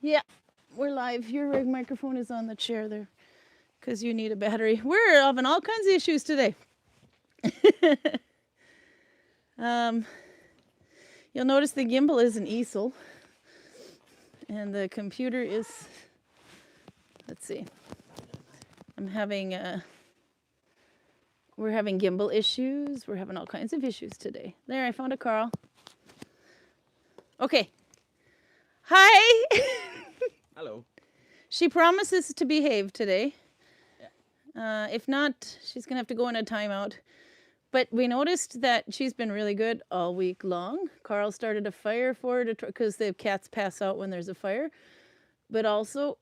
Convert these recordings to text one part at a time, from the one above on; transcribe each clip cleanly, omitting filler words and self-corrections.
Yeah, we're live. Your microphone is on the chair there because you need a battery. We're having all kinds of issues today. um, you'll notice the gimbal is an easel, and the computer is. Let's see. I'm having. We're having gimbal issues. We're having all kinds of issues today. There, I found a Carl. Okay. Hi. Hello. She promises to behave today. Yeah. If not, she's going to have to go in a timeout. But we noticed that she's been really good all week long. Carl started a fire for her because the cats pass out when there's a fire. But also,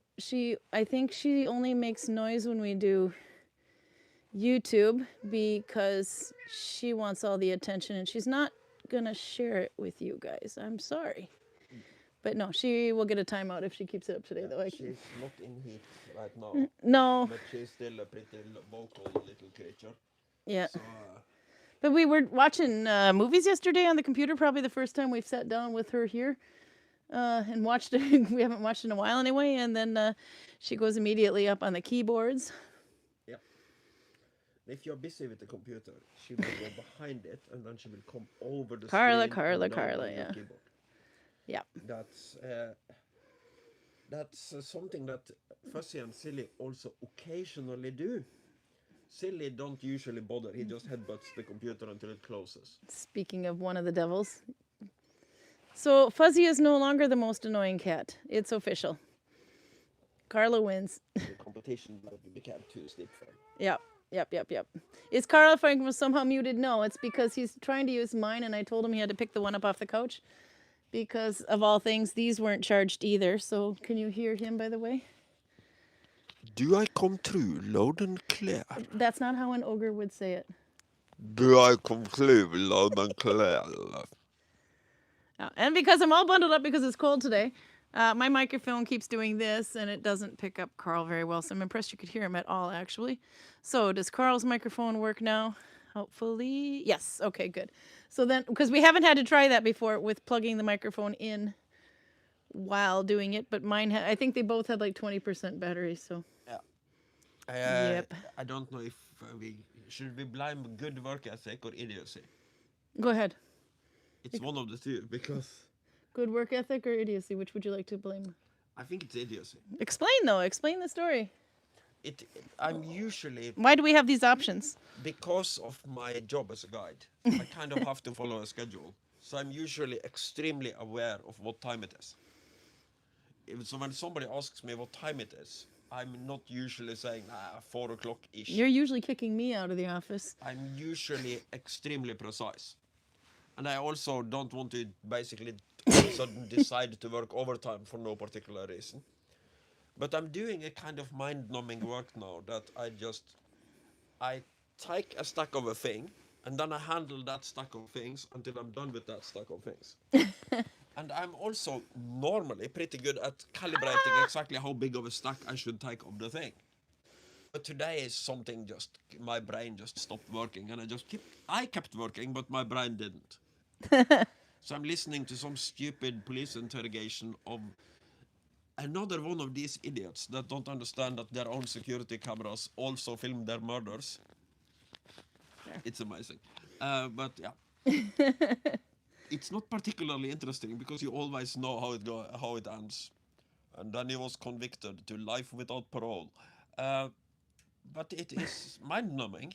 I think she only makes noise when we do YouTube because she wants all the attention and she's not going to share it with you guys. I'm sorry. But no, she will get a timeout if she keeps it up today, though. She's not in heat right now. No. But she's still a pretty vocal little creature. Yeah. So, but we were watching movies yesterday on the computer, probably the first time we've sat down with her here and watched it. We haven't watched in a while anyway. And then she goes immediately up on the keyboards. Yeah. If you're busy with the computer, she will go behind it and then she will come over the screen. Carla, yeah. Keyboard. Yeah. That's something that Fuzzy and Silly also occasionally do. Silly don't usually bother. He just headbutts the computer until it closes. Speaking of one of the devils. So Fuzzy is no longer the most annoying cat. It's official. Carla wins. The competition became too steep for him. Yep. Is Carla Frank somehow muted? No, it's because he's trying to use mine and I told him he had to pick the one up off the couch. Because of all things, these weren't charged either. So can you hear him, by the way? Do I come through loud and clear? That's not how an ogre would say it. Do I come through loud and clear? And because I'm all bundled up because it's cold today, my microphone keeps doing this and it doesn't pick up Carl very well. So I'm impressed you could hear him at all, actually. So does Carl's microphone work now? Hopefully. Yes. Okay, good. So then, because we haven't had to try that before with plugging the microphone in while doing it, but mine, I think they both had like 20% battery, so. Yeah. Yep. I don't know if should we blame good work ethic or idiocy? Go ahead. It's one of the two, because... Good work ethic or idiocy? Which would you like to blame? I think it's idiocy. Explain, though. Explain the story. I'm usually... Why do we have these options? Because of my job as a guide, I kind of have to follow a schedule. So I'm usually extremely aware of what time it is. So when somebody asks me what time it is, I'm not usually saying 4 o'clock-ish. You're usually kicking me out of the office. I'm usually extremely precise. And I also don't want to basically all of a sudden decide to work overtime for no particular reason. But I'm doing a kind of mind-numbing work now that I take a stack of a thing, and then I handle that stack of things until I'm done with that stack of things. And I'm also normally pretty good at calibrating exactly how big of a stack I should take of the thing. But today is something my brain just stopped working, and I kept working, but my brain didn't. So I'm listening to some stupid police interrogation of another one of these idiots that don't understand that their own security cameras also film their murders. It's amazing. But yeah. It's not particularly interesting because you always know how it ends. And then he was convicted to life without parole. But it is mind-numbing.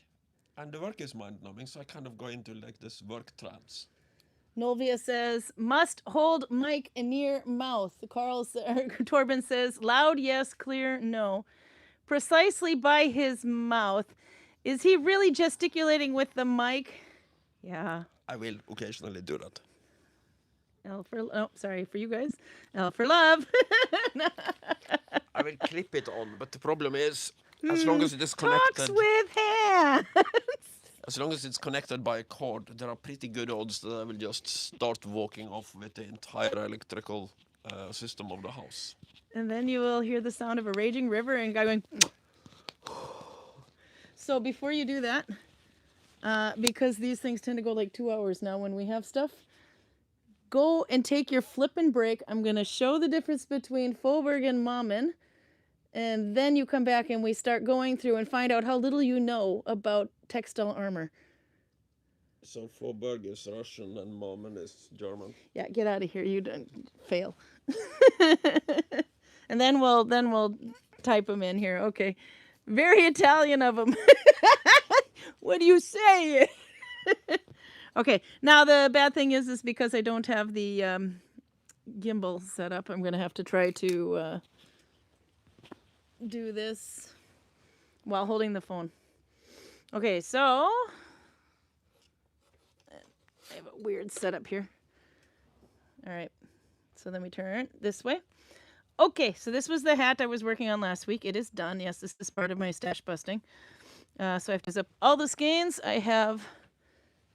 And the work is mind-numbing, so I kind of go into like this work trance. Nolvia says, must hold mic near mouth. Torben says, loud yes, clear no. Precisely by his mouth. Is he really gesticulating with the mic? Yeah. I will occasionally do that. For you guys. L for love. I will clip it on, but the problem is, as long as it is connected... Talks with hands. As long as it's connected by a cord, there are pretty good odds that I will just start walking off with the entire electrical system of the house. And then you will hear the sound of a raging river and guy going... So before you do that, because these things tend to go like 2 hours now when we have stuff, go and take your flip and break. I'm going to show the difference between Fåberg and Mammen. And then you come back and we start going through and find out how little you know about textile armor. So Fåberg is Russian and Mommen is German. Yeah, get out of here. You don't fail. And then we'll type them in here. Okay. Very Italian of them. What do you say? Okay. Now the bad thing is because I don't have the gimbal set up, I'm going to have to try to do this while holding the phone. Okay, so I have a weird setup here. All right, so then we turn this way. Okay, so this was the hat I was working on last week. It is done. Yes, this is part of my stash busting. So I have to zip all the skeins. I have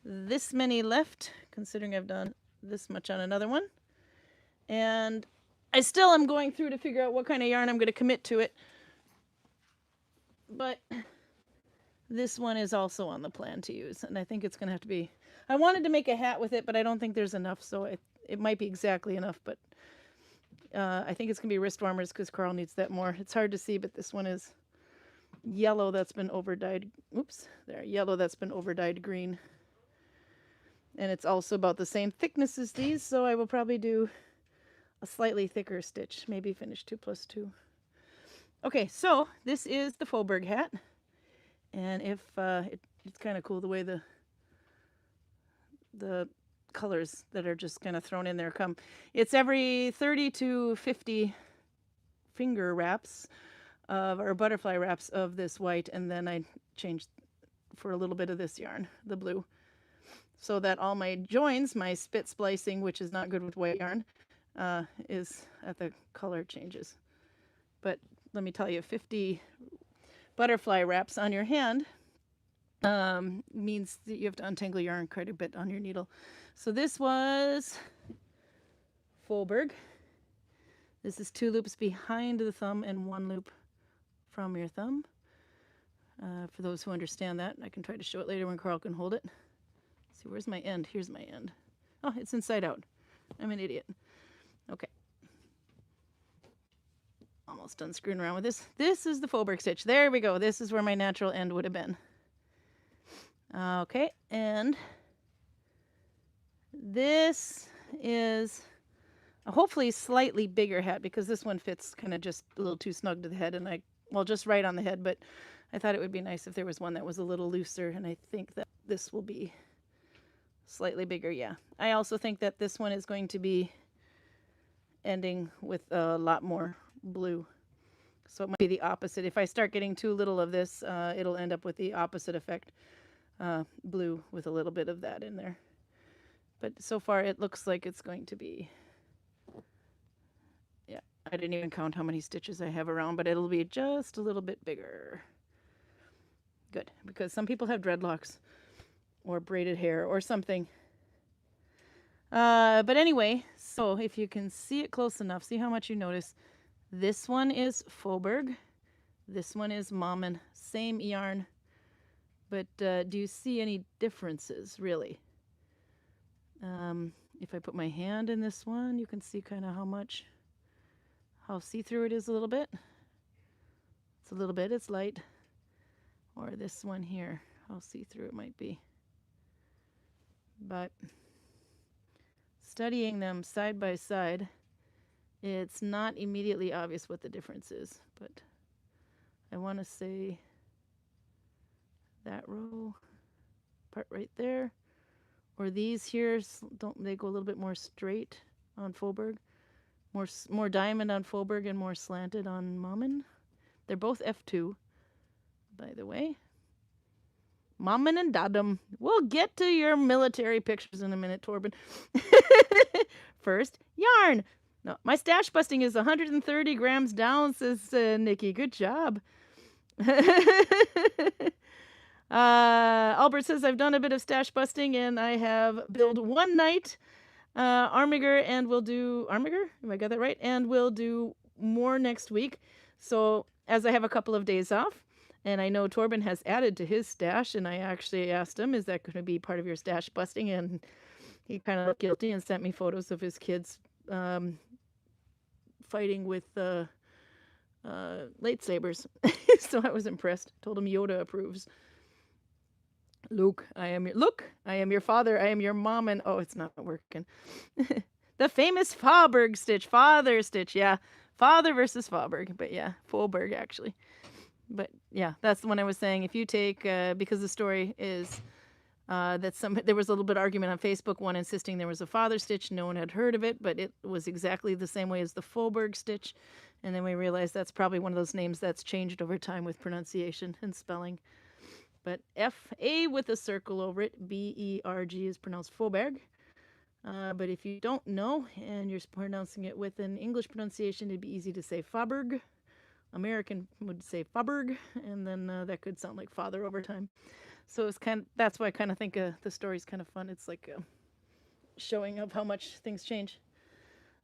this many left, considering I've done this much on another one. And I still am going through to figure out what kind of yarn I'm going to commit to it. But this one is also on the plan to use, and I think it's going to have to be... I wanted to make a hat with it, but I don't think there's enough, so it might be exactly enough, but I think it's going to be wrist warmers because Karl needs that more. It's hard to see, but this one is yellow that's been overdyed. Oops, there, yellow that's been overdyed green. And it's also about the same thickness as these, so I will probably do a slightly thicker stitch, maybe finish 2+2. Okay, so this is the Fåberg hat, and if it's kind of cool the way the colors that are just kind of thrown in there come. It's every 30 to 50 finger wraps or butterfly wraps of this white, and then I changed for a little bit of this yarn, the blue, so that all my joins, my spit splicing, which is not good with white yarn, is at the color changes. But let me tell you, 50 butterfly wraps on your hand means that you have to untangle yarn quite a bit on your needle. So this was Fåberg. This is 2 loops behind the thumb and 1 loop from your thumb. For those who understand that, I can try to show it later when Karl can hold it. Let's see, where's my end? Here's my end. Oh, it's inside out. I'm an idiot. Okay. Almost done screwing around with this. This is the Fåberg stitch. There we go. This is where my natural end would have been. Okay, and this is a hopefully slightly bigger hat because this one fits kind of just a little too snug to the head, and well, just right on the head, but I thought it would be nice if there was one that was a little looser, and I think that this will be slightly bigger, yeah. I also think that this one is going to be ending with a lot more blue. So it might be the opposite. If I start getting too little of this, it'll end up with the opposite effect. Blue with a little bit of that in there. But so far it looks like it's going to be, yeah, I didn't even count how many stitches I have around, but it'll be just a little bit bigger. Good, because some people have dreadlocks or braided hair or something. But anyway, so if you can see it close enough, see how much you notice. This one is Fåberg. This one is Mammen. Same yarn. But do you see any differences, really? If I put my hand in this one, you can see kind of how see-through it is a little bit. It's a little bit, it's light. Or this one here, how see-through it might be. But studying them side by side, it's not immediately obvious what the difference is. But I want to say that row part right there, or these here, don't they go a little bit more straight on Fåberg, more diamond on Fåberg and more slanted on Mammen. They're both F2, by the way. Mammen and Dadam. We'll get to your military pictures in a minute, Torben. First, yarn. No, my stash busting is 130 grams down, says Nikki. Good job. Albert says, I've done a bit of stash busting and I have billed one night Armiger, and we'll do Armiger, if I got that right, and we'll do more next week. So as I have a couple of days off, and I know Torben has added to his stash, and I actually asked him, is that going to be part of your stash busting? And He kind of looked guilty and sent me photos of his kids fighting with lightsabers. So I was impressed. Told him Yoda approves. Luke, I am your father, I am your mom, and oh, it's not working. The famous Fåberg stitch, father stitch, yeah. Father versus Fåberg, but yeah, Fåberg actually. But yeah, that's the one I was saying. If you take, because the story is that there was a little bit of argument on Facebook, one insisting there was a father stitch, no one had heard of it, but it was exactly the same way as the Fåberg stitch. And then we realized that's probably one of those names that's changed over time with pronunciation and spelling. But F-A with a circle over it, B-E-R-G is pronounced Fåberg. But if you don't know and you're pronouncing it with an English pronunciation, it'd be easy to say Fåberg. American would say Fåberg, and then that could sound like father over time. So it's that's why I kind of think the story's kind of fun. It's like showing of how much things change.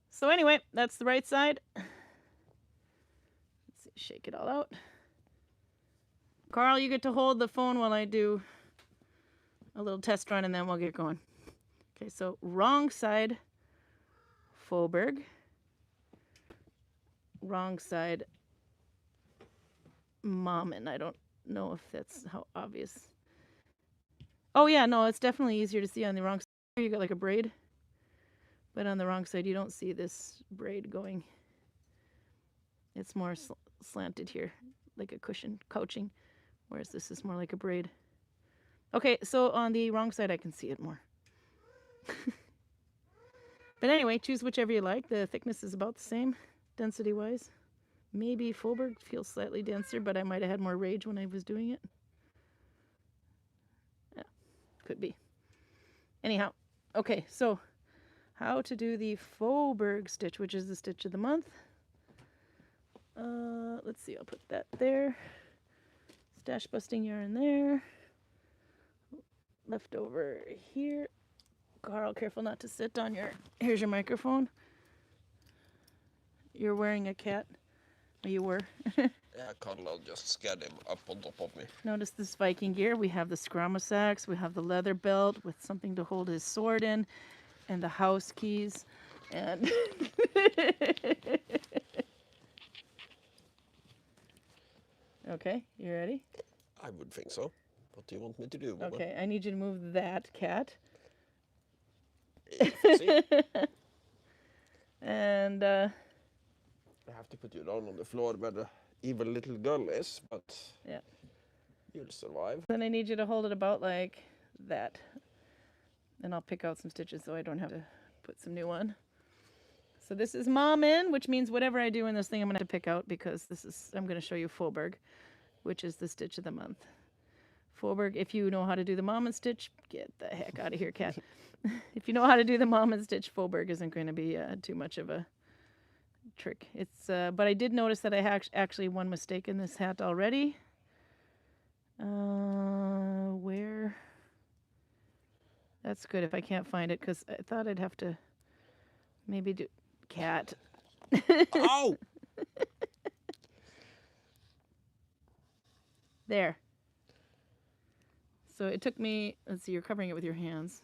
So anyway, that's the right side. Let's see, shake it all out. Carl, you get to hold the phone while I do a little test run, and then we'll get going. Okay, so wrong side, Fåberg. Wrong side, Mommen. I don't know if that's how obvious. Oh yeah, no, it's definitely easier to see on the wrong side. You got like a braid, but on the wrong side you don't see this braid going. It's more slanted here, like a cushion, couching, whereas this is more like a braid. Okay, so on the wrong side I can see it more. But anyway, choose whichever you like. The thickness is about the same, density-wise. Maybe Fåberg feels slightly denser, but I might have had more rage when I was doing it. Yeah, could be. Anyhow, okay, so how to do the Fåberg stitch, which is the stitch of the month. Let's see, I'll put that there. Stash busting yarn there. Left over here. Carl, careful not to sit on your... Here's your microphone. You're wearing a cat. Or you were. Yeah, Carl just scared him up on top of me. Notice this Viking gear. We have the scramasax. We have the leather belt with something to hold his sword in. And the house keys. And... Okay, you ready? I would think so. What do you want me to do, woman? Okay, I need you to move that cat. And I have to put you down on the floor where the evil little girl is, but yeah, you'll survive. Then I need you to hold it about like that. And I'll pick out some stitches so I don't have to put some new on. So this is Mommen, which means whatever I do in this thing I'm going to have to pick out because I'm going to show you Fåberg, which is the stitch of the month. Fåberg, if you know how to do the Mommen stitch, get the heck out of here, cat. If you know how to do the Mommen stitch, Fåberg isn't going to be too much of a trick. It's but I did notice that I had actually one mistake in this hat already. Where? That's good if I can't find it because I thought I'd have to maybe do cat. Ow! There. So it took me, let's see, you're covering it with your hands.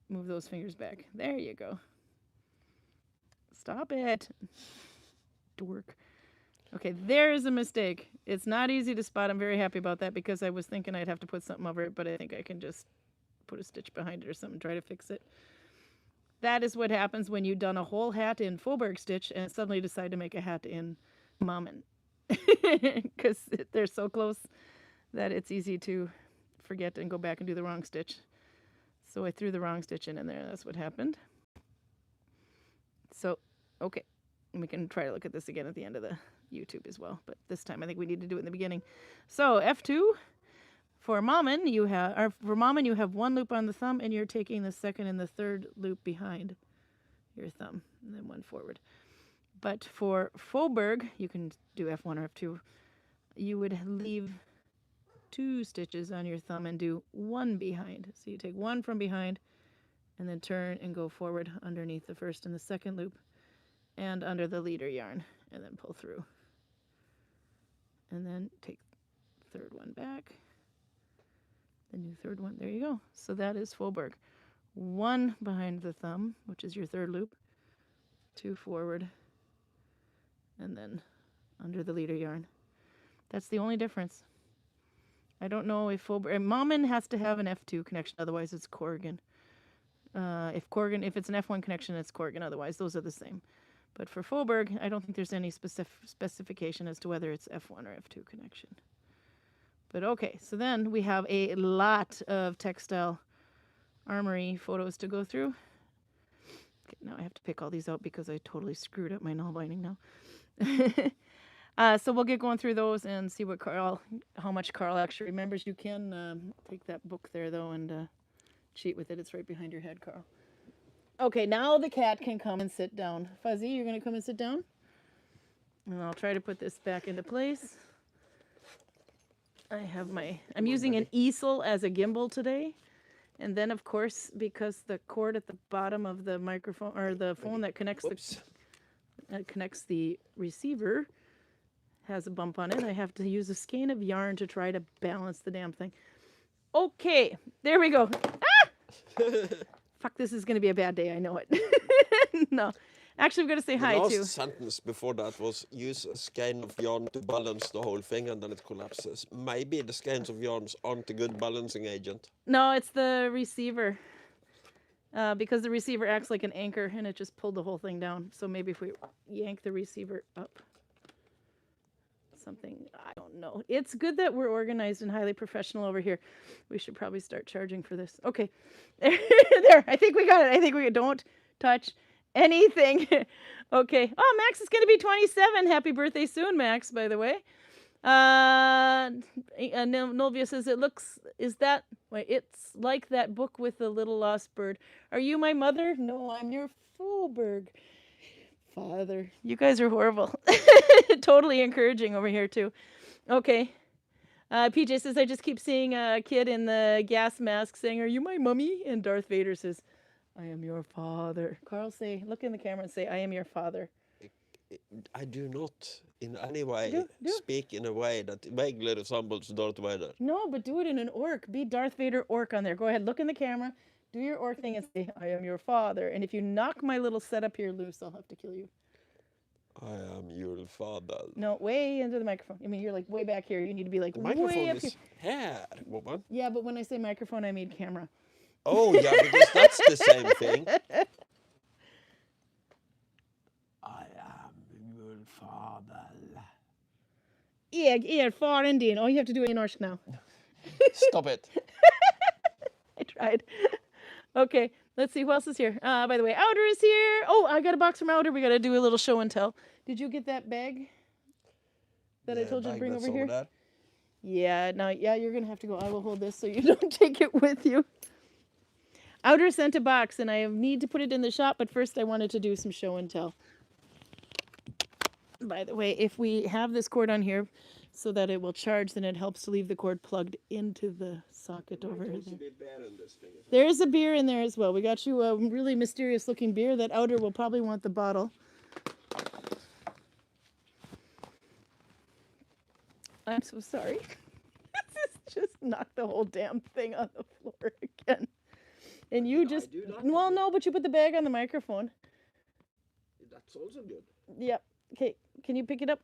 Move those fingers back. There you go. Stop it. Dork. Okay, there's a mistake. It's not easy to spot. I'm very happy about that because I was thinking I'd have to put something over it, but I think I can just put a stitch behind it or something, try to fix it. That is what happens when you've done a whole hat in Fåberg stitch and suddenly decide to make a hat in Mommen. Because they're so close that it's easy to forget and go back and do the wrong stitch. So I threw the wrong stitch in there. That's what happened. So, okay. We can try to look at this again at the end of the YouTube as well. But this time I think we need to do it in the beginning. So F2. For Mommen, you have one loop on the thumb, and you're taking the second and the third loop behind your thumb, and then one forward. But for Fåberg, you can do F1 or F2. You would leave 2 stitches on your thumb and do one behind. So you take one from behind, and then turn and go forward underneath the first and the second loop, and under the leader yarn, and then pull through. And then take the third one back. The new third one. There you go. So that is Fåberg. 1 behind the thumb, which is your third loop, 2 forward, and then under the leader yarn. That's the only difference. I don't know if Fåberg, Mommen has to have an F2 connection, otherwise it's Corrigan. If it's an F1 connection, it's Corrigan. Otherwise, those are the same. But for Fåberg, I don't think there's any specification as to whether it's F1 or F2 connection. But okay, so then we have a lot of textile armory photos to go through. Okay, now I have to pick all these out because I totally screwed up my Nalbinding now. So we'll get going through those and see what how much Karl actually remembers. You can take that book there though and cheat with it. It's right behind your head, Karl. Okay, now the cat can come and sit down. Fuzzy, you're gonna come and sit down? And I'll try to put this back into place. I'm using an easel as a gimbal today. And then of course, because the cord at the bottom of the microphone or the phone that connects the receiver has a bump on it, I have to use a skein of yarn to try to balance the damn thing. Okay, there we go. Ah! Fuck, this is going to be a bad day, I know it. No. Actually, we've got to say hi, too. The last sentence before that was use a skein of yarn to balance the whole thing and then it collapses. Maybe the skeins of yarns aren't a good balancing agent. No, it's the receiver. Because the receiver acts like an anchor and it just pulled the whole thing down. So maybe if we yank the receiver up. Something, I don't know. It's good that we're organized and highly professional over here. We should probably start charging for this. Okay. There. I think we got it. Don't touch anything. Okay. Oh, Max is going to be 27. Happy birthday soon, Max, by the way. Nolvia says it's like that book with the little lost bird. Are you my mother? No, I'm your Fåberg father. You guys are horrible. Totally encouraging over here too. Okay. PJ says, I just keep seeing a kid in the gas mask saying, are you my mummy? And Darth Vader says, I am your father. Karl, look in the camera and say, I am your father. I do not in any way speak in a way that vaguely resembles Darth Vader. No, but do it in an orc. Be Darth Vader orc on there. Go ahead, look in the camera, do your orc thing and say, I am your father. And if you knock my little setup here loose, I'll have to kill you. I am your father. No, way into the microphone. I mean, you're like way back here. You need to be like the microphone way up is here. Woman. Yeah, but when I say microphone, I mean camera. Oh, yeah, because that's the same thing. I am your father. Yeah, far Indian. Oh, you have to do it in Norsk now. Stop it. I tried. Okay, let's see who else is here. By the way, Outer is here. Oh, I got a box from Outer. We got to do a little show and tell. Did you get that bag that I told you to bring over here? There? Yeah, you're going to have to go. I will hold this so you don't take it with you. Outer sent a box, and I need to put it in the shop, but first I wanted to do some show and tell. By the way, if we have this cord on here so that it will charge, then it helps to leave the cord plugged into the socket over there. There's a beer in there as well. We got you a really mysterious looking beer. That Outer will probably want the bottle. I'm so sorry. This just knocked the whole damn thing on the floor again. And you just, well, no, but you put the bag on the microphone. That's also good. Yep. Okay, can you pick it up?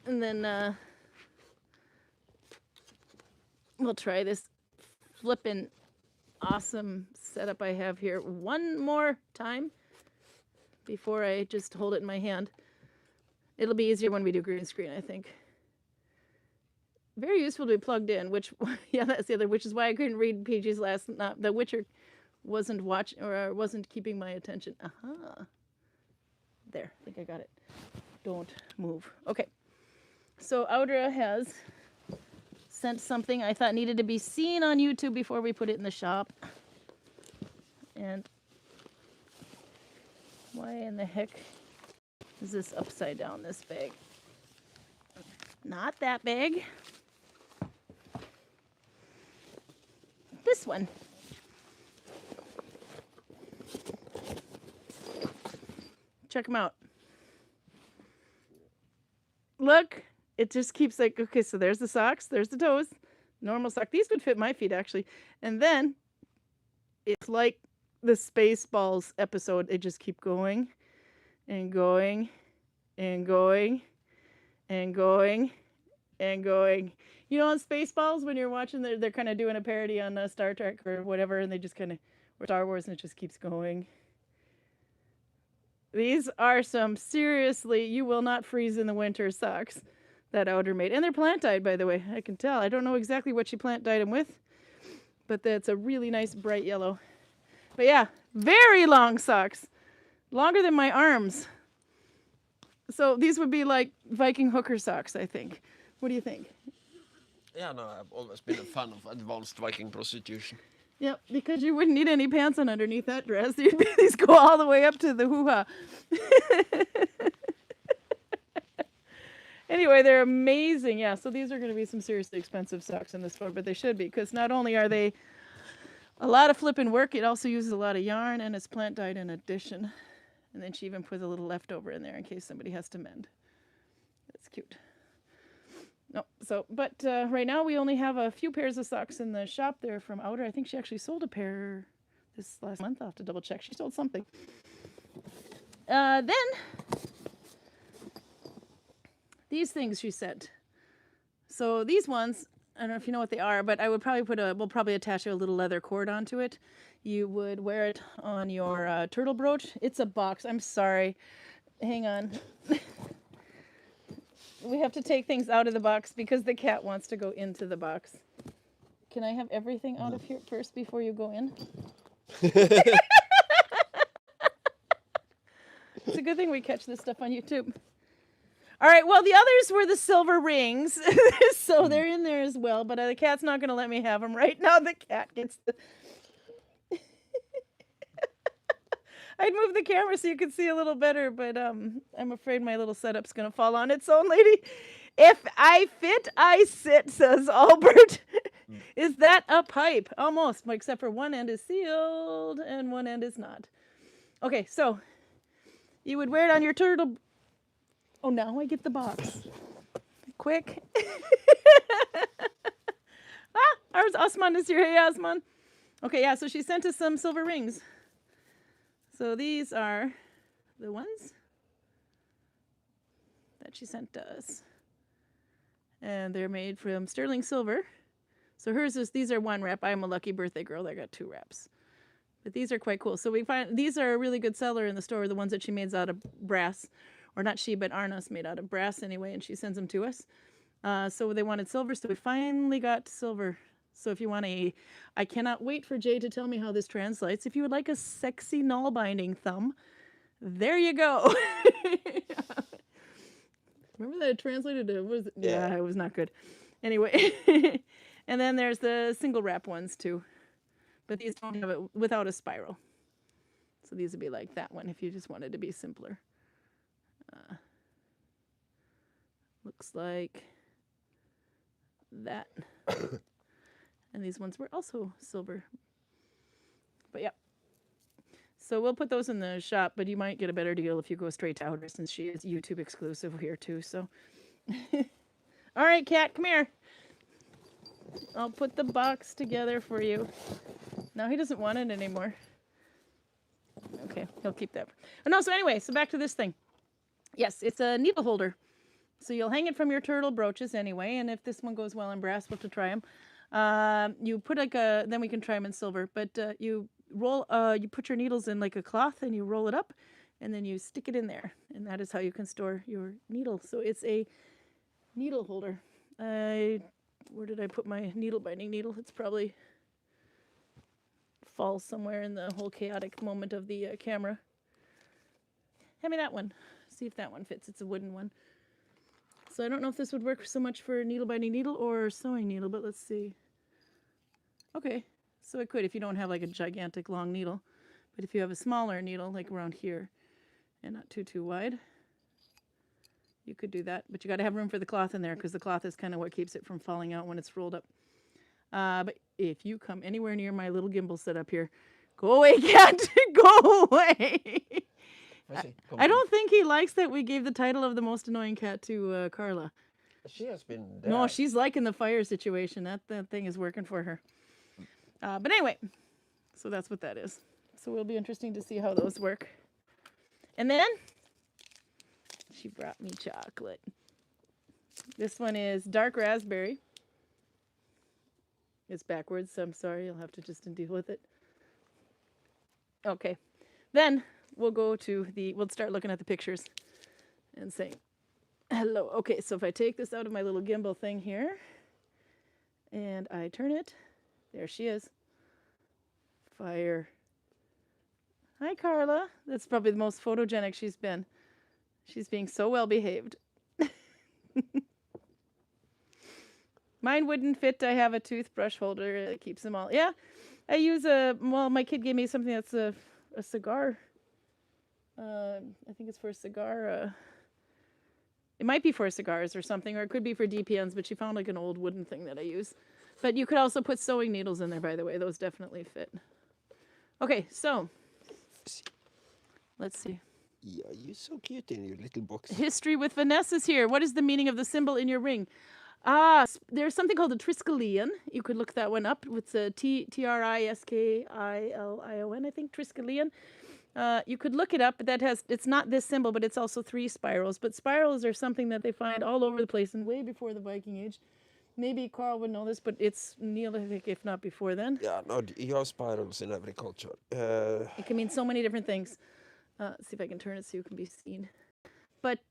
And then we'll try this flippin' awesome setup I have here one more time before I just hold it in my hand. It'll be easier when we do green screen, I think. Very useful to be plugged in, which, yeah, that's the other, which is why I couldn't read PG's last, The Witcher wasn't watching, or wasn't keeping my attention. Aha. There, I think I got it. Don't move. Okay. So Audra has sent something I thought needed to be seen on YouTube before we put it in the shop. And why in the heck is this upside down, this bag? Not that bag. This one. Check them out. Look, it just keeps like, okay, so there's the socks, there's the toes, normal sock. These would fit my feet actually. And then It's like the Spaceballs episode. They just keep going and going and going and going and going. You know, on Spaceballs, when you're watching, they're kind of doing a parody on Star Trek or whatever, and they just kind of, or Star Wars, and it just keeps going. These are some seriously, you will not freeze in the winter socks that Outer made. And they're plant dyed, by the way. I can tell. I don't know exactly what she plant dyed them with, but that's a really nice bright yellow. But yeah, very long socks. Longer than my arms. So these would be like Viking hooker socks, I think. What do you think? Yeah, no, I've always been a fan of advanced Viking prostitution. Yep, because you wouldn't need any pants on underneath that dress. These go all the way up to the hoo-ha. Anyway, they're amazing. Yeah, so these are going to be some seriously expensive socks in the store, but they should be, because not only are they a lot of flipping work, it also uses a lot of yarn, and it's plant dyed in addition. And then she even put a little leftover in there in case somebody has to mend. That's cute. No, so, but right now we only have a few pairs of socks in the shop there from Outer. I think she actually sold a pair this last month. I'll have to double check. She sold something. Then, these things she sent. So these ones, I don't know if you know what they are, but I would probably we'll probably attach a little leather cord onto it. You would wear it on your turtle brooch. It's a box. I'm sorry. Hang on. We have to take things out of the box because the cat wants to go into the box. Can I have everything out of here first before you go in? It's a good thing we catch this stuff on YouTube. All right, well, the others were the silver rings, so they're in there as well, but the cat's not going to let me have them right now. The cat gets the... I'd move the camera so you could see a little better, but I'm afraid my little setup's going to fall on its own, lady. If I fit, I sit, says Albert. Is that a pipe? Almost, except for one end is sealed and one end is not. Okay, so you would wear it on your turtle... Oh, now I get the box. Quick. Osman is here. Hey, Osman. Okay, yeah, so she sent us some silver rings. So these are the ones that she sent us. And they're made from sterling silver. So hers is, these are one wrap. I'm a lucky birthday girl. I got 2 wraps. But these are quite cool. So we find, these are a really good seller in the store, the ones that she makes out of brass. Or not she, but Arna's made out of brass anyway, and she sends them to us. So they wanted silver, so we finally got silver. So if you want I cannot wait for Jay to tell me how this translates. If you would like a sexy Nalbinding thumb, there you go. Remember that it translated to, what was it? Yeah, it was not good. Anyway, and then there's the single wrap ones too. But these don't have it without a spiral. So these would be like that one if you just wanted to be simpler. Looks like that. And these ones were also silver. But yeah. So we'll put those in the shop, but you might get a better deal if you go straight to Outer since she is YouTube exclusive here too. So, all right, cat, come here. I'll put the box together for you. Now he doesn't want it anymore. Okay, he'll keep that. Oh, no, so anyway, so back to this thing. Yes, it's a needle holder. So you'll hang it from your turtle brooches anyway, and if this one goes well in brass, we'll have to try them. You put like a, then we can try them in silver, but you roll, you put your needles in like a cloth and you roll it up, and then you stick it in there, and that is how you can store your needle. So it's a needle holder. Where did I put my needle binding needle? It's probably falls somewhere in the whole chaotic moment of the camera. Hand me that one. See if that one fits. It's a wooden one. So I don't know if this would work so much for needle binding needle or sewing needle, but let's see. Okay, so it could if you don't have like a gigantic long needle. But if you have a smaller needle, like around here, and not too wide, you could do that. But you got to have room for the cloth in there because the cloth is kind of what keeps it from falling out when it's rolled up. But if you come anywhere near my little gimbal set up here, go away, cat, go away. I don't think he likes that we gave the title of the most annoying cat to Carla. She has been there. No, she's liking the fire situation. That thing is working for her. But anyway, So that's what that is. So it'll be interesting to see how those work. And then she brought me chocolate. This one is dark raspberry. It's backwards, so I'm sorry. You'll have to just deal with it. Okay. Then we'll start looking at the pictures and saying hello. Okay, so if I take this out of my little gimbal thing here and I turn it, there she is. Fire. Hi, Carla. That's probably the most photogenic she's been. She's being so well behaved. Mine wouldn't fit. I have a toothbrush holder that keeps them all. Yeah, I use my kid gave me something that's a cigar. I think it's for a cigar. It might be for cigars or something, or it could be for DPNs, but she found like an old wooden thing that I use. But you could also put sewing needles in there, by the way. Those definitely fit. Okay, so let's see. Yeah, you're so cute in your little box. History with Vanessa's here. What is the meaning of the symbol in your ring? There's something called a triskelion. You could look that one up. It's a Triskilion, I think, triskelion. You could look it up, but it's not this symbol, but it's also 3 spirals. But spirals are something that they find all over the place and way before the Viking Age. Maybe Carl would know this, but it's Neolithic, if not before then. Yeah, no, you have spirals in every culture. It can mean so many different things. See if I can turn it so you can be seen. But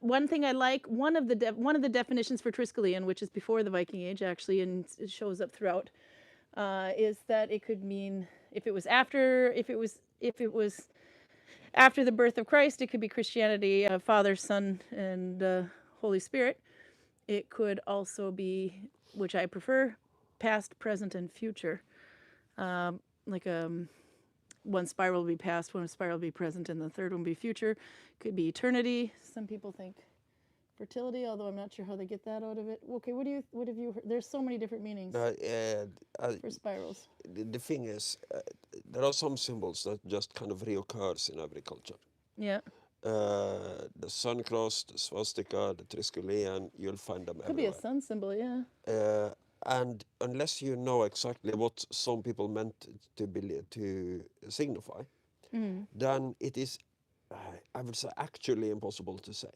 one thing I like, one of the definitions for triskelion, which is before the Viking Age actually, and it shows up throughout, is that it could mean if it was after the birth of Christ, it could be Christianity, Father, Son, and Holy Spirit. It could also be, which I prefer, past, present, and future. One spiral will be past, one spiral will be present, and the third one will be future. Could be eternity. Some people think fertility, although I'm not sure how they get that out of it. Okay, what have you heard? There's so many different meanings for spirals. The thing is, there are some symbols that just kind of reoccurs in every culture. Yeah. The sun cross, the swastika, the triskelion, you'll find them Could everywhere. be a sun symbol, yeah. And unless you know exactly what some people meant to signify, then it is, I would say, actually impossible to say.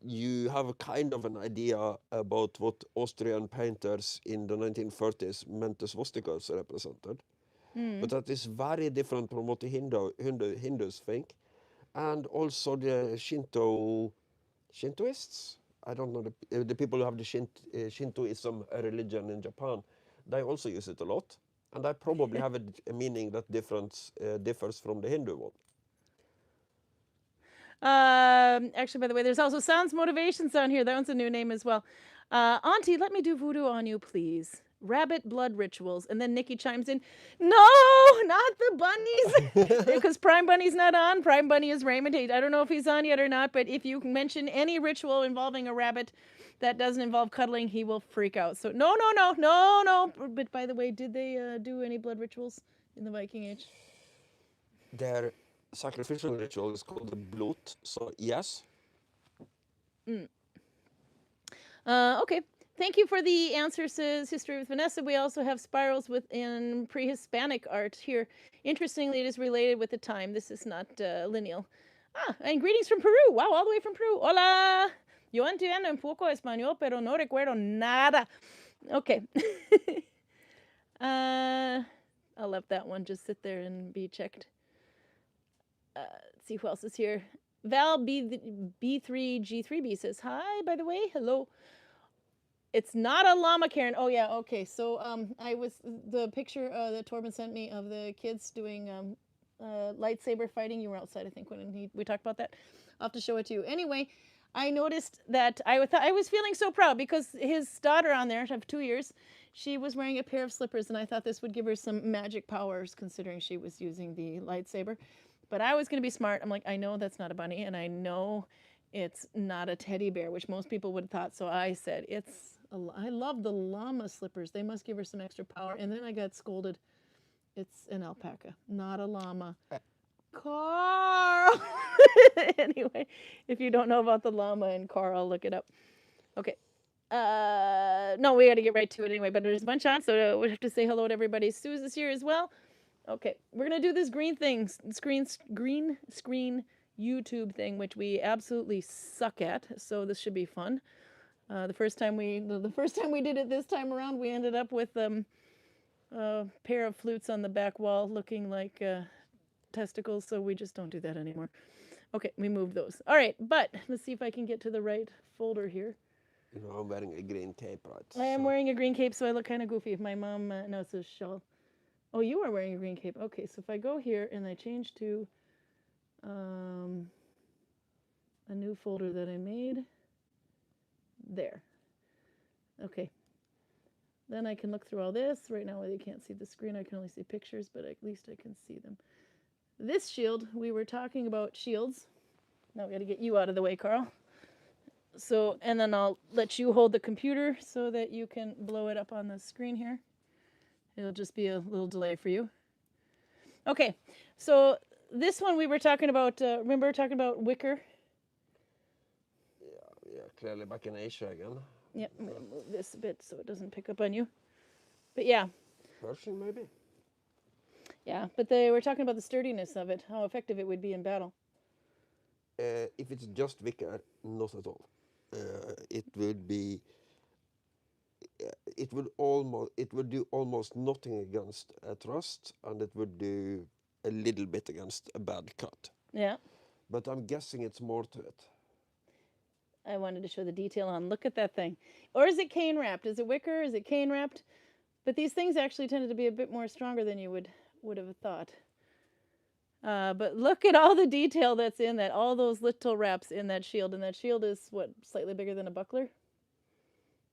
You have a kind of an idea about what Austrian painters in the 1930s meant the swastikas represented. But that is very different from what the Hindus think. And also the Shintoists, I don't know, the people who have the Shintoism religion in Japan, they also use it a lot. And they probably have a meaning that differs from the Hindu one. Actually, by the way, there's also Sans Motivations on here. That one's a new name as well. Auntie, let me do voodoo on you, please. Rabbit blood rituals. And then Nikki chimes in, no, not the bunnies. Because Prime Bunny's not on. Prime Bunny is Raymond Tate. I don't know if he's on yet or not, but if you mention any ritual involving a rabbit that doesn't involve cuddling, he will freak out. So no. But by the way, did they do any blood rituals in the Viking Age? Their sacrificial ritual is called the blot, so yes. Okay. Thank you for the answers, says History with Vanessa. We also have spirals within pre-Hispanic art here. Interestingly, it is related with the time. This is not lineal. And greetings from Peru. Wow, all the way from Peru. Hola. Yo entiendo un poco español, pero no recuerdo nada. Okay. I'll let that one just sit there and be checked. Let's see who else is here. Val B3G3B says, hi, by the way. Hello. It's not a llama, Karen. Oh, yeah, okay. So the picture that Torben sent me of the kids doing lightsaber fighting. You were outside, I think, when we talked about that. I'll have to show it to you. Anyway, I noticed that I was feeling so proud because his daughter on there, of 2 years, she was wearing a pair of slippers, and I thought this would give her some magic powers considering she was using the lightsaber. But I was going to be smart. I'm like, I know that's not a bunny, and I know it's not a teddy bear, which most people would have thought. So I said, I love the llama slippers. They must give her some extra power. And then I got scolded. It's an alpaca, not a llama. Carl! Anyway, if you don't know about the llama and Carl, look it up. Okay. No, we got to get right to it anyway, but there's a bunch on, so we have to say hello to everybody. Suze is here as well. Okay, we're going to do this green screen YouTube thing, which we absolutely suck at, so this should be fun. The first time we did it this time around, we ended up with a pair of flutes on the back wall looking like testicles, so we just don't do that anymore. Okay, we moved those. All right, but let's see if I can get to the right folder here. You know, I'm wearing a green cape, right? I am wearing a green cape, so I look kind of goofy. If my mom, no, it's a shawl. Oh, you are wearing a green cape. Okay, so if I go here and I change to a new folder that I made, there. Okay. Then I can look through all this. Right now, you can't see the screen. I can only see pictures, but at least I can see them. This shield, we were talking about shields. Now we got to get you out of the way, Carl. So, and then I'll let you hold the computer so that you can blow it up on the screen here. It'll just be a little delay for you. Okay, so this one we were talking about, remember talking about wicker? Yeah, clearly back in Asia again. Yep, I'm going to move this a bit so it doesn't pick up on you. But yeah. Pershing, maybe? Yeah, but they were talking about the sturdiness of it, how effective it would be in battle. If it's just wicker, not at all. It would be. It would do almost nothing against a thrust, and it would do a little bit against a bad cut. Yeah. But I'm guessing it's more to it. I wanted to show the detail on. Look at that thing. Or is it cane wrapped? Is it wicker? Is it cane wrapped? But these things actually tended to be a bit more stronger than you would have thought. But look at all the detail that's in that. All those little wraps in that shield. And that shield is, what, slightly bigger than a buckler?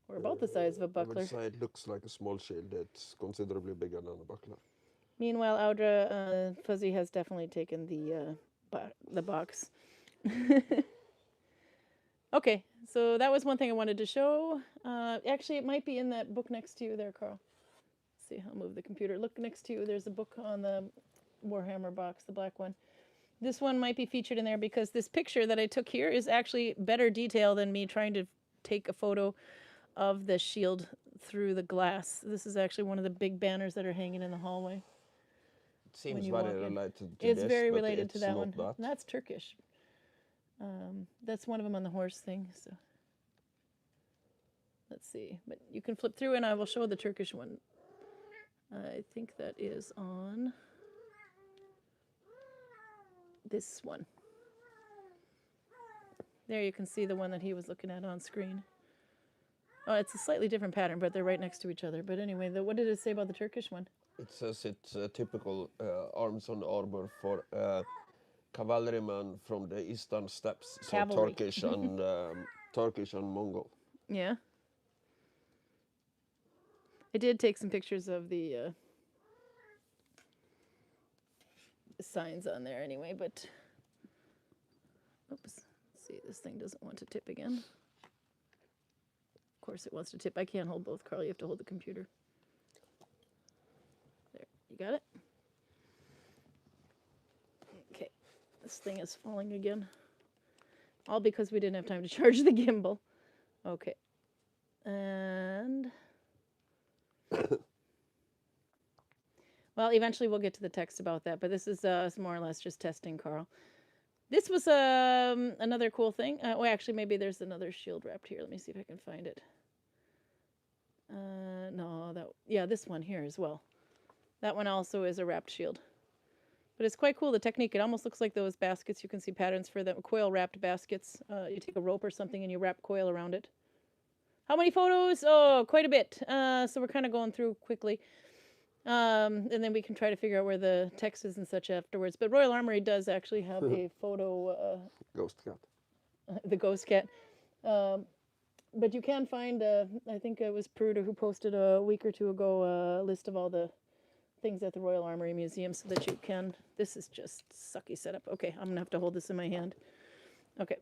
Or about the size of a buckler. I would say it looks like a small shield. It's considerably bigger than a buckler. Meanwhile, Audra, Fuzzy has definitely taken the box. Okay, so that was one thing I wanted to show. Actually, it might be in that book next to you there, Carl. Let's see, I'll move the computer. Look next to you. There's a book on the Warhammer box, the black one. This one might be featured in there because this picture that I took here is actually better detail than me trying to take a photo of the shield through the glass. This is actually one of the big banners that are hanging in the hallway. It seems very related to this. It's very related to that one. That. That's Turkish. That's one of them on the horse thing. So let's see. But you can flip through and I will show the Turkish one. I think that is on this one. There you can see the one that he was looking at on screen. Oh, it's a slightly different pattern, but they're right next to each other. But anyway, what did it say about the Turkish one? It says it's a typical arms on armor for cavalrymen from the eastern steppes, so Cavalry. Turkish and Mongol. Yeah. I did take some pictures of the signs on there anyway, but oops. Let's see, this thing doesn't want to tip again. Of course it wants to tip. I can't hold both, Carl. You have to hold the computer. There, you got it? Okay, this thing is falling again. All because we didn't have time to charge the gimbal. Okay, and well, eventually we'll get to the text about that, but this is more or less just testing, Carl. This was another cool thing. Well, actually, maybe there's another shield wrapped here. Let me see if I can find it. No, this one here as well. That one also is a wrapped shield. But it's quite cool, the technique. It almost looks like those baskets. You can see patterns for the coil wrapped baskets. You take a rope or something and you wrap coil around it. How many photos? Oh, quite a bit. So we're kind of going through quickly. And then we can try to figure out where the text is and such afterwards. But Royal Armoury does actually have a photo. Ghost cat. The ghost cat. But you can find, I think it was Pruder who posted a week or two ago a list of all the things at the Royal Armoury Museum so that you can. This is just sucky setup. Okay, I'm going to have to hold this in my hand. Okay.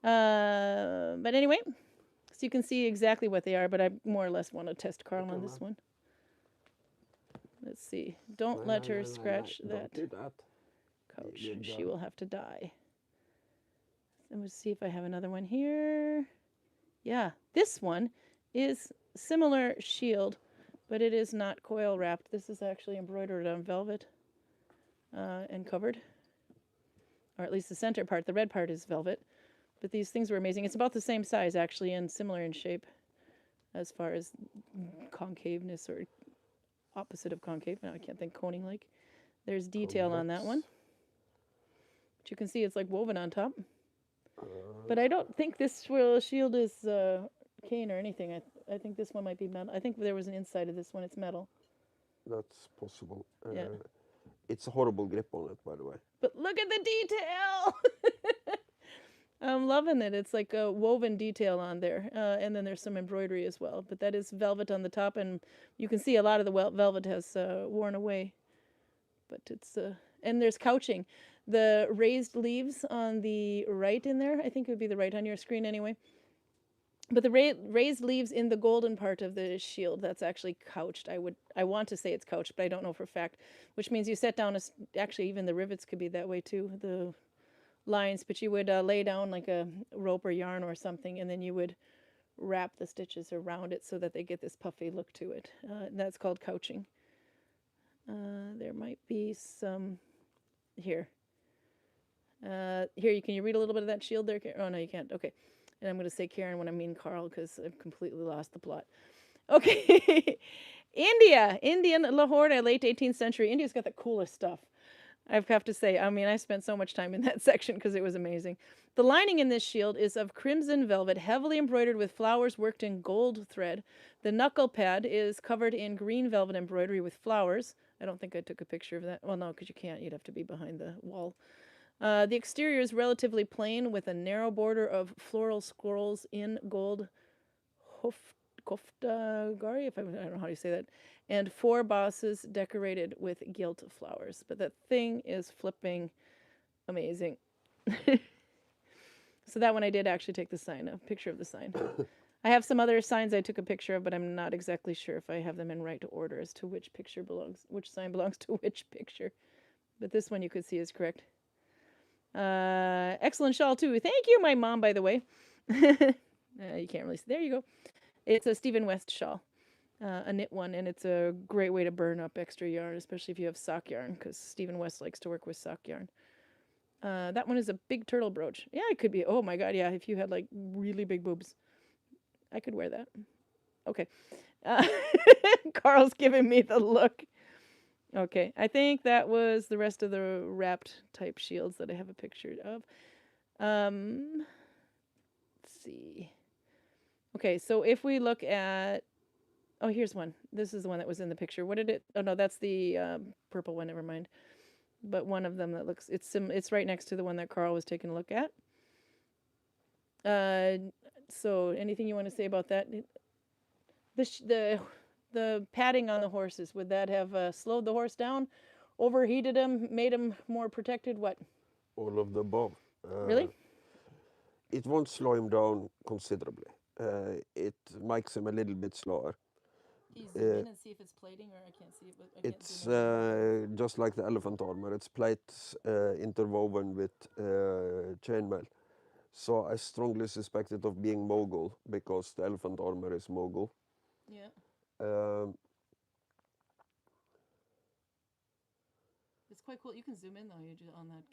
But anyway, so you can see exactly what they are, but I more or less want to test Carl on this one. Let's see. Don't let her scratch that. Don't do that. Couch. She will have to die. And we'll see if I have another one here. Yeah, this one is similar shield, but it is not coil wrapped. This is actually embroidered on velvet and covered, or at least the center part. The red part is velvet, but these things were amazing. It's about the same size actually, and similar in shape as far as concaveness or opposite of concave. Now I can't think coning like. There's detail on that one. But you can see it's like woven on top. But I don't think this shield is cane or anything. I think this one might be metal. I think there was an inside of this one. It's metal. That's possible. Yeah. It's a horrible grip on it, by the way. But look at the detail! I'm loving it. It's like a woven detail on there. And then there's some embroidery as well. But that is velvet on the top. And you can see a lot of the velvet has worn away. But it's... and there's couching. The raised leaves on the right in there, I think it would be the right on your screen anyway. But the raised leaves in the golden part of the shield, that's actually couched. I want to say it's couched, but I don't know for a fact. Which means you set down, actually even the rivets could be that way too, the lines. But you would lay down like a rope or yarn or something, and then you would wrap the stitches around it so that they get this puffy look to it. That's called couching. There might be some here. Can you read a little bit of that shield there? Oh, no, you can't. Okay. And I'm going to say Karin when I mean Karl because I've completely lost the plot. Okay. Indian Lahore, late 18th century. India's got the coolest stuff. I have to say, I mean, I spent so much time in that section because it was amazing. The lining in this shield is of crimson velvet, heavily embroidered with flowers worked in gold thread. The knuckle pad is covered in green velvet embroidery with flowers. I don't think I took a picture of that. Well, no, because you can't. You'd have to be behind the wall. The exterior is relatively plain with a narrow border of floral scrolls in gold koftagari, I don't know how you say that, and 4 bosses decorated with gilt flowers. But that thing is flipping amazing. So that one I did actually take a picture of the sign. I have some other signs I took a picture of, but I'm not exactly sure if I have them in right order as to which sign belongs to which picture. But this one you could see is correct. Excellent shawl too. Thank you, my mom, by the way. You can't really see. There you go. It's a Stephen West shawl, a knit one, and it's a great way to burn up extra yarn, especially if you have sock yarn, because Stephen West likes to work with sock yarn. That one is a big turtle brooch. Yeah, it could be. Oh my God, yeah. If you had like really big boobs, I could wear that. Okay. Karl's giving me the look. Okay, I think that was the rest of the wrapped type shields that I have a picture of. Let's see. Okay, so if we look at, oh, here's one. This is the one that was in the picture. What did it? Oh no, that's the purple one. Never mind. But one of them that looks, it's right next to the one that Karl was taking a look at. So anything you want to say about that? The padding on the horses, would that have slowed the horse down, overheated him, made him more protected? What? All of the above. Really? It won't slow him down considerably. It makes him a little bit slower. Can you zoom in and see if it's plating, or I can't see it? It's just like the elephant armor. It's plates interwoven with chainmail. So I strongly suspect it of being mogul because the elephant armor is mogul. Yeah. It's quite cool. You can zoom in though. You just on that.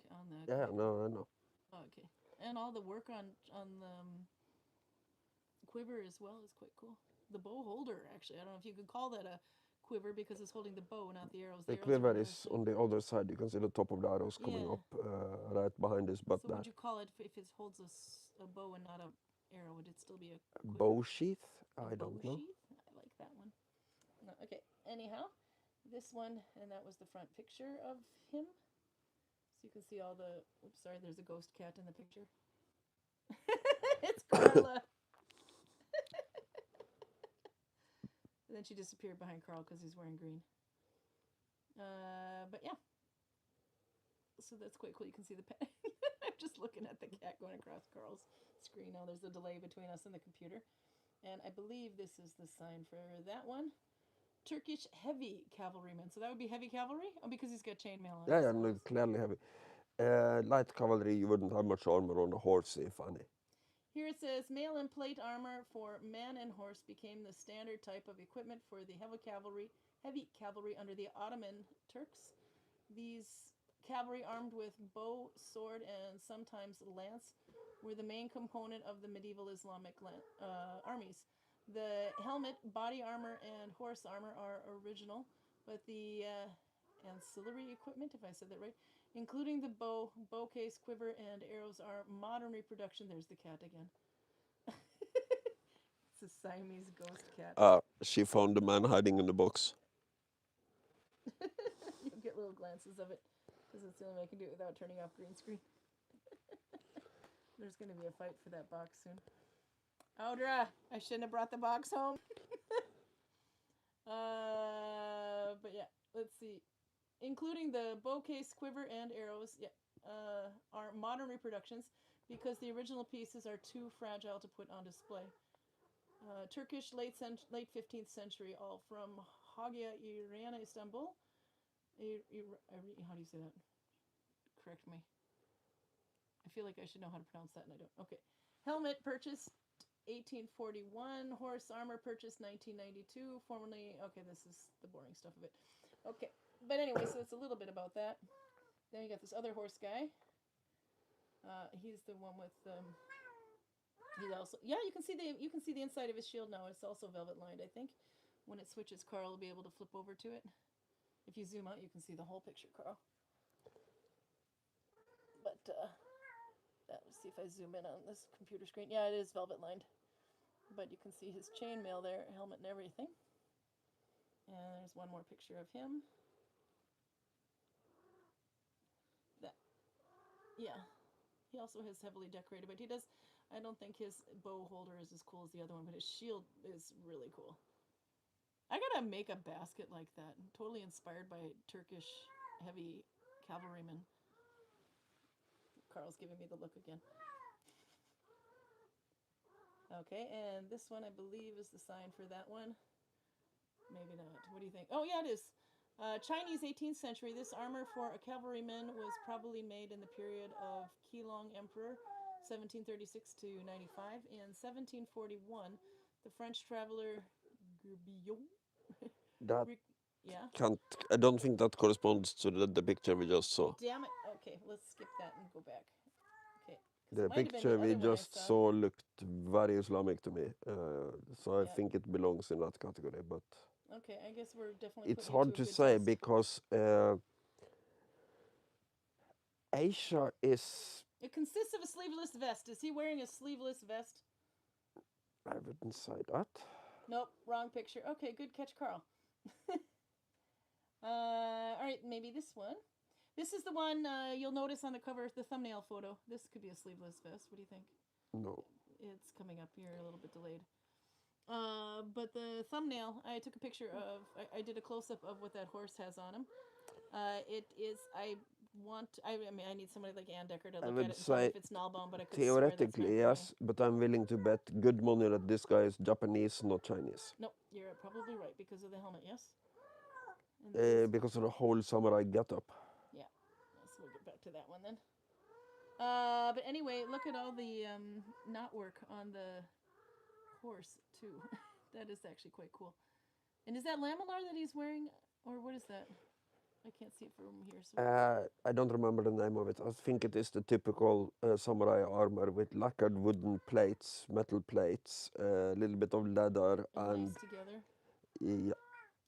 Yeah, no, I know. Oh, okay. And all the work on the quiver as well is quite cool. The bow holder, actually, I don't know if you could call that a quiver because it's holding the bow, not the arrows. The quiver is on the other side. You can see the top of the arrows coming up right behind his butt. So would you call it, if it holds a bow and not an arrow, would it still be a quiver? Bow sheath? I don't know. Sheath? I like that one. No, okay, anyhow, this one, and that was the front picture of him. So you can see all the, oops, sorry, there's a ghost cat in the picture. It's Carla. And then she disappeared behind Karl because he's wearing green. But yeah. So that's quite cool. You can see the pet. I'm just looking at the cat going across Karl's screen. Now there's a delay between us and the computer. And I believe this is the sign for that one. Turkish heavy cavalryman. So that would be heavy cavalry? Oh, because he's got chainmail on. Yeah, clearly heavy. Light cavalry, you wouldn't have much armor on a horse, if any. Here it says mail and plate armor for man and horse became the standard type of equipment for the heavy cavalry under the Ottoman Turks. These cavalry armed with bow, sword, and sometimes lance were the main component of the medieval Islamic armies. The helmet, body armor, and horse armor are original, but the ancillary equipment, if I said that right, including the bow case, quiver, and arrows, are modern reproduction. There's the cat again. It's a Siamese ghost cat. She found the man hiding in the box. You'll get little glances of it, because it's the only way I can do it without turning off green screen. There's going to be a fight for that box soon. Audra, I shouldn't have brought the box home. But yeah, let's see. Including the bow case, quiver, and arrows, are modern reproductions because the original pieces are too fragile to put on display. Turkish late 15th century, all from Hagia Irana, Istanbul. How do you say that? Correct me. I feel like I should know how to pronounce that, and I don't. Okay. Helmet purchased 1841. Horse armor purchased 1992. Formerly, okay, this is the boring stuff of it. Okay, but anyway, so it's a little bit about that. Then you got this other horse guy. He's the one with. He's also you can see the inside of his shield now. It's also velvet lined, I think. When it switches, Carl will be able to flip over to it. If you zoom out, you can see the whole picture, Carl. But let's see if I zoom in on this computer screen. Yeah, it is velvet lined. But you can see his chainmail there, helmet and everything. And there's one more picture of him. Yeah. He also has heavily decorated, but he does. I don't think his bow holder is as cool as the other one, but his shield is really cool. I gotta make a basket like that. Totally inspired by Turkish heavy cavalrymen. Carl's giving me the look again. Okay, and this one I believe is the sign for that one. Maybe not. What do you think? Oh, yeah, it is. Chinese 18th century. This armor for a cavalryman was probably made in the period of Qilong Emperor, 1736 to 95. In 1741, the French traveler Gourbillon. That yeah. I don't think that corresponds to the picture we just saw. Damn it. Okay, let's skip that and go back. Okay. The picture we just saw looked very Islamic to me, so I think it belongs in that category. But okay, I guess we're definitely. It's hard to say because Asia is. It consists of a sleeveless vest. Is he wearing a sleeveless vest? I wouldn't say that. Nope, wrong picture. Okay, good catch, Carl. All right, maybe this one. This is the one you'll notice on the cover, the thumbnail photo. This could be a sleeveless vest. What do you think? No. It's coming up. You're a little bit delayed. But the thumbnail, I took a picture of. I did a close-up of what that horse has on him. It is. I need somebody like Ann Decker to look at it and tell me if it's Nalbinding, but I could theoretically, yes, but I'm willing to bet good money that this guy is Japanese, not Chinese. Nope, you're probably right because of the helmet, yes? Because of the whole samurai getup. Yeah, so we'll get back to that one then. But anyway, look at all the knotwork on the horse too. That is actually quite cool. And is that lamellar that he's wearing, or what is that? I can't see it from here. So. I don't remember the name of it. I think it is the typical samurai armor with lacquered wooden plates, metal plates, a little bit of leather, and together. Yeah.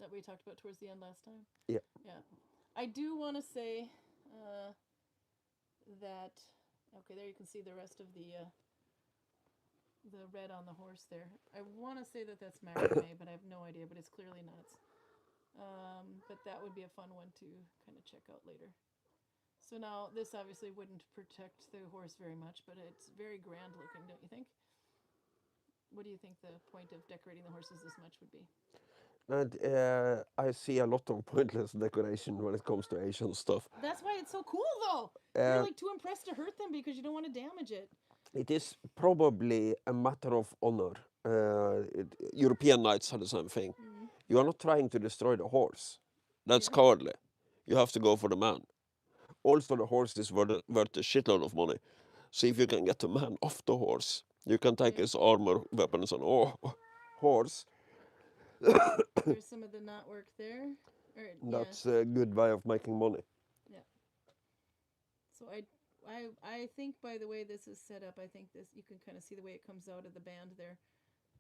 That we talked about towards the end last time. Yeah. Yeah. I do want to say that. Okay, there you can see the rest of the red on the horse there. I want to say that that's macrame, but I have no idea. But it's clearly not. But that would be a fun one to kind of check out later. So now this obviously wouldn't protect the horse very much, but it's very grand looking, don't you think? What do you think the point of decorating the horses this much would be? And I see a lot of pointless decoration when it comes to Asian stuff. That's why it's so cool, though. You're like too impressed to hurt them because you don't want to damage it. It is probably a matter of honor. European knights are the same thing. Mm. You are not trying to destroy the horse. That's cowardly. You have to go for the man. Also, the horse is worth a shitload of money. So if you can get the man off the horse, You can take his armor, weapons, and horse. There's some of the knot work there. Or, yeah. That's a good way of making money. Yeah. So I think by the way this is set up, I think this you can kind of see the way it comes out of the band there.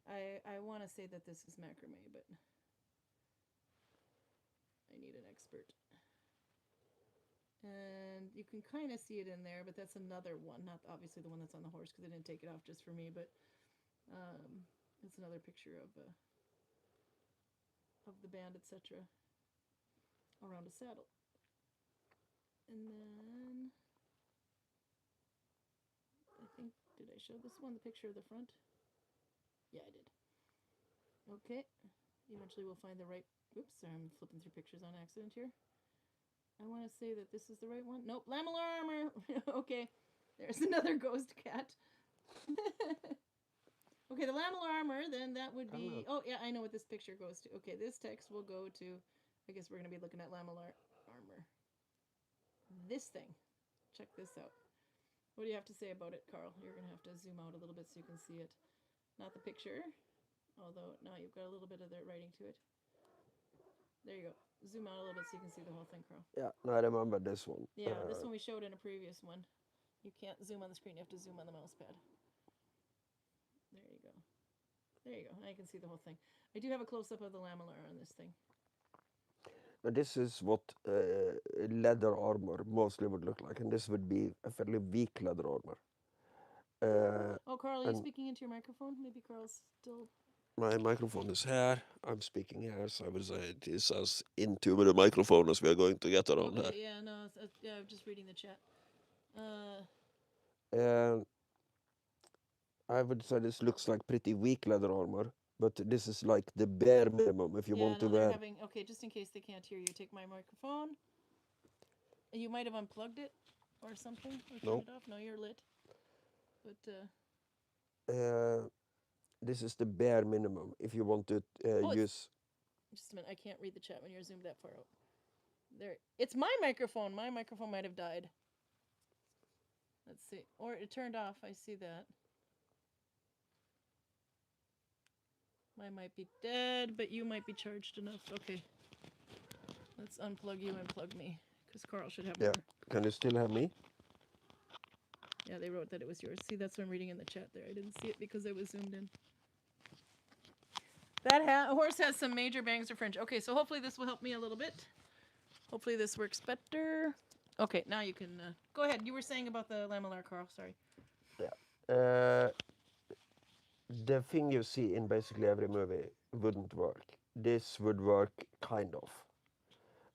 I want to say that this is macrame, but I need an expert. And you can kind of see it in there, but that's another one, not obviously the one that's on the horse because I didn't take it off just for me, but it's another picture of the band, etc. around a saddle. And then I think, did I show this one, the picture of the front? Yeah, I did. Okay. Eventually we'll find the right, oops, sorry, I'm flipping through pictures on accident here. I want to say that this is the right one. Nope, lamellar armor. Okay, there's another ghost cat. Okay, the lamellar armor, then that would be, oh yeah, I know what this picture goes to. Okay, this text will go to, I guess we're going to be looking at lamellar armor. This thing. Check this out. What do you have to say about it, Carl? You're going to have to zoom out a little bit so you can see it. Not the picture, although now you've got a little bit of the writing to it. There you go. Zoom out a little bit so you can see the whole thing, Carl. Yeah, I remember this one. Yeah, this one we showed in a previous one. You can't zoom on the screen. You have to zoom on the mouse pad. There you go. There you go. Now you can see the whole thing. I do have a close-up of the lamellar on this thing. Now this is what leather armor mostly would look like, and this would be a fairly weak leather armor. Oh, Carl, are you speaking into your microphone? Maybe Carl's still... My microphone is here. I'm speaking here, so I would say it is as into the microphone as we are going to get around here. Yeah, no, yeah, I'm just reading the chat. I would say this looks like pretty weak leather armor, but this is like the bare minimum if you want to wear. Okay, just in case they can't hear you, take my microphone. You might have unplugged it or something, or turned it off. No, you're lit. But this is the bare minimum if you want to use. Just a minute, I can't read the chat when you're zoomed that far out. There, it's my microphone. My microphone might have died. Let's see, or it turned off. I see that. Mine might be dead, but you might be charged enough. Okay. Let's unplug you and plug me, because Carl should have more. Can you still have me? Yeah, they wrote that it was yours. See, that's what I'm reading in the chat there. I didn't see it because it was zoomed in. That horse has some major bangs or fringe. Okay, so hopefully this will help me a little bit. Hopefully this works better. Okay, now you can... go ahead. You were saying about the lamellar, Carl. Sorry. Yeah. The thing you see in basically every movie wouldn't work. This would work kind of.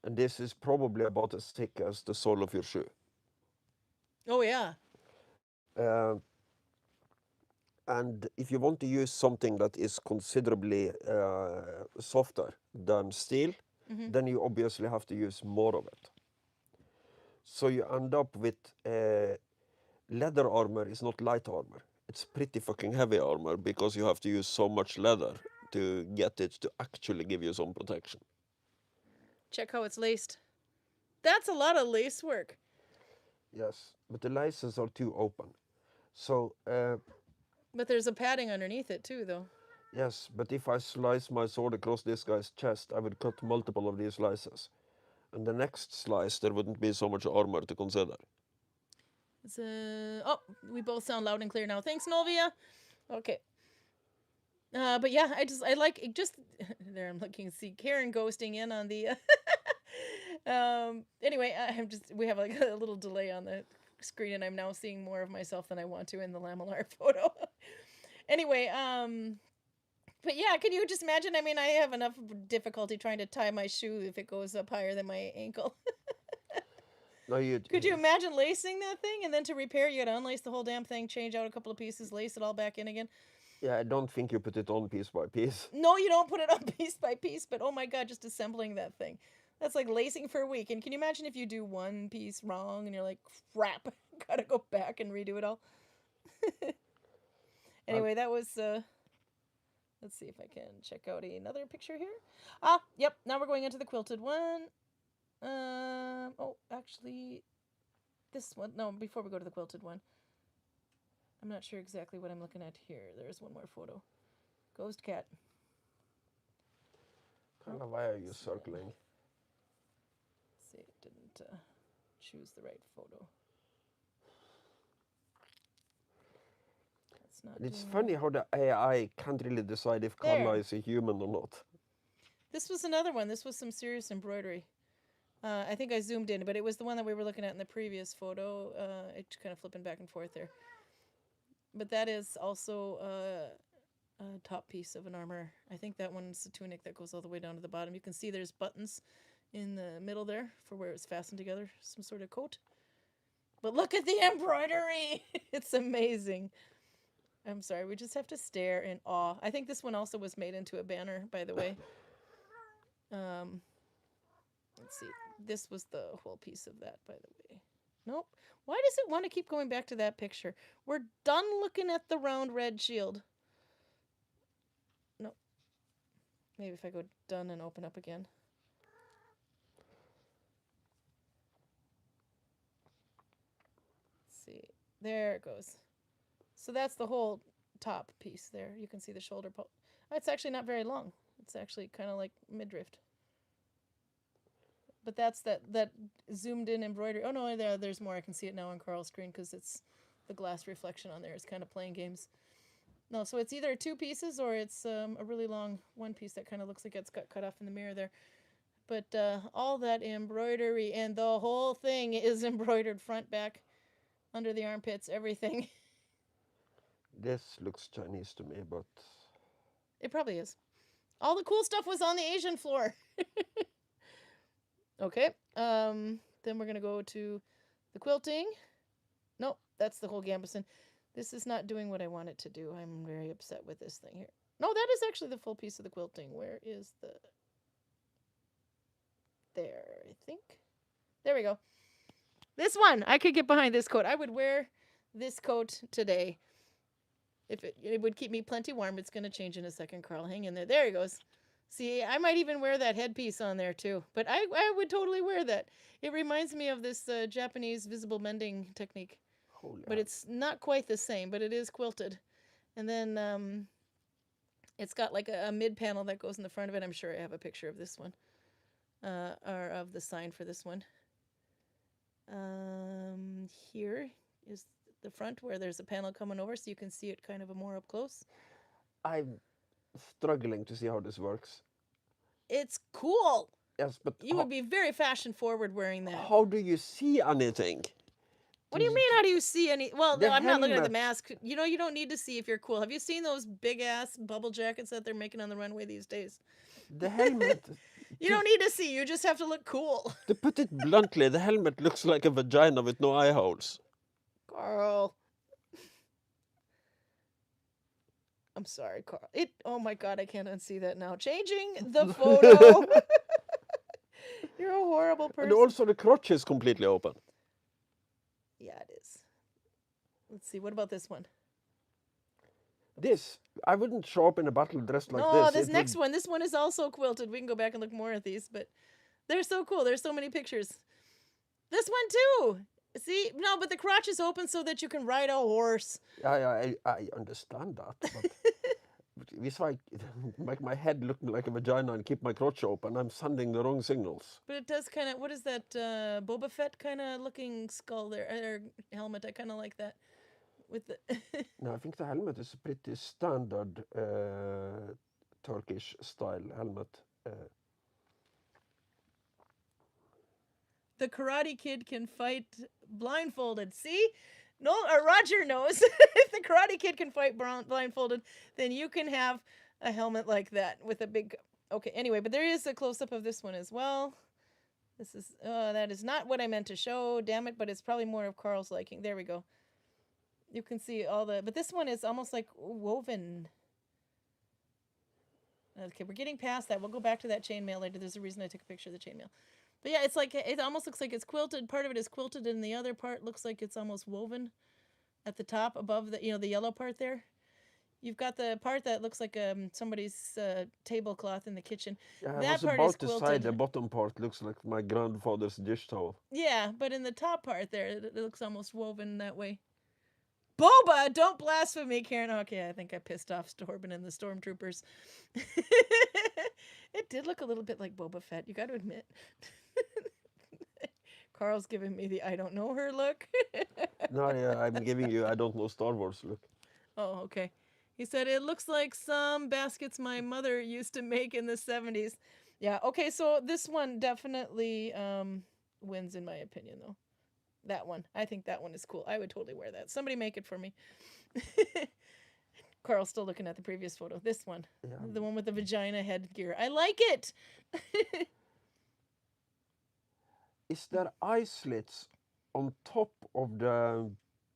And this is probably about as thick as the sole of your shoe. Oh, yeah. And if you want to use something that is considerably softer than steel, then you obviously have to use more of it. So you end up with leather armor is not light armor. It's pretty fucking heavy armor because you have to use so much leather to get it to actually give you some protection. Check how it's laced. That's a lot of lace work. Yes, but the laces are too open. So... but there's a padding underneath it too, though. Yes, but if I slice my sword across this guy's chest, I would cut multiple of these slices. And the next slice, there wouldn't be so much armor to consider. It's oh, we both sound loud and clear now. Thanks, Novia. Okay. But yeah, I like it just there. I'm looking. See Karin ghosting in on the. Anyway, we have like a little delay on the screen, and I'm now seeing more of myself than I want to in the lamellar photo. Anyway, but yeah, can you just imagine? I mean, I have enough difficulty trying to tie my shoe if it goes up higher than my ankle. No, could you imagine lacing that thing, and then to repair, you got to unlace the whole damn thing, change out a couple of pieces, lace it all back in again? Yeah, I don't think you put it on piece by piece. No, you don't put it on piece by piece, but oh my god, just assembling that thing. That's like lacing for a week. And can you imagine if you do one piece wrong and you're like, crap, gotta go back and redo it all? Anyway, that was, let's see if I can check out another picture here. Ah, yep, now we're going into the quilted one. Oh, actually, this one, no, before we go to the quilted one. I'm not sure exactly what I'm looking at here. There's one more photo. Ghost cat. Carla, why are you circling? Let's see, it didn't choose the right photo. That's not. It's doing funny well. how the AI can't really decide if Carla There. is a human or not. This was another one. This was some serious embroidery. I think I zoomed in, but it was the one that we were looking at in the previous photo. It's kind of flipping back and forth there. But that is also a top piece of an armor. I think that one's the tunic that goes all the way down to the bottom. You can see there's buttons in the middle there for where it's fastened together, some sort of coat. But look at the embroidery! It's amazing. I'm sorry, we just have to stare in awe. I think this one also was made into a banner, by the way. Let's see. This was the whole piece of that, by the way. Nope. Why does it want to keep going back to that picture? We're done looking at the round red shield. Nope. Maybe if I go done and open up again. Let's see. There it goes. So that's the whole top piece there. You can see the shoulder. It's actually not very long. It's actually kind of like midriff. But that's that zoomed in embroidery. Oh no, there's more. I can see it now on Karl's screen because it's the glass reflection on there. It's kind of playing games. No, so it's either two pieces or it's a really long one piece that kind of looks like it's got cut off in the mirror there. But all that embroidery, and the whole thing is embroidered front, back, under the armpits, everything. This looks Chinese to me, but It probably is. All the cool stuff was on the Asian floor. Okay, then we're going to go to the quilting. Nope, that's the whole gambeson. This is not doing what I want it to do. I'm very upset with this thing here. No, that is actually the full piece of the quilting. Where is the... There, I think. There we go. This one, I could get behind this coat. I would wear this coat today. If it would keep me plenty warm. It's going to change in a second, Karl. Hang in there. There he goes. See, I might even wear that headpiece on there too. But I would totally wear that. It reminds me of this Japanese visible mending technique. holy But hell. it's not quite the same, but it is quilted. And then it's got like a mid panel that goes in the front of it. I'm sure I have a picture of this one. Or of the sign for this one. Here is the front where there's a panel coming over so you can see it kind of more up close. I'm struggling to see how this works. It's cool. Yes, but You would be very fashion forward wearing that. how do you see anything? What do you mean? How do you see any? Well, The no, I'm not looking at the helmet. mask. You know, you don't need to see if you're cool. Have you seen those big ass bubble jackets that they're making on the runway these days? The helmet, You don't need to see. You just have to look cool. to put it bluntly, the helmet looks like a vagina with no eye holes. Karl. I'm sorry, Karl. Oh my God, I can't unsee that now. Changing the photo. You're a horrible And person. also the crotch is completely open. Yeah, it is. Let's see. What about this one? This, I wouldn't show up in a battle dressed like No, this. this It next would- one. This one is also quilted. We can go back and look more at these, but they're so cool. There's so many pictures. This one too. See, no, but the crotch is open so that you can ride a horse. I understand that, but if I make my head look like a vagina and keep my crotch open, I'm sending the wrong signals. But it does kind of. What is that? Boba Fett kind of looking skull there, or helmet. I kind of like that. With the No, I think the helmet is a pretty standard Turkish style helmet. the Karate Kid can fight blindfolded. See? No, Roger knows. If the Karate Kid can fight blindfolded, then you can have a helmet like that with a big... Okay, anyway, but there is a close-up of this one as well. This is... that is not what I meant to show, damn it, but it's probably more of Karl's liking. There we go. You can see all the... But this one is almost like woven. Okay, we're getting past that. We'll go back to that chainmail later. There's a reason I took a picture of the chainmail. But yeah, it's like, it almost looks like it's quilted. Part of it is quilted, and the other part looks like it's almost woven at the top above the, the yellow part there. You've got the part that looks like somebody's tablecloth in the kitchen. Yeah, I That was part about is to say quilted. the bottom part looks like my grandfather's dish towel. Yeah, but in the top part there, it looks almost woven that way. Boba, don't blaspheme me, Karen. Okay, I think I pissed off Torben and the stormtroopers. It did look a little bit like Boba Fett, you got to admit. Carl's giving me the I don't know her look. No, yeah, I'm giving you I don't know Star Wars look. Oh, okay. He said, it looks like some baskets my mother used to make in the 70s. Yeah, okay, so this one definitely wins in my opinion, though. That one. I think that one is cool. I would totally wear that. Somebody make it for me. Carl's still looking at the previous photo. This one. Yeah. The one with the vagina headgear. I like it! Is there eye slits on top of the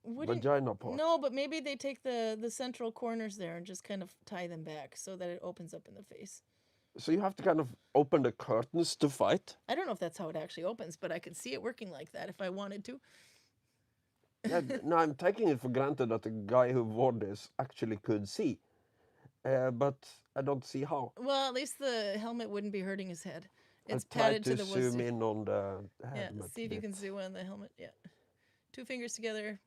vagina part? No, but maybe they take the central corners there and just kind of tie them back so that it opens up in the face. So you have to kind of open the curtains to fight? I don't know if that's how it actually opens, but I could see it working like that if I wanted to. Yeah, no, I'm taking it for granted that the guy who wore this actually could see. But I don't see how. Well, at least the helmet wouldn't be hurting his head. It's I'll try padded to the zoom woodsy. in on the Yeah, helmet. see if you can bit. zoom on the helmet. Yeah. 2 fingers together.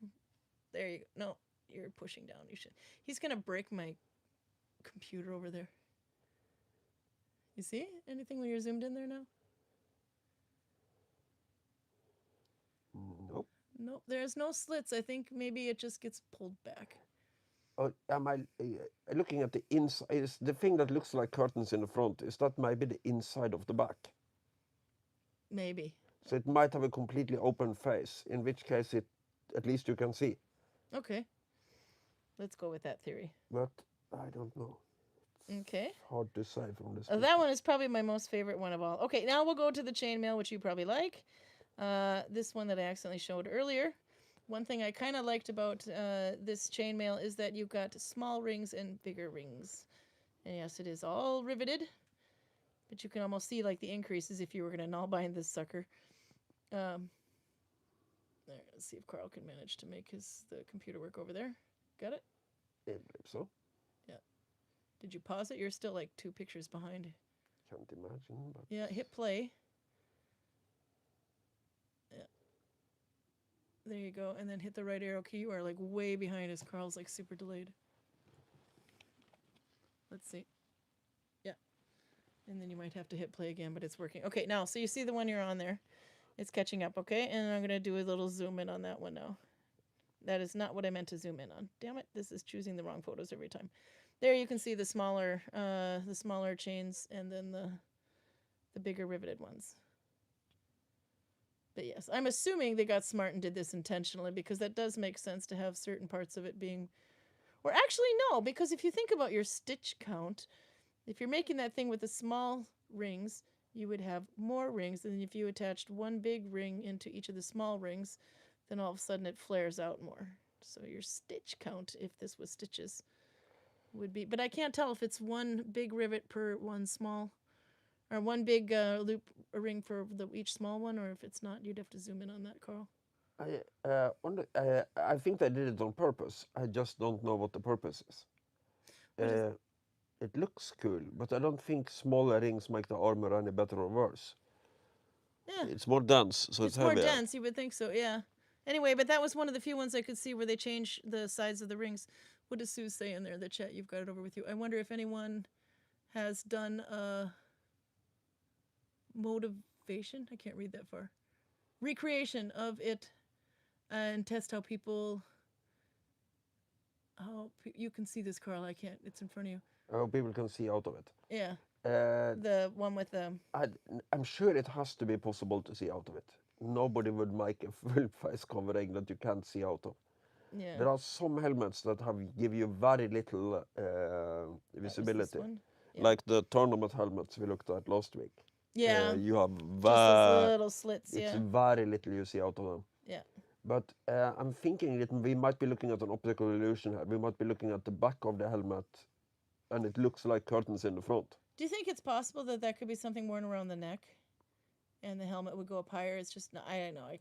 There you go. No, you're pushing down. You should. He's going to break my computer over there. You see anything when you're zoomed in there now? Nope. Nope, there's no slits. I think maybe it just gets pulled back. Oh, am I looking at the inside? Is the thing that looks like curtains in the front, is that maybe the inside of the back? Maybe. So it might have a completely open face, in which case it at least you can see. Okay. Let's go with that theory. But I don't know. Okay. Hard to say from this. That one is probably my most favorite one of all. Okay, now we'll go to the chainmail, which you probably like. This one that I accidentally showed earlier. One thing I kind of liked about this chainmail is that you've got small rings and bigger rings. And yes, it is all riveted. But you can almost see like the increases if you were going to Nalbind this sucker. There, let's see if Carl can manage to make the computer work over there. Got it? I believe so. Yeah. Did you pause it? You're still like 2 pictures behind. Can't imagine. But Yeah, hit play. Yeah. There you go. And then hit the right arrow key. You are like way behind as Carl's like super delayed. Let's see. Yeah. And then you might have to hit play again, but it's working. Okay, now, so you see the one you're on there. It's catching up, okay? And I'm going to do a little zoom in on that one now. That is not what I meant to zoom in on. Damn it, this is choosing the wrong photos every time. There you can see the smaller chains and then the bigger riveted ones. But yes, I'm assuming they got smart and did this intentionally because that does make sense to have certain parts of it being... Or actually, no, because if you think about your stitch count, if you're making that thing with the small rings, you would have more rings than if you attached one big ring into each of the small rings, then all of a sudden it flares out more. So your stitch count, if this was stitches, would be... But I can't tell if it's one big rivet per one small... Or one big loop ring for each small one, or if it's not, you'd have to zoom in on that, Carl. I think they did it on purpose. I just don't know what the purpose is. It looks cool, but I don't think smaller rings make the armor any better or worse. Yeah. It's more dense, so it's more heavier. dense, you would think so, yeah. Anyway, but that was one of the few ones I could see where they change the size of the rings. What does Sue say in there? The chat, you've got it over with you. I wonder if anyone has done motivation, I can't read that far, recreation of it and test how people, you can see this, Carl, I can't, it's in front of you. Oh, people can see out of it. Yeah, the one with the... I'm sure it has to be possible to see out of it. Nobody would make a full face covering that you can't see out of. Yeah. There are some helmets that give you very little visibility. Yeah. Like the tournament helmets we looked at last week. Yeah. You have just those little slits, it's yeah. very little you see out of them. Yeah. But I'm thinking that we might be looking at an optical illusion here. We might be looking at the back of the helmet, and it looks like curtains in the front. Do you think it's possible that that could be something worn around the neck, and the helmet would go up higher? It's just I don't know. I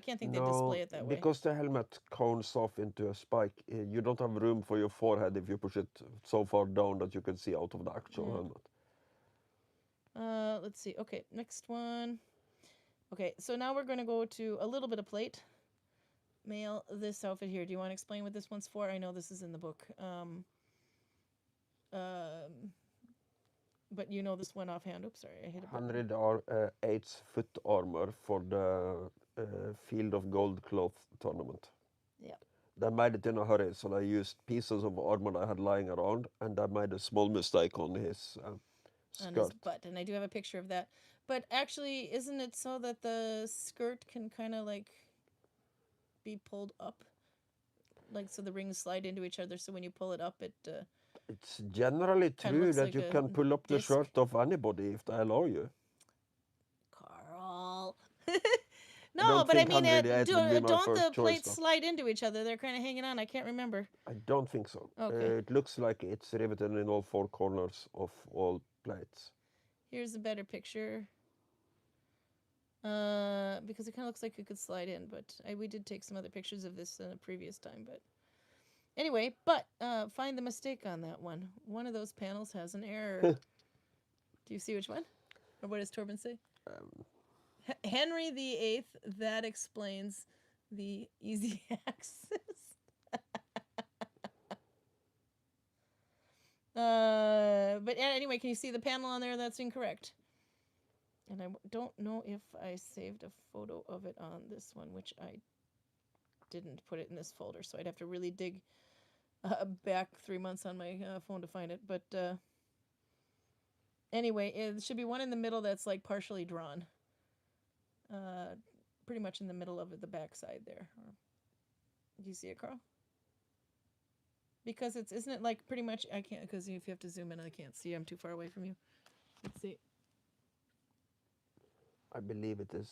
can't think they display it that way. Because the helmet cones off into a spike. You don't have room for your forehead if you push it so far down that you can see out of the actual helmet. Let's see. Okay, next one. Okay, so now we're going to go to a little bit of plate. mail this outfit here. Do you want to explain what this one's for? I know this is in the book. But you know this one offhand. Oops, sorry, I hit a button. 108 foot armor for the Field of Gold cloth tournament. Yeah. They made it in a hurry, so they used pieces of armor I had lying around, and they made a small mistake on his On skirt. his butt, and I do have a picture of that. But actually, isn't it so that the skirt can kind of like be pulled up, like so the rings slide into each other? So when you pull it up, it It's generally Kinda true looks that like you a can pull up the disc. shirt of anybody if they allow you. Carl. I No, don't but I think mean, 108 would be my don't first the choice, plates though. slide into each other? They're kind of hanging on. I can't remember. I don't think so. Okay. It looks like it's riveted in all four corners of all plates. Here's a better picture. Because it kind of looks like it could slide in, but we did take some other pictures of this in a previous time, but anyway, find the mistake on that one. One of those panels has an error. Do you see which one? Or what does Torben say? Henry VIII, that explains the easy access. But anyway, can you see the panel on there? That's incorrect. And I don't know if I saved a photo of it on this one, which I didn't put it in this folder, so I'd have to really dig back 3 months on my phone to find it. But anyway, it should be one in the middle that's like partially drawn. Pretty much in the middle of the back side there. Do you see it, Carl? Because isn't it like pretty much, I can't, because if you have to zoom in, I can't see. I'm too far away from you. Let's see. I believe it is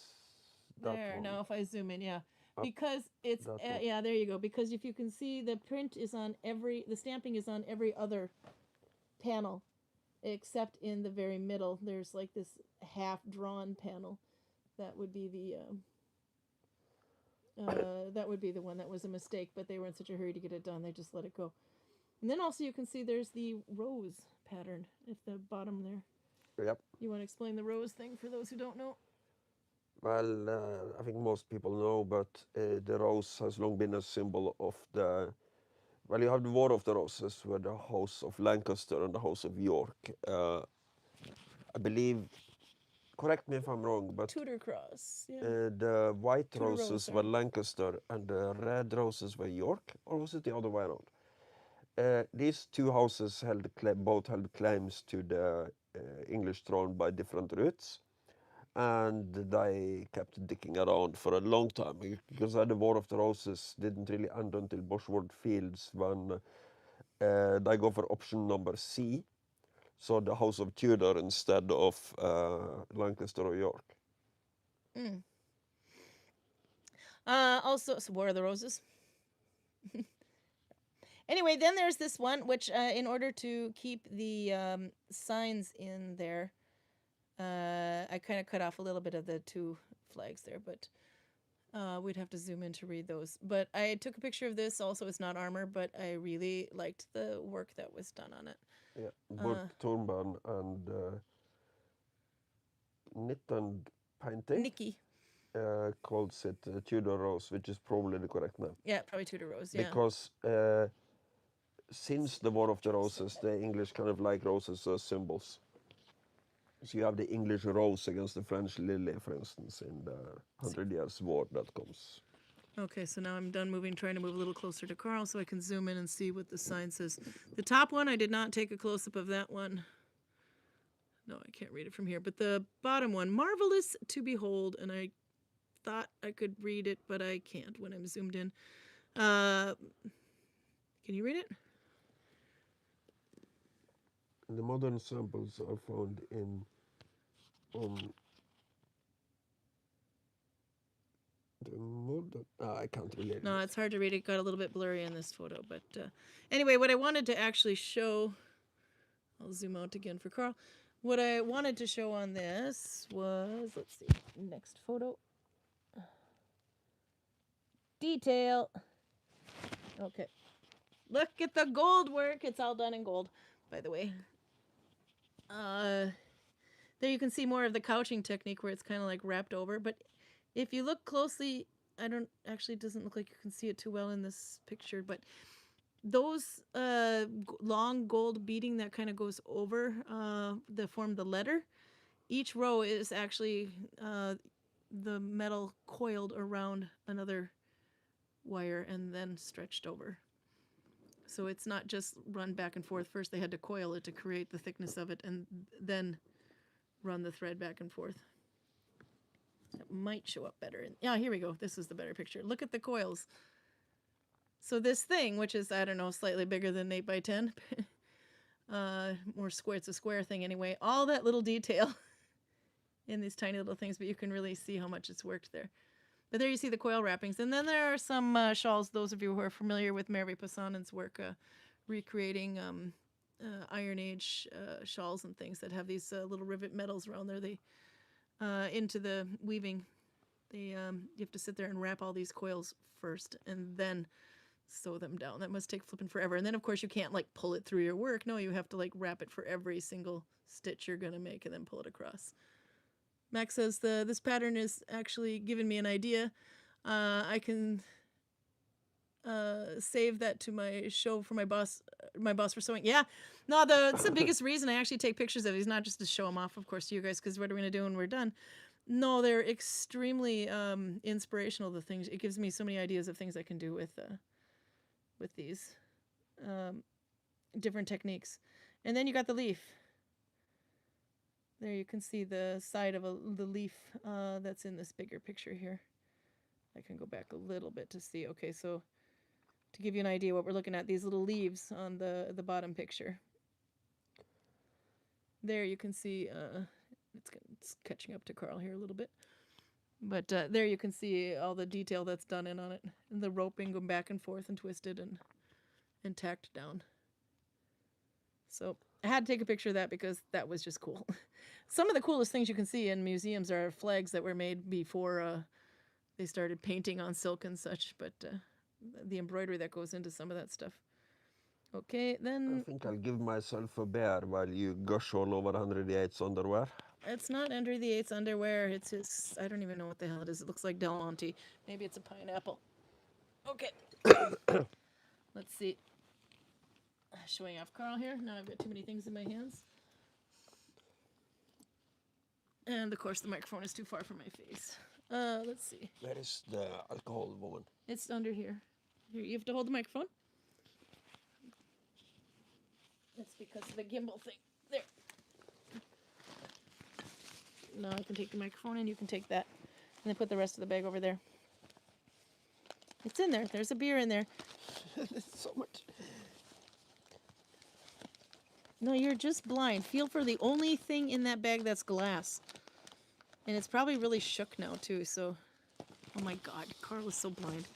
that There, one. now if I zoom in, yeah. Up Because it's, that one. yeah, there you go. Because if you can see, the print is on the stamping is on every other panel, except in the very middle. There's like this half-drawn panel. That would be the, that would be the one that was a mistake, but they were in such a hurry to get it done, they just let it go. And then also you can see there's the rose pattern at the bottom there. Yep. You want to explain the rose thing for those who don't know? Well, I think most people know, but the rose has long been a symbol of the. Well, you have the War of the Roses, where the House of Lancaster and the House of York. I believe. Correct me if I'm wrong, but Tudor cross. Yeah. the white Tudor rose, roses were sorry. Lancaster and the red roses were York, or was it the other way around? These two houses both held claims to the English throne by different routes, and they kept dicking around for a long time because the War of the Roses didn't really end until Bosworth Fields when they go for option number C, so the House of Tudor instead of Lancaster or York. Also, so War of the Roses. Anyway, then there's this one, which in order to keep the signs in there, I kind of cut off a little bit of the two flags there, but we'd have to zoom in to read those. But I took a picture of this. Also, it's not armor, but I really liked the work that was done on it. Yeah, Burke Thornburn and Knit and Painting Nikki. calls it Tudor Rose, which is probably the correct name. Yeah, probably Tudor Rose, yeah. Because since the War of the Roses, the English kind of like roses as symbols. So you have the English rose against the French lily, for instance, in the 100 Years' War that comes. Okay, so now I'm done trying to move a little closer to Carl so I can zoom in and see what the sign says. The top one, I did not take a close-up of that one. No, I can't read it from here. But the bottom one, marvelous to behold, and I thought I could read it, but I can't when I'm zoomed in. Can you read it? The modern samples are found on the modern. I can't really read. No, it's hard to read. It got a little bit blurry in this photo. But anyway, what I wanted to actually show, I'll zoom out again for Carl. What I wanted to show on this was, let's see, next photo. Detail. Okay. Look at the gold work. It's all done in gold, by the way. There you can see more of the couching technique where it's kind of like wrapped over. But if you look closely I don't actually, it doesn't look like you can see it too well in this picture, but those long gold beading that kind of goes over the form the letter, each row is actually the metal coiled around another wire and then stretched over. So it's not just run back and forth. First they had to coil it to create the thickness of it and then run the thread back and forth. It might show up better. Yeah, here we go. This is the better picture. Look at the coils. So this thing, which is, I don't know, slightly bigger than 8 by 10, more square, it's a square thing anyway. All that little detail in these tiny little things, but you can really see how much it's worked there. But there you see the coil wrappings. And then there are some shawls, those of you who are familiar with Merve Passanen's work, recreating Iron Age shawls and things that have these little rivet metals around there. They into the weaving, you have to sit there and wrap all these coils first and then sew them down. That must take flipping forever. And then of course you can't like pull it through your work. No, you have to like wrap it for every single stitch you're gonna make and then pull it across. Max says this pattern is actually giving me an idea. I can save that to my show for my boss for sewing. Yeah, no, it's the biggest reason I actually take pictures of these, not just to show them off, of course, to you guys, because what are we gonna do when we're done? No, they're extremely inspirational. The things it gives me so many ideas of things I can do with these different techniques. And then you got the leaf. There you can see the side of the leaf that's in this bigger picture here. I can go back a little bit to see. Okay, so to give you an idea what we're looking at, these little leaves on the bottom picture. There you can see, it's catching up to Carl here a little bit. But there you can see all the detail that's done in on it. And the roping going back and forth and twisted and tacked down. So I had to take a picture of that because that was just cool. Some of the coolest things you can see in museums are flags that were made before they started painting on silk and such, but the embroidery that goes into some of that stuff. Okay, then... I think I'll give myself a bear while you gush all over Henry VIII's underwear. It's not Henry VIII's underwear. It's his... I don't even know what the hell it is. It looks like Del Monte. Maybe it's a pineapple. Okay. Let's see. Showing off Carl here. Now I've got too many things in my hands. And of course the microphone is too far from my face. Let's see. Where is the alcohol woman? It's under here. Here, you have to hold the microphone. That's because of the gimbal thing. There. Now I can take the microphone and you can take that. And then put the rest of the bag over there. It's in there. There's a beer in there. There's so much. No, you're just blind. Feel for the only thing in that bag that's glass. And it's probably really shook now, too, so... Oh my god, Carl is so blind.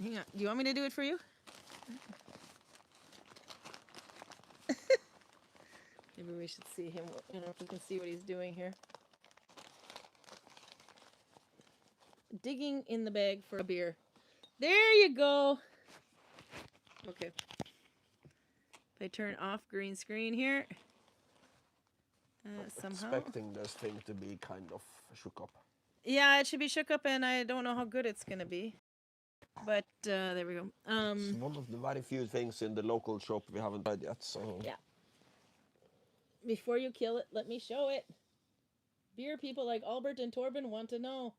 Hang on. Do you want me to do it for you? Maybe we should see him, you know, if we can see what he's doing here. Digging in the bag for a beer. There you go! Okay. If I turn off green screen here... somehow. Expecting this thing to be kind of shook up. Yeah, it should be shook up, and I don't know how good it's gonna be. But there we go. It's one of the very few things in the local shop we haven't tried yet. So yeah. Before you kill it, let me show it. Beer people like Albert and Torben want to know.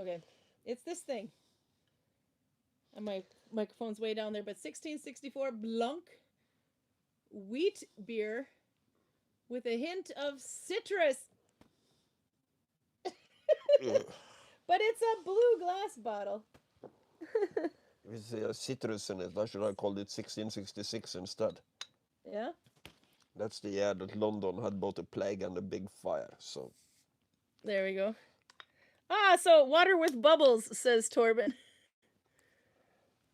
Okay, it's this thing. And my microphone's way down there, but 1664 Blanc wheat beer with a hint of citrus. But it's a blue glass bottle. with citrus in it. I should have called it 1666 instead. Yeah? That's the year that London had both a plague and a big fire, so... There we go. Ah, so water with bubbles, says Torben.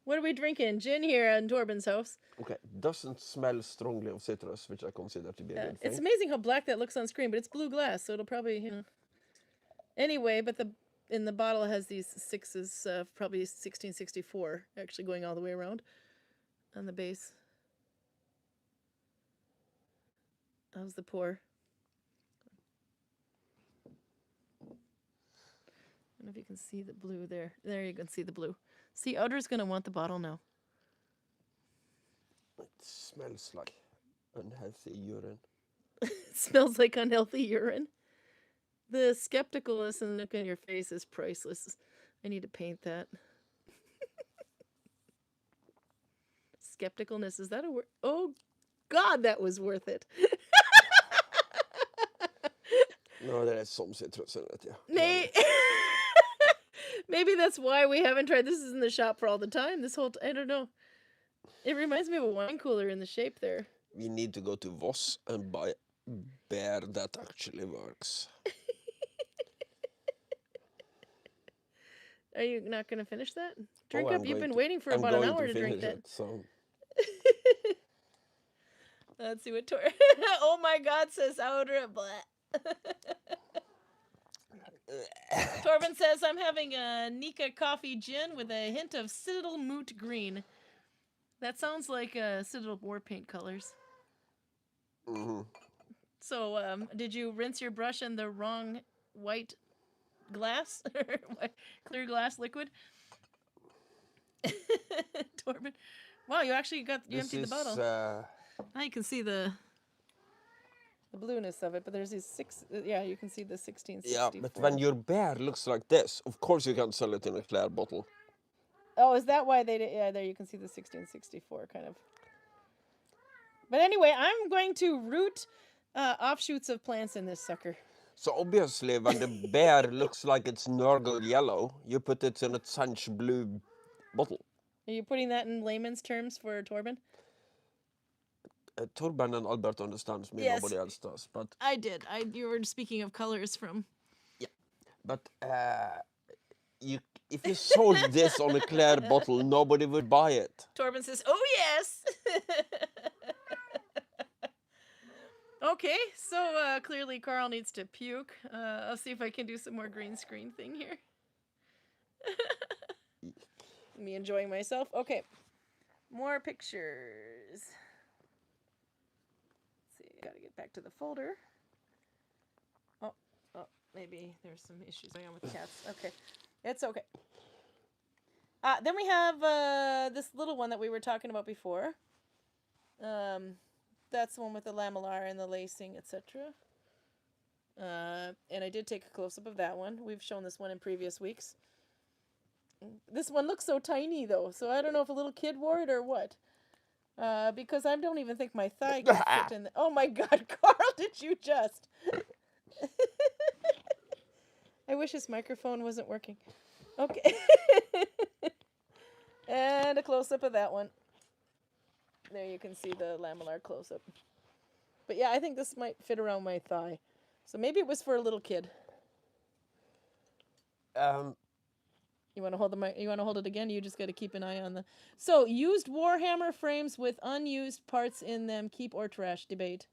What are we drinking? Gin here in Torben's house. Okay, doesn't smell strongly of citrus, which I consider to be a good thing. It's amazing how black that looks on screen, but it's blue glass, so it'll probably, you know... Anyway, but in the bottle it has these sixes, probably 1664, actually going all the way around on the base. How's the pour? don't know if you can see the blue there. There you can see the blue. See, Outer's going to want the bottle now. It smells like unhealthy urine. It smells like unhealthy urine. The skepticalness and look on your face is priceless. I need to paint that. Skepticalness, is that a word? Oh, God, that was worth it. No, there is some citrus in it, yeah. Maybe that's why we haven't tried. This is in the shop for all the time. This whole I don't know. It reminds me of a wine cooler in the shape there. We need to go to Voss and buy beer that actually works. Are you not going to finish that? Drink Oh, up. I'm You've going been to- waiting for I'm about an going hour to to drink finish that. it, so Let's see what Oh my God, says Outer. Torben says, I'm having a Nika coffee gin with a hint of Citadel Moot Green. That sounds like Citadel war paint colors. mhm. So, did you rinse your brush in the wrong white glass? Clear glass liquid? Torben. Wow, you actually emptied the bottle. Now you can see the blueness of it, but there's these you can see the 1664. Yeah, but when your beer looks like this, of course you can sell it in a clear bottle. Oh, is that why they did? Yeah, there you can see the 1664 kind of. But anyway, I'm going to root offshoots of plants in this sucker. So obviously when the beer looks like it's Nurgle yellow, you put it in a Sanch blue bottle. Are you putting that in layman's terms for Torben? Torben and Albert understands me, Yes. nobody else does. But I did. You were speaking of colors from... But if you sold this on a clear bottle, nobody would buy it. Torben says, oh, yes! Okay, so clearly Carl needs to puke. I'll see if I can do some more green screen thing here. Me enjoying myself. Okay, more pictures. Let's see, gotta get back to the folder. Oh, maybe there's some issues going on with the cats. Okay, it's okay. Then we have this little one that we were talking about before. That's the one with the lamellar and the lacing, etc. And I did take a close-up of that one. We've shown this one in previous weeks. This one looks so tiny, though, so I don't know if a little kid wore it or what. Because I don't even think my thigh can fit in the... Oh my God, Carl, did you just... I wish his microphone wasn't working. Okay. And a close-up of that one. There you can see the lamellar close-up. But yeah, I think this might fit around my thigh. So maybe it was for a little kid. You want to hold You want to hold it again? You just got to keep an eye on the... So, used Warhammer frames with unused parts in them, keep or trash debate.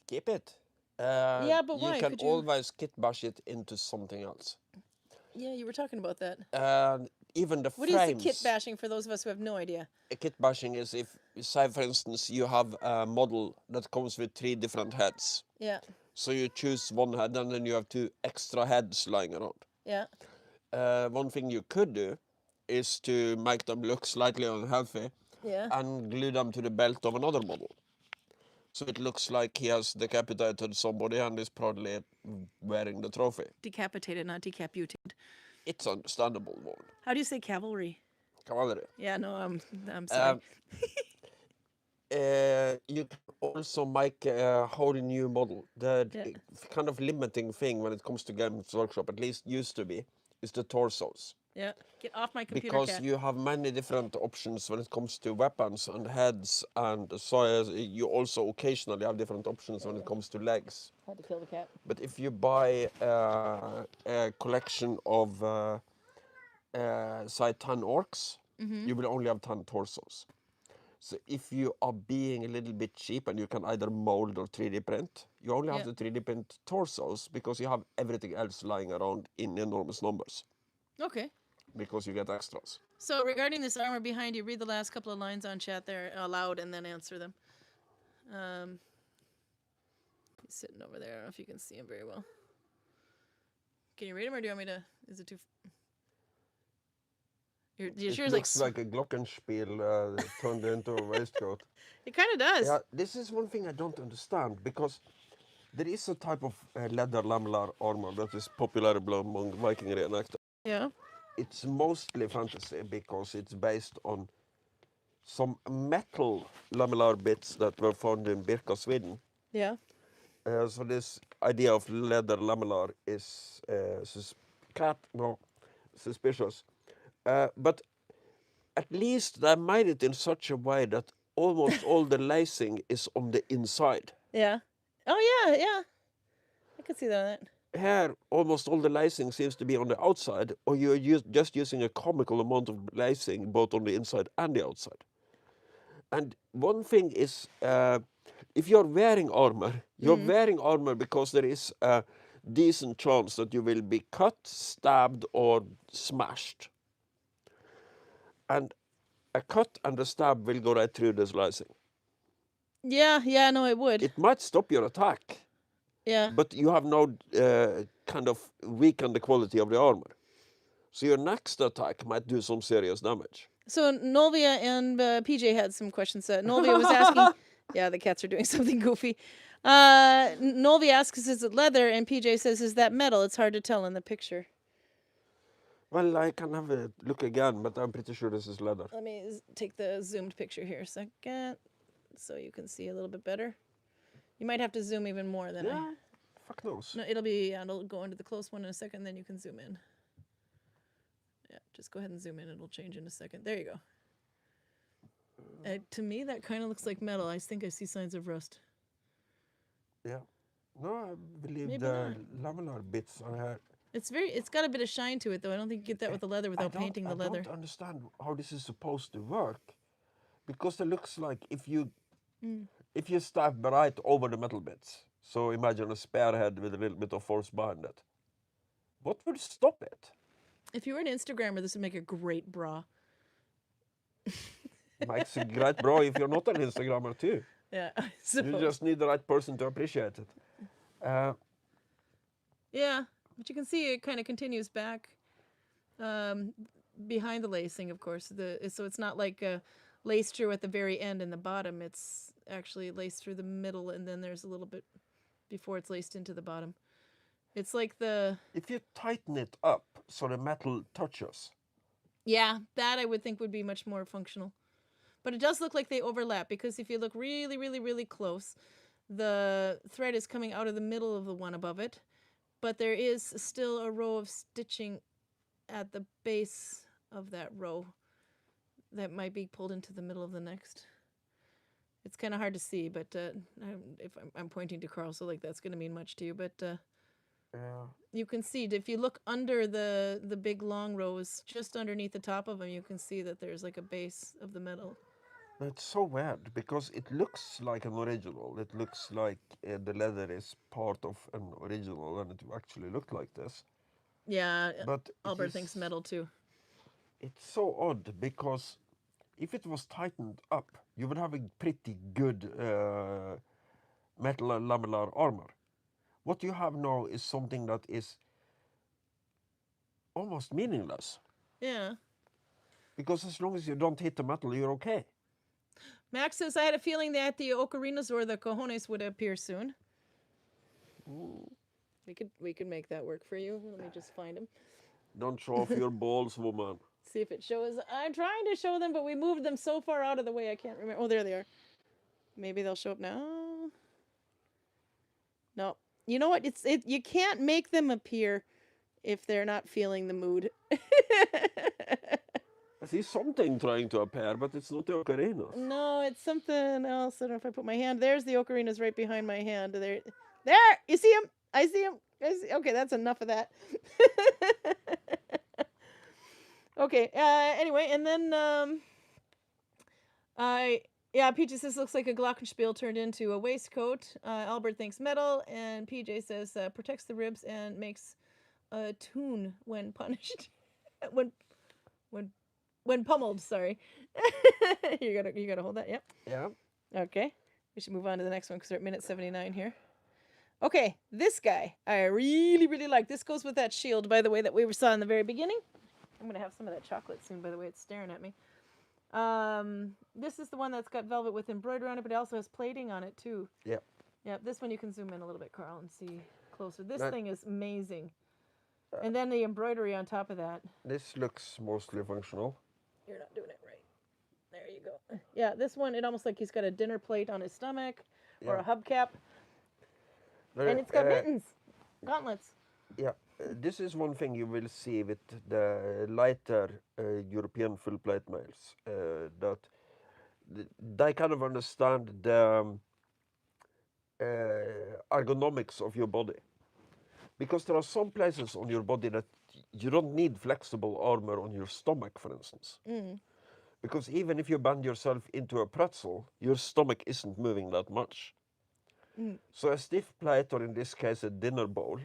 Keep it. Yeah, but why? You can Could you- always kit bash it into something else. Yeah, you were talking about that. Even the What frames. is the kit bashing for those of us who have no idea? Kit bashing is if, say for instance, you have a model that comes with 3 different heads. Yeah, So you choose one head and then you have 2 extra heads lying around. yeah. One thing you could do is to make them look slightly unhealthy Yeah. and glue them to the belt of another model. So it looks like he has decapitated somebody and is proudly wearing the trophy. Decapitated, not decaputated. It's understandable, woman. How do you say cavalry? Cavalry. Yeah, no, I'm sorry. You can also make a whole new model. The kind of limiting thing when it comes to Games Workshop, at least used to be, is the torsos. Yeah, get off my computer, Because cat. you have many different options when it comes to weapons and heads, and so you also occasionally have different options when it comes to legs. Had to kill the cat. But if you buy a collection of, say, 10 orcs, you will only have 10 torsos. So if you are being a little bit cheap and you can either mold or 3D print, you only have to 3D print torsos because you have everything else lying around in enormous numbers. Okay. Because you get extras. So regarding this armor behind you, read the last couple of lines on chat there aloud and then answer them. He's sitting over there. I don't know if you can see him very well. Can you read them, or do you want me to? Is it too? You It sure looks it's like like a glockenspiel turned into a waistcoat. it kind of does. Yeah, this is one thing I don't understand, because there is a type of leather lamellar armor that is popular among Viking reenactors. Yeah. It's mostly fantasy because it's based on some metal lamellar bits that were found in Birka, Sweden. Yeah. So this idea of leather lamellar is suspicious. But at least they made it in such a way that almost all the lacing is on the inside. Yeah. Oh yeah, yeah. I could see that. Here, almost all the lacing seems to be on the outside, or you're just using a comical amount of lacing both on the inside and the outside. And one thing is, if you're wearing armor, you're wearing armor because there is a decent chance that you will be cut, stabbed, or smashed. And a cut and a stab will go right through this lacing. Yeah, yeah, no, it would. It might stop your attack, Yeah. but you have now kind of weakened the quality of the armor. So your next attack might do some serious damage. So Nolvia and PJ had some questions. Nolvia was asking, yeah, the cats are doing something goofy. Nolvia asks, is it leather? And PJ says, is that metal? It's hard to tell in the picture. Well, I can have a look again, but I'm pretty sure this is leather. Let me take the zoomed picture here a second so you can see a little bit better. You might have to zoom even more than I... Fuck knows. No, it'll go into the close one in a second, then you can zoom in. Yeah, just go ahead and zoom in. It'll change in a second. There you go. To me, that kind of looks like metal. I think I see signs of rust. Yeah. No, I believe Maybe the lamellar bits are here. It's got a bit of shine to it, though. I don't think you get that with the leather without painting the leather. I don't understand how this is supposed to work, because it looks like if you stab right over the metal bits. So imagine a spearhead with a little bit of force behind it. What would stop it? If you were an Instagrammer, this would make a great bra. Makes a great bra if you're not an Instagrammer too. Yeah, I You suppose. just need the right person to appreciate it. Yeah, but you can see it kind of continues back behind the lacing, of course. So it's not like laced through at the very end and the bottom. It's actually laced through the middle, and then there's a little bit before it's laced into the bottom. It's like If you tighten it up so the metal touches. Yeah, that I would think would be much more functional. But it does look like they overlap, because if you look really, really, really close, the thread is coming out of the middle of the one above it, but there is still a row of stitching at the base of that row that might be pulled into the middle of the next. It's kind of hard to see, but if I'm pointing to Carl, so like that's going to mean much to you, but you can see, if you look under the big long rows, just underneath the top of them, you can see that there's like a base of the metal. It's so weird, because it looks like an original. It looks like the leather is part of an original, and it actually looked like this. Yeah, But Albert thinks metal too. It's so odd, because if it was tightened up, you would have a pretty good metal and lamellar armor. What you have now is something that is almost meaningless. Yeah. Because as long as you don't hit the metal, you're okay. Max says, I had a feeling that the ocarinas or the cojones would appear soon. We could make that work for you. Let me just find them. Don't show off your balls, woman. See if it shows. I'm trying to show them, but we moved them so far out of the way I can't remember. Oh, there they are. Maybe they'll show up now. No. You know what? You can't make them appear if they're not feeling the mood. I see something trying to appear, but it's not the ocarinas. No, it's something else. I don't know if I put my hand. There's the ocarinas right behind my hand. There. You see him? I see him. Okay, that's enough of that. Okay. Anyway, and then PJ says looks like a glockenspiel turned into a waistcoat. Albert thinks metal, and PJ says protects the ribs and makes a tune when punished. when pummeled. Sorry. you gotta hold that. Yep. Yeah. Okay. We should move on to the next one because we're at minute 79 here. Okay, this guy I really, really like. This goes with that shield, by the way, that we saw in the very beginning. I'm going to have some of that chocolate soon, by the way. It's staring at me. This is the one that's got velvet with embroidery on it, but it also has plating on it, too. Yeah. Yeah, this one you can zoom in a little bit, Carl, and see closer. This That- thing is amazing. And then the embroidery on top of that. This looks mostly functional. You're not doing it right. There you go. Yeah, this one, it almost like he's got a dinner plate on his stomach or a hubcap. And it's got mittens, gauntlets. Yeah, this is one thing you will see with the lighter European full plate males, that they kind of understand the ergonomics of your body. Because there are some places on your body that you don't need flexible armor on your stomach, for instance. Because even if you bend yourself into a pretzel, your stomach isn't moving that much. So a stiff plate, or in this case a dinner bowl,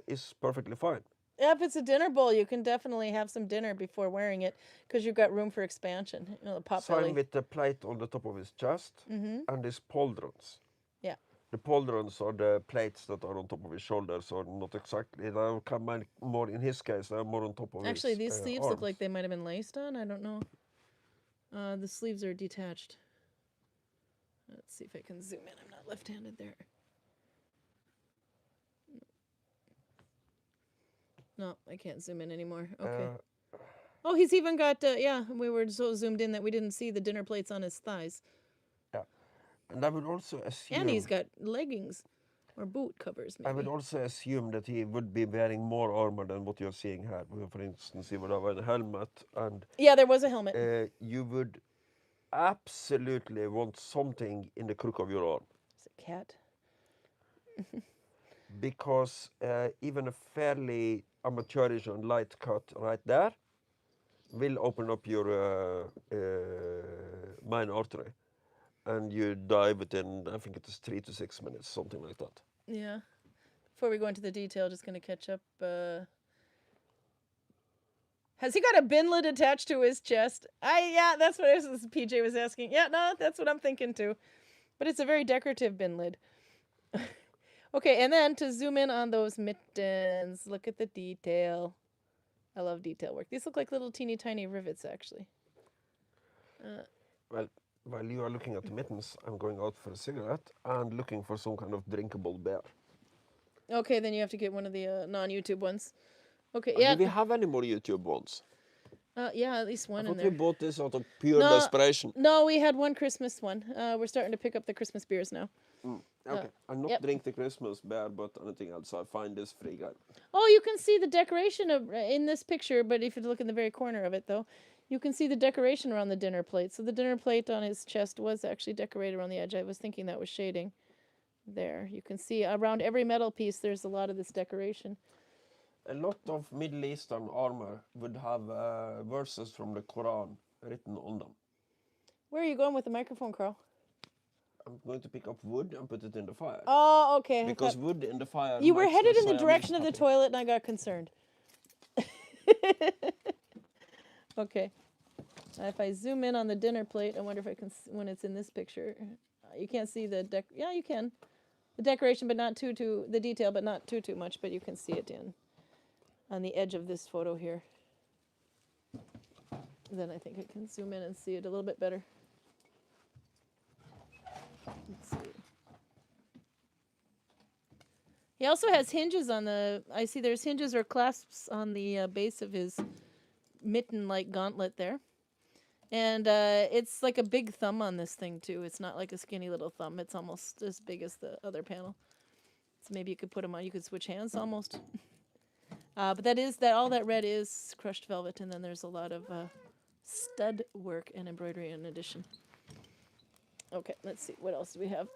is perfectly fine. Yeah, if it's a dinner bowl, you can definitely have some dinner before wearing it because you've got room for expansion. You know, the pot belly. Same with the plate on the top of his chest and his pauldrons. Yeah. The pauldrons are the plates that are on top of his shoulders, or not exactly. They come more, in his case, they're more on top of Actually, his these sleeves arms. look like they might have been laced on. I don't know. The sleeves are detached. Let's see if I can zoom in. I'm not left-handed there. No, I can't zoom in anymore. Okay. Oh, he's even got, yeah, we were so zoomed in that we didn't see the dinner plates on his thighs. Yeah. And I would also assume... And he's got leggings or boot covers, maybe. I would also assume that he would be wearing more armor than what you're seeing here. For instance, he would have a helmet, and... Yeah, there was a helmet. You would absolutely want something in the crook of your arm. It's a cat. Because even a fairly amateurish and light cut right there will open up your main artery, and you die within, I think it is 3 to 6 minutes, something like that. Yeah. Before we go into the detail, just going to catch up. Has he got a bin lid attached to his chest? Yeah, that's what PJ was asking. Yeah, no, that's what I'm thinking too. But it's a very decorative bin lid. Okay, and then to zoom in on those mittens, look at the detail. I love detail work. These look like little teeny tiny rivets, actually. Well, while you are looking at the mittens, I'm going out for a cigarette and looking for some kind of drinkable beer. Okay, then you have to get one of the non-YouTube ones. Okay, yeah. Do we have any more YouTube ones? Yeah, at least one I in thought we there. bought this out of pure desperation. No, we had one Christmas one. We're starting to pick up the Christmas beers now. Okay, I'll not drink the Christmas beer, but anything else, I find this free guy. Oh, you can see the decoration in this picture, but if you look in the very corner of it, though, you can see the decoration around the dinner plate. So the dinner plate on his chest was actually decorated around the edge. I was thinking that was shading. There, you can see around every metal piece, there's a lot of this decoration. A lot of Middle Eastern armor would have verses from the Quran written on them. Where are you going with the microphone, Carl? I'm going to pick up wood and put it in the fire. Oh, okay. Because wood in the fire... You were makes headed in the Siamese direction of the happy. toilet, and I got concerned. Okay. If I zoom in on the dinner plate, I wonder if I can, when it's in this picture, you can't see the yeah, you can. The decoration, but not too the detail, but not too much, but you can see it on the edge of this photo here. Then I think I can zoom in and see it a little bit better. Let's see. He also has hinges on I see there's hinges or clasps on the base of his mitten-like gauntlet there. And it's like a big thumb on this thing, too. It's not like a skinny little thumb. It's almost as big as the other panel. So maybe you could put them on. You could switch hands almost. But all that red is crushed velvet, and then there's a lot of stud work and embroidery in addition. Okay, let's see. What else do we have?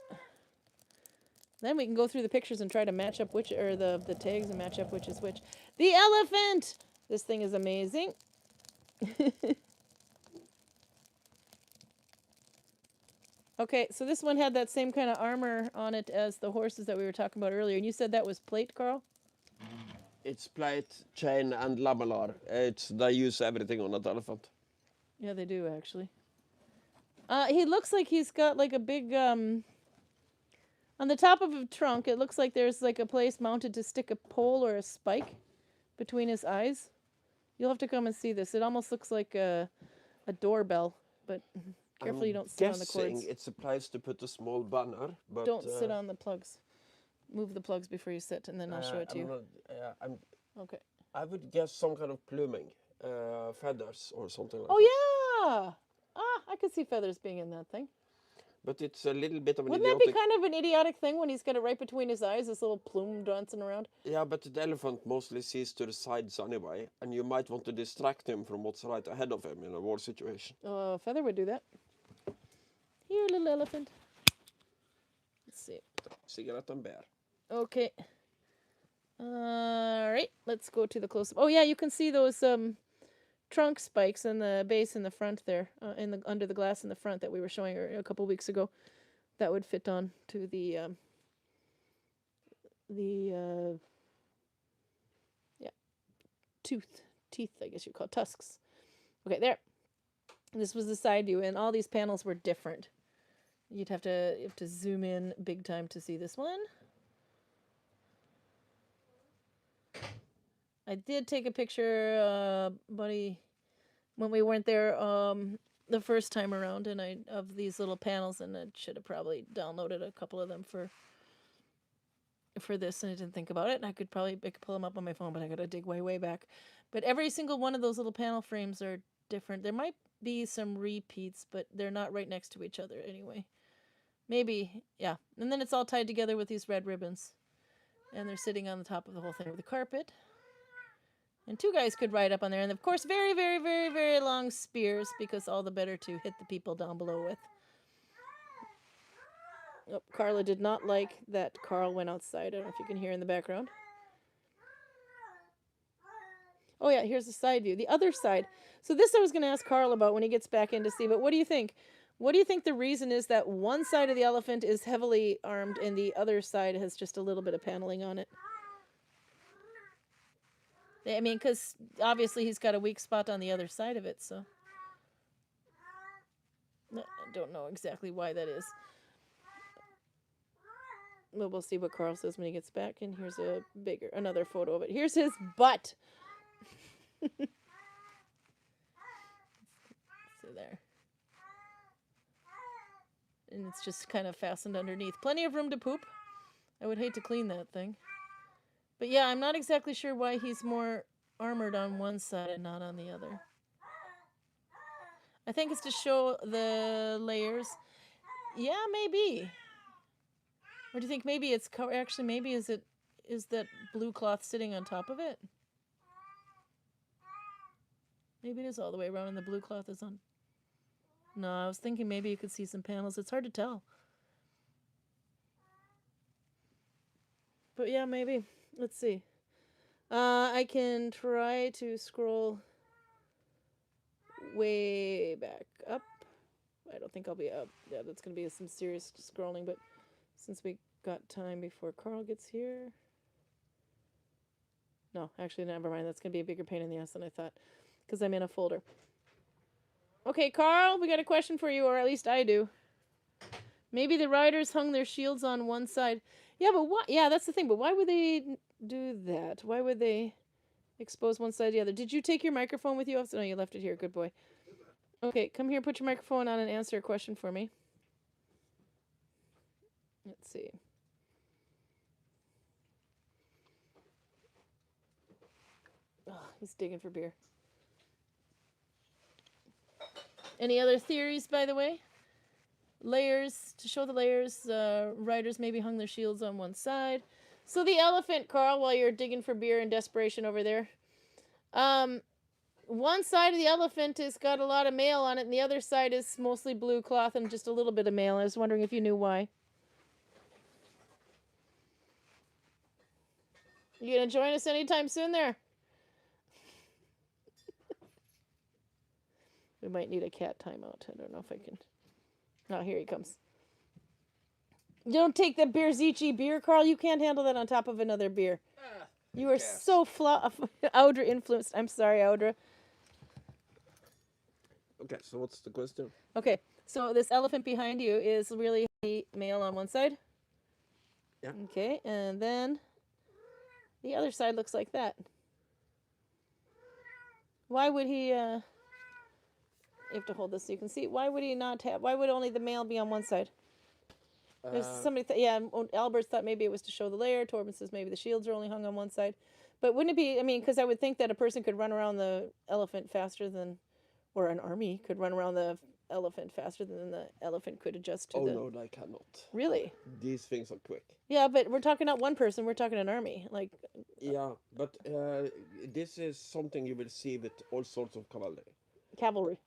Then we can go through the pictures and try to match up the tags and match up which is which. The elephant! This thing is amazing. Okay, so this one had that same kind of armor on it as the horses that we were talking about earlier. And you said that was plate, Carl? It's plate, chain, and lamellar. They use everything on that elephant. Yeah, they do, actually. He looks like he's got like a big On the top of a trunk, it looks like there's like a place mounted to stick a pole or a spike between his eyes. You'll have to come and see this. It almost looks like a doorbell, but careful you don't sit on the cords. It's a place to put a small banner, but Don't sit on the plugs. Move the plugs before you sit, and then I'll show it to you. Okay. I would guess some kind of pluming, feathers or something like that. Oh yeah! I could see feathers being in that thing. But it's a little bit of an Wouldn't that be kind of an idiotic thing when he's got it right between his eyes, this little plume dancing around? Yeah, but the elephant mostly sees to the sides anyway, and you might want to distract him from what's right ahead of him in a war situation. Feather would do that. Here, little elephant. Let's see. Cigarette and bear. Okay. All right, let's go to the close-up. Oh yeah, you can see those trunk spikes and the base in the front there, under the glass in the front that we were showing a couple weeks ago. That would fit on to the teeth, I guess you call it, tusks. Okay, there. This was the side view, and all these panels were different. You have to zoom in big time to see this one. I did take a picture, buddy, when we weren't there the first time around, and of these little panels, and I should have probably downloaded a couple of them for this, and I didn't think about it. And I could pull them up on my phone, but I got to dig way back. But every single one of those little panel frames are different. There might be some repeats, but they're not right next to each other anyway. Maybe, yeah. And then it's all tied together with these red ribbons, and they're sitting on the top of the whole thing with the carpet. And two guys could ride up on there. And, of course, very, very, very, very long spears, because all the better to hit the people down below with. Oh, Carla did not like that Carl went outside. I don't know if you can hear in the background. Oh, yeah, here's the side view. The other side. So this I was going to ask Carl about when he gets back in to see. But what do you think? What do you think the reason is that one side of the elephant is heavily armed and the other side has just a little bit of paneling on it? I mean, because obviously he's got a weak spot on the other side of it, so. I don't know exactly why that is. Well, we'll see what Carl says when he gets back. And here's another photo of it. Here's his butt. So there. And it's just kind of fastened underneath. Plenty of room to poop. I would hate to clean that thing. But yeah, I'm not exactly sure why he's more armored on one side and not on the other. I think it's to show the layers. Yeah, maybe. Or do you think maybe it's actually maybe is that blue cloth sitting on top of it? Maybe it is all the way around and the blue cloth is on. No, I was thinking maybe you could see some panels. It's hard to tell. But yeah, maybe. Let's see. I can try to scroll way back up. I don't think I'll be up. Yeah, that's going to be some serious scrolling, but since we got time before Carl gets here. No, actually, never mind. That's going to be a bigger pain in the ass than I thought, because I'm in a folder. Okay, Carl, we got a question for you, or at least I do. Maybe the riders hung their shields on one side. Yeah, but why? Yeah, that's the thing. But why would they do that? Why would they expose one side or the other? Did you take your microphone with you? Oh, no, you left it here. Good boy. Okay, come here. Put your microphone on and answer a question for me. Let's see. Oh, he's digging for beer. Any other theories, by the way? Layers, to show the layers, riders maybe hung their shields on one side. So the elephant, Carl, while you're digging for beer in desperation over there, one side of the elephant has got a lot of mail on it, and the other side is mostly blue cloth and just a little bit of mail. I was wondering if you knew why. You gonna join us anytime soon there? We might need a cat timeout. I don't know if I can. Oh, here he comes. You don't take that Beerzici beer, Carl. You can't handle that on top of another beer. You are so Audra influenced. I'm sorry, Audra. Okay, so what's the question? Okay, so this elephant behind you is really male on one side. Yeah. Okay, and then the other side looks like that. Why would he, you have to hold this so you can see. Why would he not have, why would only the male be on one side? There's somebody, Albert thought maybe it was to show the layer. Torben says maybe the shields are only hung on one side. But wouldn't it be, I mean, because I would think that a person could run around the elephant faster than, or an army could run around the elephant faster than the elephant could adjust to Oh the... no, they cannot. Really? These things are quick. Yeah, but we're talking not one person, we're talking an army. Like, Yeah, but this is something you will see with all sorts of cavalry. cavalry.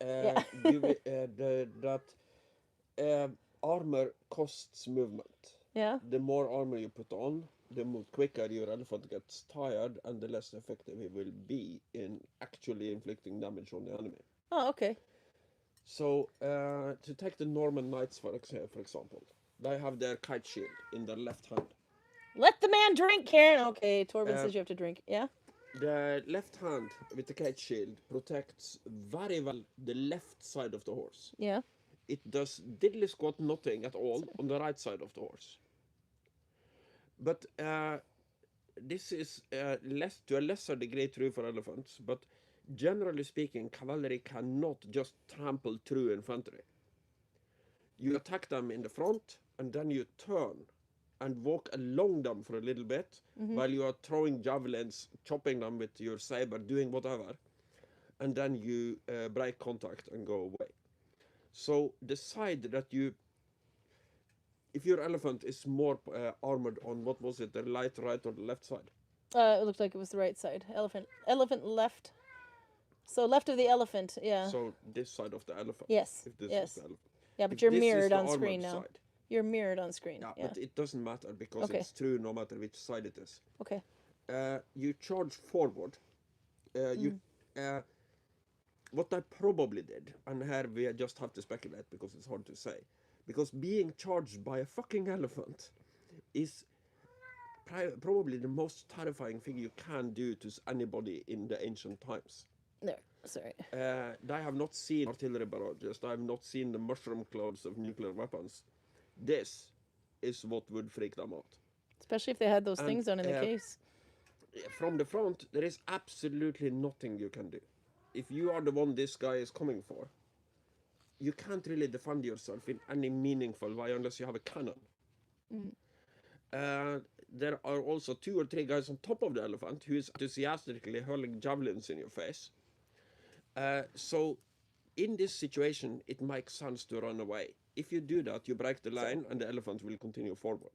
Yeah. Armor costs movement. Yeah. The more armor you put on, the more quicker your elephant gets tired, and the less effective he will be in actually inflicting damage on the enemy. Oh, okay. So, to take the Norman knights for example, they have their kite shield in their left hand. Let the man drink, Karen. Okay, Torben says you have to drink. Yeah. The left hand with the kite shield protects very well the left side of the horse. Yeah. It does diddly squat nothing at all on the right side of the horse. But this is less to a lesser degree true for elephants, but generally speaking, cavalry cannot just trample through infantry. You attack them in the front, and then you turn and walk along them for a little bit while you are throwing javelins, chopping them with your saber, doing whatever, and then you break contact and go away. So the side that you, if your elephant is more armored on, what was it, the right or the left side? It looked like it was the right side. Elephant left. So left of the elephant, yeah. So this side of the elephant. Yes. If this Yes. is the elephant. Yeah, but If you're this is mirrored the on screen armored now. side. You're mirrored on screen. Yeah, Yeah. but it doesn't matter because Okay. it's true no matter which side it is. Okay. You charge forward. What I probably did, and here we just have to speculate because it's hard to say, because being charged by a fucking elephant is probably the most terrifying thing you can do to anybody in the ancient times. There. Sorry. They have not seen artillery barrages. They have not seen the mushroom clouds of nuclear weapons. This is what would freak them out. Especially if they had those And, things on in the case. From the front, there is absolutely nothing you can do. If you are the one this guy is coming for, you can't really defend yourself in any meaningful way unless you have a cannon. There are also 2 or 3 guys on top of the elephant who is enthusiastically hurling javelins in your face. So in this situation, it makes sense to run away. If you do that, you break the line and the elephant will continue forward.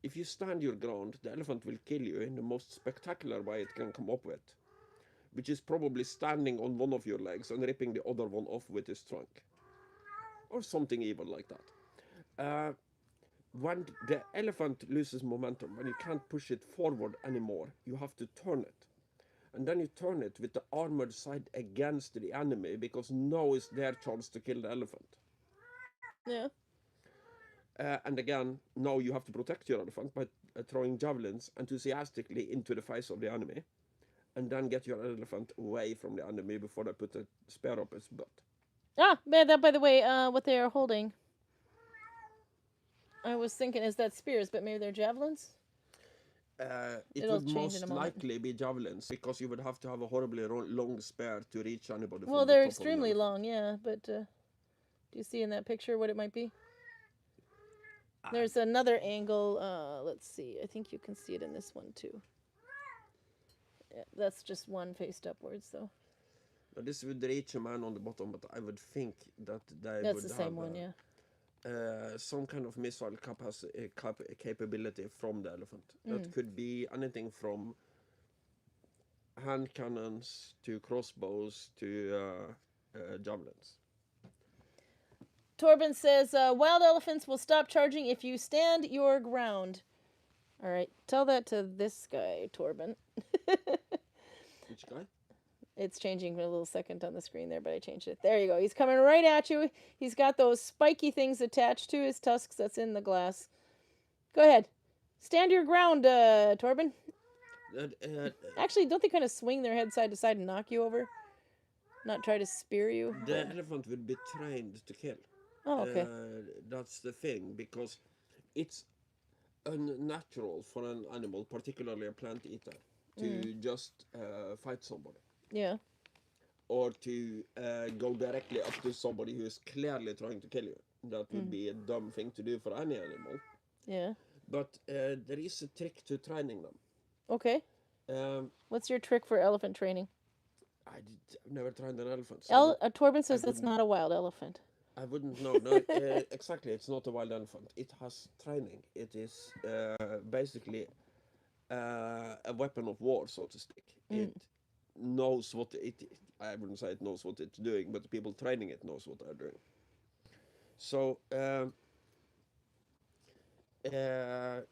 If you stand your ground, the elephant will kill you in the most spectacular way it can come up with, which is probably standing on one of your legs and ripping the other one off with his trunk. Or something evil like that. When the elephant loses momentum, when you can't push it forward anymore, you have to turn it. And then you turn it with the armored side against the enemy, because now is their chance to kill the elephant. Yeah. And again, now you have to protect your elephant by throwing javelins enthusiastically into the face of the enemy, and then get your elephant away from the enemy before they put a spear up its butt. That, by the way, what they are holding. I was thinking, is that spears, but maybe they're javelins? It It'll would change in most a moment. likely be javelins, because you would have to have a horribly long spear to reach anybody. Well, from the they're top of the extremely elephant. long, yeah, but do you see in that picture what it might be? There's another angle. Let's see. I think you can see it in this one too. Yeah, that's just one faced upwards, though. But this would reach a man on the bottom, but I would think that they That's would the same have one, yeah. some kind of missile capability from the elephant. That could be anything from hand cannons to crossbows to javelins. Torben says, wild elephants will stop charging if you stand your ground. All right, tell that to this guy, Torben. Which guy? It's changing for a little second on the screen there, but I changed it. There you go. He's coming right at you. He's got those spiky things attached to his tusks that's in the glass. Go ahead. Stand your ground, Torben. Actually, don't they kind of swing their head side to side and knock you over? Not try to spear you? The elephant would be trained to kill. Oh, okay. That's the thing, because it's unnatural for an animal, particularly a plant eater, to just fight somebody. Yeah. Or to go directly up to somebody who is clearly trying to kill you. That would be a dumb thing to do for any animal. Yeah. But there is a trick to training them. Okay. What's your trick for elephant training? I've never trained an elephant. So Torben says it's not a wild elephant. I wouldn't know. No, exactly. It's not a wild elephant. It has training. It is basically a weapon of war, so to speak. It knows what I wouldn't say it knows what it's doing, but the people training it knows what they're doing. So there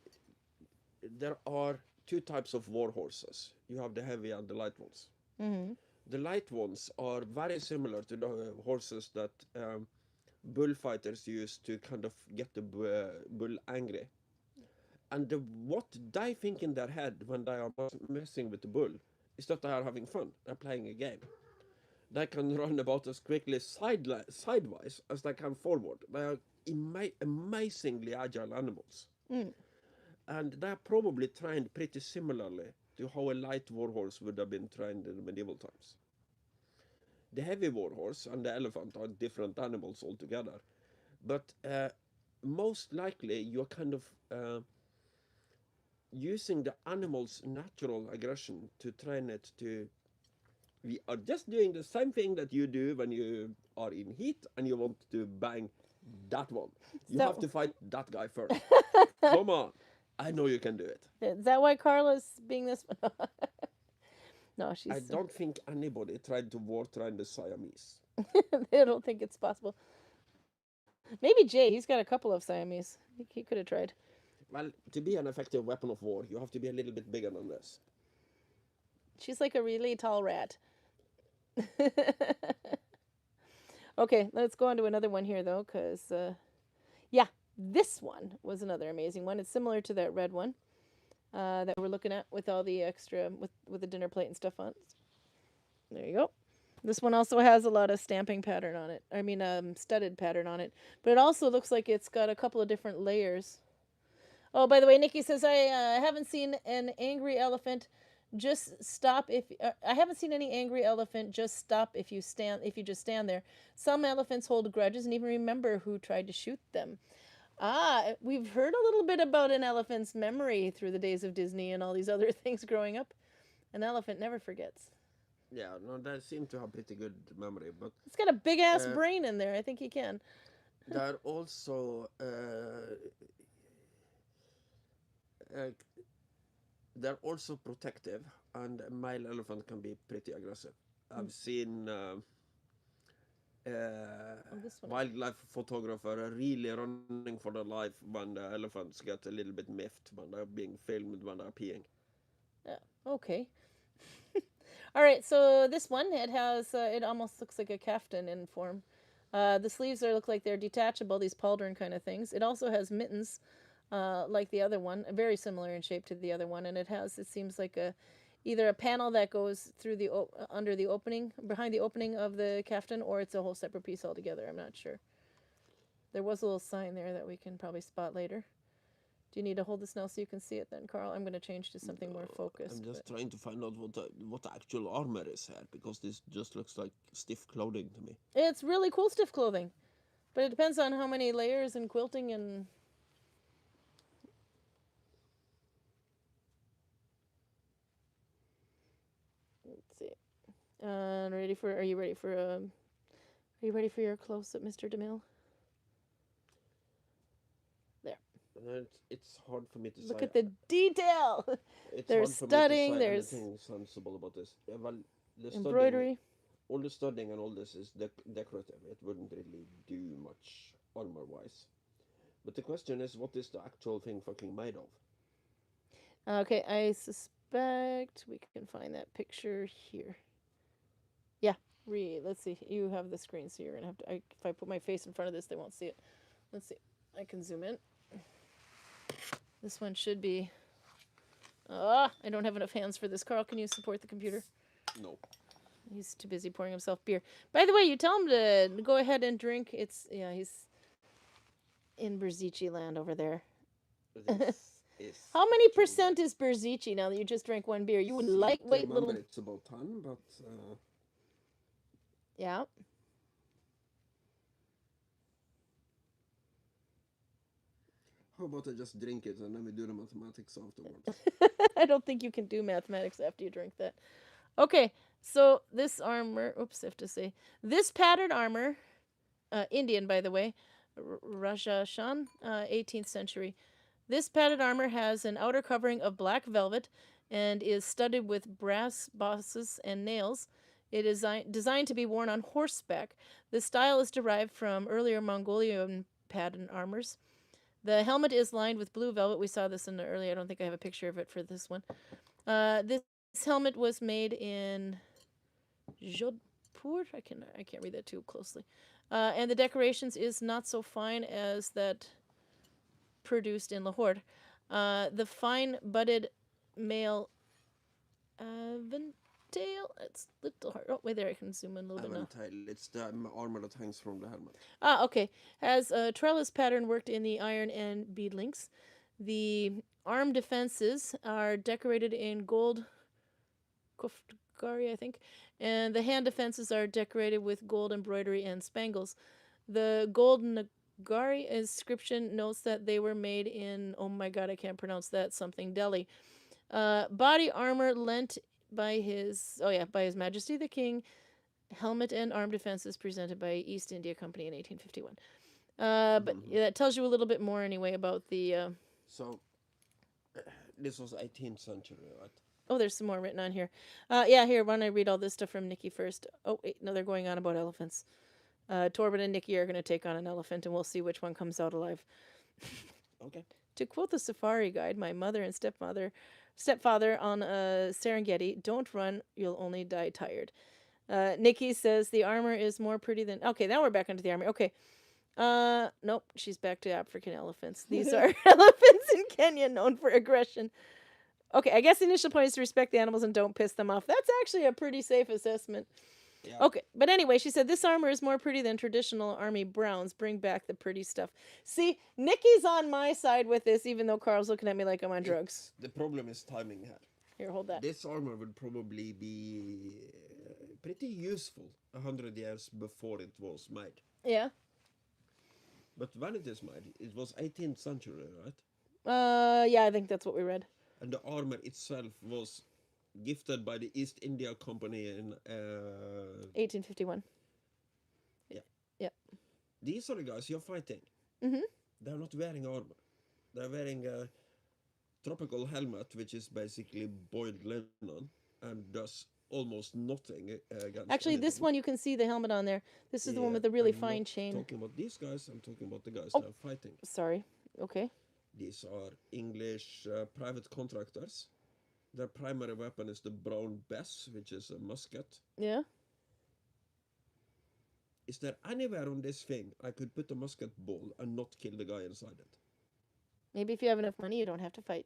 are two types of war horses. You have the heavy and the light ones. The light ones are very similar to the horses that bullfighters use to kind of get the bull angry. And what they think in their head when they are messing with the bull is that they are having fun. They're playing a game. They can run about as quickly sideways as they can forward. They are amazingly agile animals. And they are probably trained pretty similarly to how a light warhorse would have been trained in the medieval times. The heavy warhorse and the elephant are different animals altogether. But most likely you're kind of using the animal's natural aggression to train it to... We are just doing the same thing that you do when you are in heat and you want to bang that one. You have to fight that guy first. Come on. I know you can do it. Is that why Carla's being this? No, she's... I don't think anybody tried to war train the Siamese. They don't think it's possible. Maybe Jay, he's got a couple of Siamese. I think he could have tried. Well, to be an effective weapon of war, you have to be a little bit bigger than this. She's like a really tall rat. Okay, let's go on to another one here, though, because, yeah, this one was another amazing one. It's similar to that red one that we're looking at with all the extra, with the dinner plate and stuff on it. There you go. This one also has a lot of stamping pattern on it. I mean, studded pattern on it. But it also looks like it's got a couple of different layers. Oh, by the way, Nikki says, I haven't seen an angry elephant just stop if... I haven't seen any angry elephant just stop if you just stand there. Some elephants hold grudges and even remember who tried to shoot them. We've heard a little bit about an elephant's memory through the days of Disney and all these other things growing up. An elephant never forgets. Yeah, no, they seem to have pretty good memory, but... It's got a big-ass brain in there. I think he can. They're also... they're also protective, and a male elephant can be pretty aggressive. I've seen wildlife photographer really running for their life when the elephants get a little bit miffed when they're being filmed when they're peeing. Yeah, okay. All right, so this one, it has, it almost looks like a kaftan in form. The sleeves look like they're detachable, these pauldron kind of things. It also has mittens, like the other one, very similar in shape to the other one, and it seems like either a panel that goes through the under the opening, behind the opening of the kaftan, or it's a whole separate piece altogether. I'm not sure. There was a little sign there that we can probably spot later. Do you need to hold this now so you can see it then, Carl? I'm going to change to something more focused. I'm just trying to find out what the actual armor is here, because this just looks like stiff clothing to me. It's really cool stiff clothing, but it depends on how many layers and quilting and... Let's see. Are you ready for your close-up, Mr. DeMille? It's hard for me to say. Look at the detail. There's studding. There's anything sensible about this. Well, the embroidery. All the studding and all this is decorative. It wouldn't really do much armor-wise. But the question is, what is the actual thing fucking made of? Okay, I suspect we can find that picture here. Yeah, let's see. You have the screen, so you're gonna have to. If I put my face in front of this, they won't see it. Let's see. I can zoom in. This one should be... I don't have enough hands for this. Carl, can you support the computer? No. He's too busy pouring himself beer. By the way, you tell him to go ahead and drink. He's in Berzici land over there. is. How many stronger. percent is Berzici now that you just drank one beer? You would Sweet, lightweight remember little. it's about 10, but Yeah. how about I just drink it and then we do the mathematics afterwards? I don't think you can do mathematics after you drink that. Okay, so this armor. Oops, I have to say this patterned armor, Indian by the way, Rajashan, 18th century. This padded armor has an outer covering of black velvet and is studded with brass bosses and nails. It is designed to be worn on horseback. The style is derived from earlier Mongolian pattern armors. The helmet is lined with blue velvet. We saw this in the earlier. I don't think I have a picture of it for this one. This helmet was made in Jodhpur. I can't read that too closely. And the decorations is not so fine as that produced in Lahore. The fine budded male aventail. It's a little hard. Oh, wait there. I can zoom in a little bit now. Aventail, it's the armor that hangs from the helmet. Ah, okay. Has a trellis pattern worked in the iron and bead links. The arm defenses are decorated in gold kuftgari, I think, and the hand defenses are decorated with gold embroidery and spangles. The gold Nagari inscription notes that they were made in, oh my god, I can't pronounce that, something Delhi. Body armor lent by by His Majesty the King. Helmet and arm defenses presented by East India Company in 1851. But that tells you a little bit more anyway about the. So, this was 18th century, right? Oh, there's some more written on here. Yeah, here, why don't I read all this stuff from Nikki first? Oh, wait, no, they're going on about elephants. Torben and Nikki are going to take on an elephant, and we'll see which one comes out alive. Okay. To quote the safari guide, my mother and stepfather on Serengeti, don't run, you'll only die tired. Nikki says the armor is more pretty than... Okay, now we're back onto the armor. Okay. Nope, she's back to African elephants. These are elephants in Kenya known for aggression. Okay, I guess the initial point is to respect the animals and don't piss them off. That's actually a pretty safe assessment. Yeah. Okay, but anyway, she said this armor is more pretty than traditional army browns. Bring back the pretty stuff. See, Nikki's on my side with this, even though Carl's looking at me like I'm on drugs. The problem is timing here. Here, hold that. This armor would probably be pretty useful 100 years before it was made. Yeah. But when it is made, it was 18th century, right? Yeah, I think that's what we read. And the armor itself was gifted by the East India Company in 1851. Yeah. Yeah. These are the guys you're fighting. Mm-hmm. They're not wearing armor. They're wearing a tropical helmet, which is basically boiled linen and does almost nothing against Actually, this anything. one you can see the helmet on there. This is the one with the really fine chain. I'm talking about these guys. I'm talking about the guys Oh. that are fighting. Sorry. Okay. These are English private contractors. Their primary weapon is the brown bess, which is a musket. Yeah. Is there anywhere on this thing I could put a musket ball and not kill the guy inside it? Maybe if you have enough money, you don't have to fight.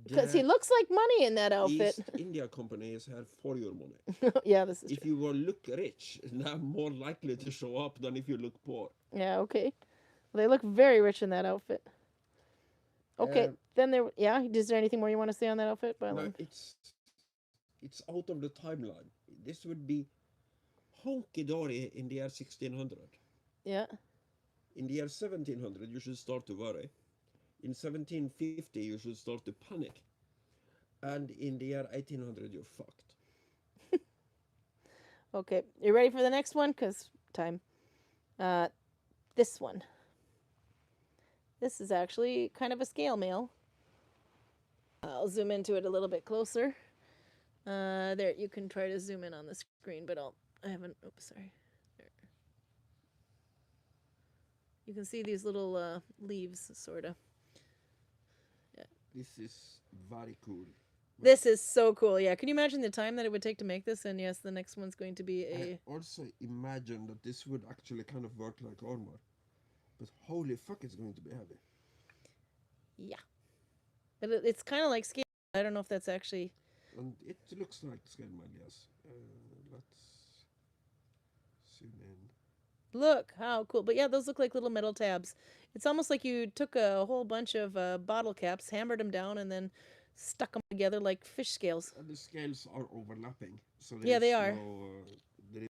Because he looks like money in that outfit. East India Company is here for your money. Yeah, this is If true. you will look rich, they're more likely to show up than if you look poor. Yeah, okay. Well, they look very rich in that outfit. Okay, then there... Yeah, is there anything more you want to say on that outfit? No, it's out of the timeline. This would be honky-dory in the year 1600. Yeah. In the year 1700, you should start to worry. In 1750, you should start to panic. And in the year 1800, you're fucked. Okay, you ready for the next one? Because time. This one. This is actually kind of a scale mail. I'll zoom into it a little bit closer. There, you can try to zoom in on the screen, but I haven't, oops, sorry. There. You can see these little leaves, sort of. Yeah. This is very cool. This is so cool, yeah. Can you imagine the time that it would take to make this? And yes, the next one's going to be I also imagine that this would actually kind of work like armor. But holy fuck, it's going to be heavy. Yeah. But it's kind of like scale. I don't know if that's actually... And it looks like scale mail, yes. Let's zoom in. Look how cool. But yeah, those look like little metal tabs. It's almost like you took a whole bunch of bottle caps, hammered them down, and then stuck them together like fish scales. And the scales are overlapping, so there Yeah, they is are. no there is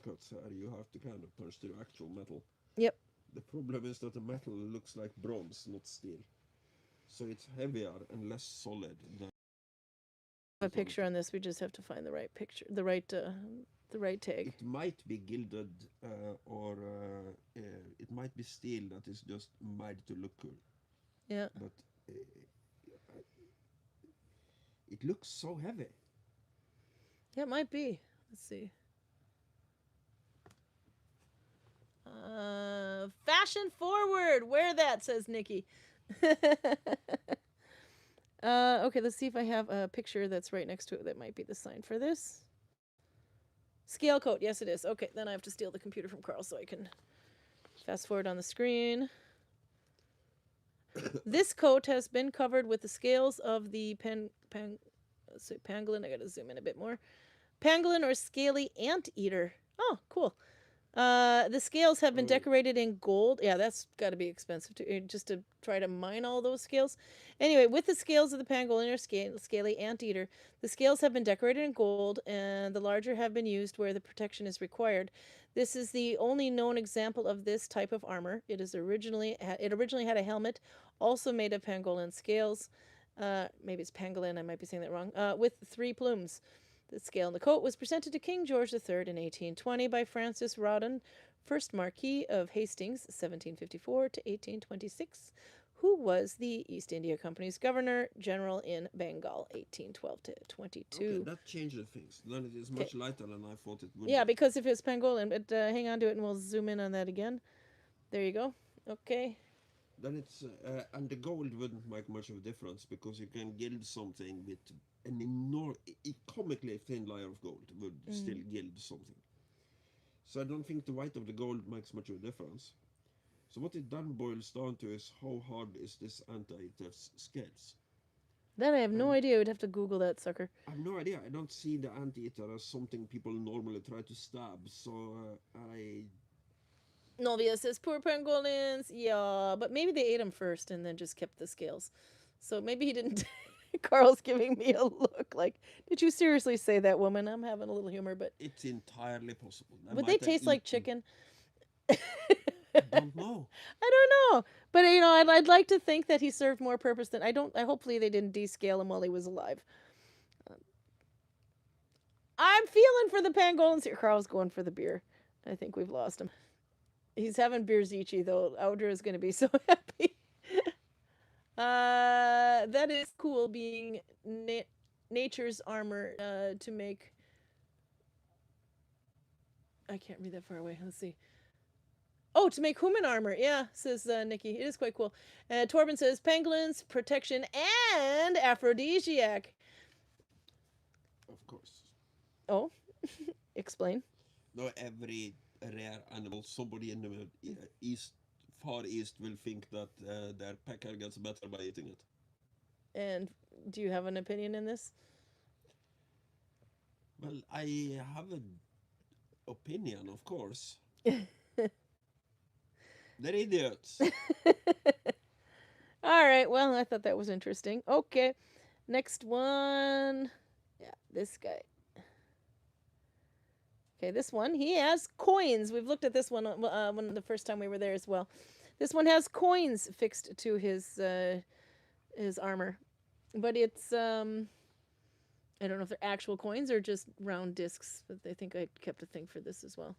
cuts here. You have to kind of touch the actual metal. Yep. The problem is that the metal looks like bronze, not steel. So it's heavier and less solid than A picture on this. We just have to find the right picture, the right tag. it might be gilded or it might be steel that is just made to look cool. Yeah. But it looks so heavy. Yeah, it might be. Let's see. Fashion forward. Wear that, says Nikki. Okay, let's see if I have a picture that's right next to it that might be the sign for this. Scale coat. Yes, it is. Okay, then I have to steal the computer from Carl so I can fast forward on the screen. This coat has been covered with the scales of the pangolin. I gotta zoom in a bit more. Pangolin or scaly anteater. Oh, cool. The scales have been decorated in gold. Yeah, that's got to be expensive too, just to try to mine all those scales. Anyway, with the scales of the pangolin or scaly anteater, the scales have been decorated in gold, and the larger have been used where the protection is required. This is the only known example of this type of armor. It originally had a helmet, also made of pangolin scales. Maybe it's pangolin. I might be saying that wrong. With 3 plumes. The scale in the coat was presented to King George III in 1820 by Francis Rawdon, 1st Marquis of Hastings, 1754 to 1826, who was the East India Company's Governor General in Bengal, 1812 to 22. Okay, that changes things. Then it is much lighter than I thought it would. Yeah, because if it's pangolin, but hang on to it and we'll zoom in on that again. There you go. Okay. Then it's and the gold wouldn't make much of a difference because you can gild something with an enormous, comically thin layer of gold would still gild something. So I don't think the weight of the gold makes much of a difference. So what it then boils down to is how hard is this anteater's scales? Then I have no idea. We'd have to Google that sucker. I have no idea. I don't see the anteater as something people normally try to stab. So Novia says, poor pangolins. Yeah, but maybe they ate them first and then just kept the scales. So maybe he didn't. Carl's giving me a look like, did you seriously say that, woman? I'm having a little humor, but it's entirely possible. would they taste like chicken? I don't know. I don't know, but you know, I'd like to think that he served more purpose than I don't. Hopefully, they didn't descale him while he was alive. I'm feeling for the pangolins here. Carl's going for the beer. I think we've lost him. He's having beer Zichi though. Audra is going to be so happy. That is cool, being nature's armor to make. I can't read that far away. Let's see. Oh, to make human armor. Yeah, says Nikki. It is quite cool. Torben says pangolins, protection, and aphrodisiac. Of course. Oh, explain. No, every rare animal, somebody in the Far East will think that their pecker gets better by eating it. And do you have an opinion in this? Well, I have an opinion, of course. They're idiots. All right, well, I thought that was interesting. Okay, next one. Yeah, this guy. Okay, this one, he has coins. We've looked at this one when the first time we were there as well. This one has coins fixed to his armor, but it's I don't know if they're actual coins or just round discs. But I think I kept a thing for this as well.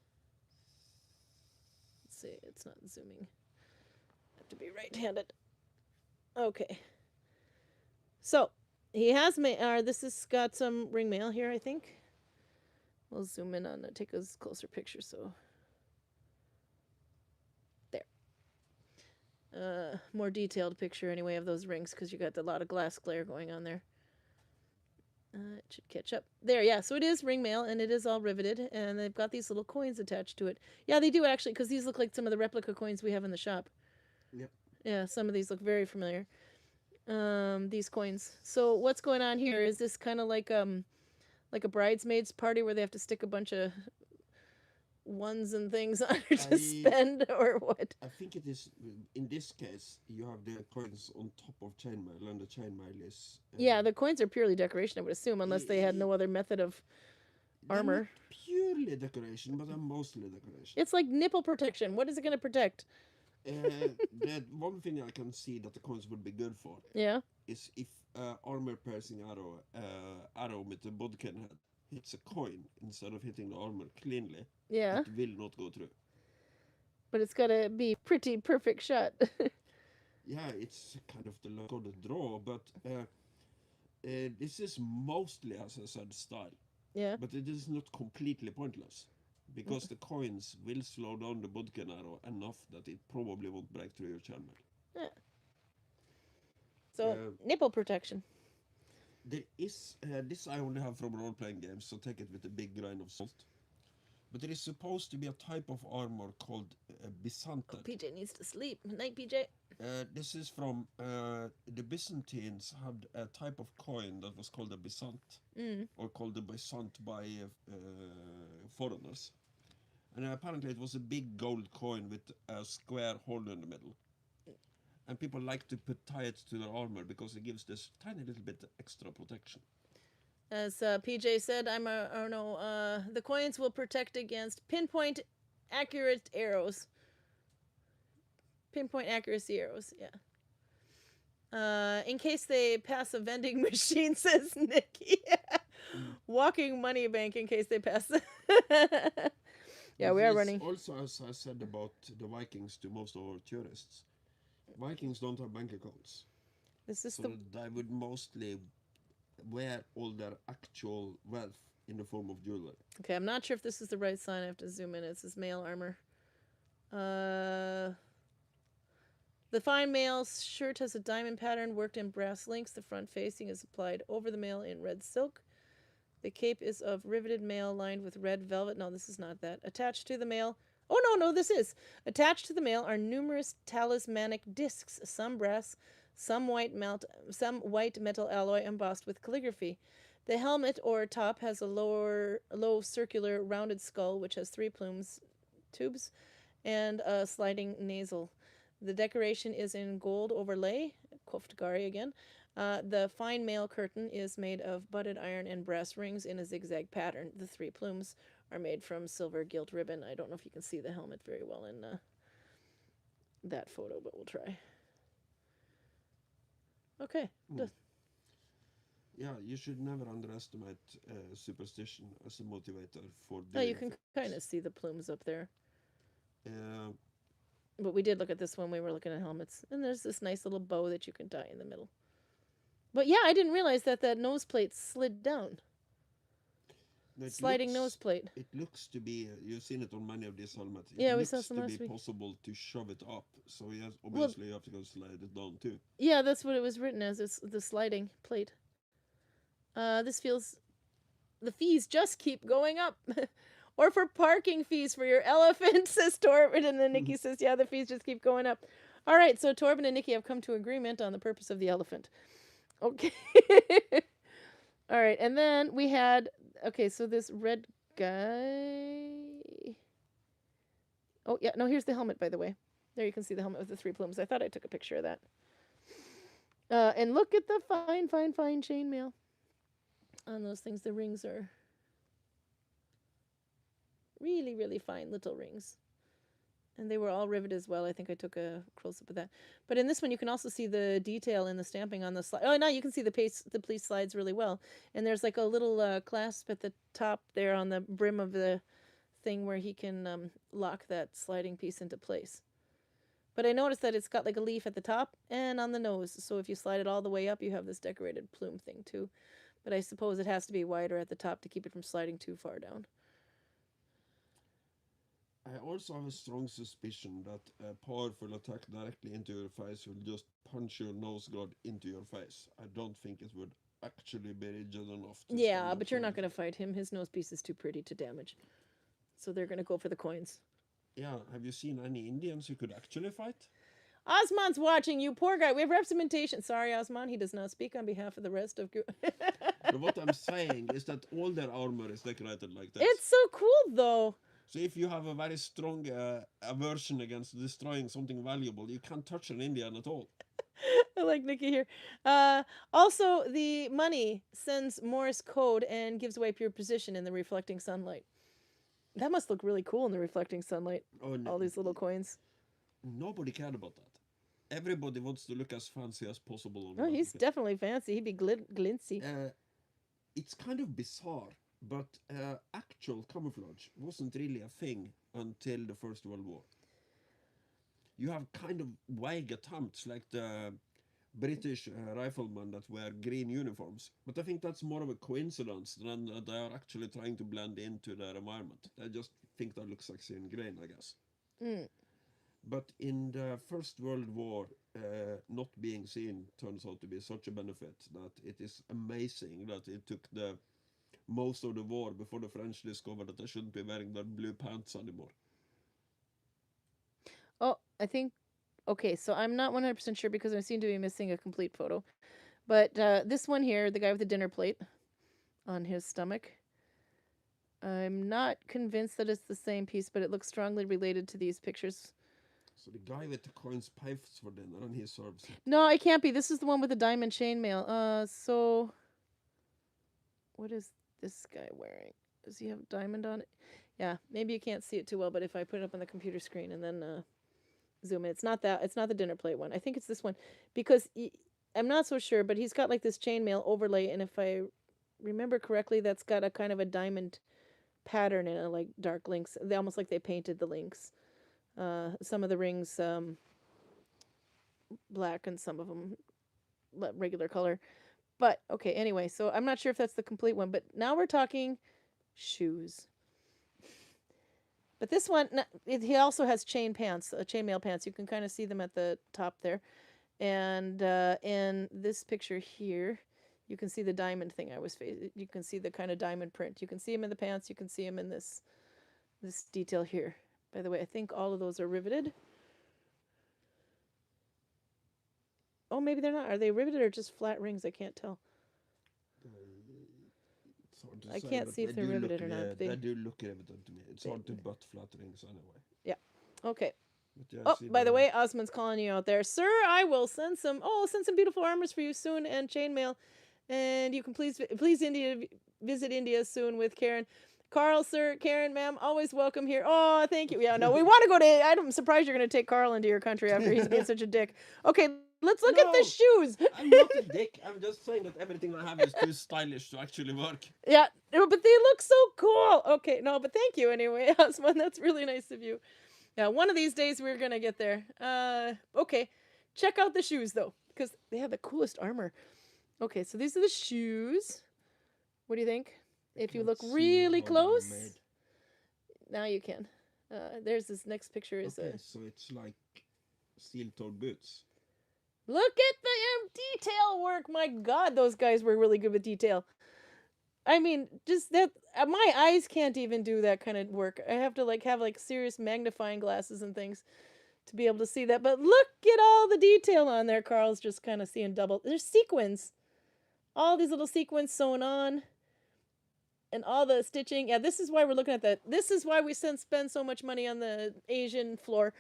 Let's see, it's not zooming. I have to be right-handed. Okay. So he has this has got some ring mail here, I think. We'll zoom in on it, take a closer picture. So there. More detailed picture anyway of those rings because you got a lot of glass glare going on there. It should catch up. There, yeah. So it is ring mail and it is all riveted, and they've got these little coins attached to it. Yeah, they do actually, because these look like some of the replica coins we have in the shop. Yep. Yeah, some of these look very familiar. These coins. So what's going on here is this kind of like a bridesmaid's party where they have to stick a bunch of ones and things on her to I- spend or what? I think it is, in this case, you have the coins on top of chainmail, and the chainmail is... Yeah, the coins are purely decoration, I would assume, unless they had no other method of they're not armor. purely decoration, but they're mostly decoration. It's like nipple protection. What is it going to protect? The one thing I can see that the coins would be good for Yeah. is if armor-piercing arrow with the bodkin head hits a coin instead of hitting the armor cleanly, Yeah. it will not go through. But it's got to be pretty perfect shot. Yeah, it's kind of the luck of the draw, but this is mostly, as I said, style. Yeah. But it is not completely pointless, because the coins will slow down the bodkin arrow enough that it probably won't break through your chainmail. So, nipple protection. There is, this I only have from role-playing games, so take it with a big grain of salt. But there is supposed to be a type of armor called Byzantine. PJ needs to sleep. Night, PJ. This is from the Byzantines had a type of coin that was called a Byzant, or called a Byzant by foreigners. And apparently it was a big gold coin with a square hole in the middle. And people like to tie it to their armor because it gives this tiny little bit extra protection. As PJ said, the coins will protect against pinpoint accurate arrows. Pinpoint accuracy arrows, yeah. In case they pass a vending machine, says Nikki. Walking money bank in case they pass. Yeah, we are running. Also, as I said about the Vikings to most of our tourists, Vikings don't have bank accounts. This is So they would mostly wear all their actual wealth in the form of jewelry. Okay, I'm not sure if this is the right sign. I have to zoom in. It says male armor. The fine male shirt has a diamond pattern worked in brass links. The front facing is applied over the mail in red silk. The cape is of riveted mail lined with red velvet. No, this is not that. Attached to the mail. Oh, no, this is. Attached to the mail are numerous talismanic discs, some brass, some white metal alloy embossed with calligraphy. The helmet or top has a low circular rounded skull which has 3 tubes, and a sliding nasal. The decoration is in gold overlay, Koftgari again. The fine mail curtain is made of butted iron and brass rings in a zigzag pattern. The 3 plumes are made from silver gilt ribbon. I don't know if you can see the helmet very well in that photo, but we'll try. Okay. Yeah, you should never underestimate superstition as a motivator for doing Oh, you can things. kind of see the plumes up there. Uh, But we did look at this when we were looking at helmets. And there's this nice little bow that you can tie in the middle. But yeah, I didn't realize that nose plate slid down. it Sliding looks- nose plate. It looks to be, you've seen it on many of these helmets. Yeah, It we saw looks some to last be week. possible to shove it up. So yes, obviously you have to go slide it down too. Yeah, that's what it was written as. It's the sliding plate. This feels... The fees just keep going up. Or for parking fees for your elephant, says Torben. And then Nikki says, yeah, the fees just keep going up. All right, so Torben and Nikki have come to agreement on the purpose of the elephant. Okay. All right, and then we had... Okay, so this red guy... Oh, yeah, no, here's the helmet, by the way. There you can see the helmet with the 3 plumes. I thought I took a picture of that. And look at the fine chainmail on those things. The rings are really, really fine little rings. And they were all riveted as well. I think I took a close-up of that. But in this one, you can also see the detail in the stamping on the slide. Oh, now you can see the police slides really well. And there's like a little clasp at the top there on the brim of the thing where he can lock that sliding piece into place. But I noticed that it's got like a leaf at the top and on the nose. So if you slide it all the way up, you have this decorated plume thing too. But I suppose it has to be wider at the top to keep it from sliding too far down. I also have a strong suspicion that a powerful attack directly into your face will just punch your nose guard into your face. I don't think it would actually be rigid enough to Yeah, stand up but you're not solid. going to fight him. His nose piece is too pretty to damage. So they're going to go for the coins. Yeah, have you seen any Indians who could actually fight? Osman's watching, you poor guy. We have representation. Sorry, Osman, he does not speak on behalf of the rest of... But what I'm saying is that all their armor is decorated like this. It's so cool, though. So if you have a very strong aversion against destroying something valuable, you can't touch an Indian at all. I like Nikki here. Also, the money sends Morse code and gives away your position in the reflecting sunlight. That must look really cool in the reflecting sunlight. Oh, All these little coins. nobody cared about that. Everybody wants to look as fancy as possible on the Oh, he's battlefield. definitely fancy. He'd be glincy. It's kind of bizarre, but actual camouflage wasn't really a thing until the First World War. You have kind of vague attempts, like the British riflemen that wear green uniforms, but I think that's more of a coincidence than they are actually trying to blend into their environment. They just think that looks sexy in green, I guess. Mm. But in the First World War, not being seen turns out to be such a benefit that it is amazing that it took the most of the war before the French discovered that they shouldn't be wearing their blue pants anymore. Oh, I think. Okay, so I'm not 100% sure because I seem to be missing a complete photo. But this one here, the guy with the dinner plate on his stomach, I'm not convinced that it's the same piece, but it looks strongly related to these pictures. So the guy with the coins pays for dinner and he serves it. No, it can't be. This is the one with the diamond chainmail. So what is this guy wearing? Does he have diamond on it? Yeah, maybe you can't see it too well, but if I put it up on the computer screen and then zoom in, it's not that. It's not the dinner plate one. I think it's this one because I'm not so sure, but he's got like this chainmail overlay, and if I remember correctly, that's got a kind of a diamond pattern in it, like dark links. They almost like they painted the links. Some of the rings black and some of them regular color. But okay, anyway, so I'm not sure if that's the complete one, but now we're talking shoes. But this one, he also has chain pants, chainmail pants. You can kind of see them at the top there. And in this picture here, you can see the diamond thing I was facing. You can see the kind of diamond print. You can see him in the pants. You can see him in this detail here. By the way, I think all of those are riveted. Oh, maybe they're not. Are they riveted or just flat rings? I can't tell. It's hard to I say, can't but see if they they're do riveted look, or not. yeah, they do look riveted to me. It's hard to butt flat rings anyway. Yeah. Okay. But yeah, Oh, see by the way, Osman's calling you out there. Sir, I will send some beautiful armors for you soon and chainmail. And you can please visit India soon with Karin. Karl, sir, Karin, ma'am, always welcome here. Oh, thank you. Yeah, no, we want to go to. I'm surprised you're going to take Karl into your country after he's being such a dick. Okay, let's look at the No, shoes. I'm not a dick. I'm just saying that everything I have is too stylish to actually work. Yeah, no, but they look so cool. Okay, no, but thank you anyway, Osman. That's really nice of you. Yeah, one of these days we're going to get there. Okay, check out the shoes though, because they have the coolest armor. Okay, so these are the shoes. What do you think? If you Can't look see really how they're close, made. now you can. There's this next picture is Okay, so it's like steel-toed boots. look at the detail work. My God, those guys were really good with detail. I mean, just that my eyes can't even do that kind of work. I have to have serious magnifying glasses and things to be able to see that. But look at all the detail on there. Karl's just kind of seeing double. There's sequins. All these little sequins sewn on. And all the stitching. Yeah, this is why we're looking at that. This is why we spend so much money on the Asian floor.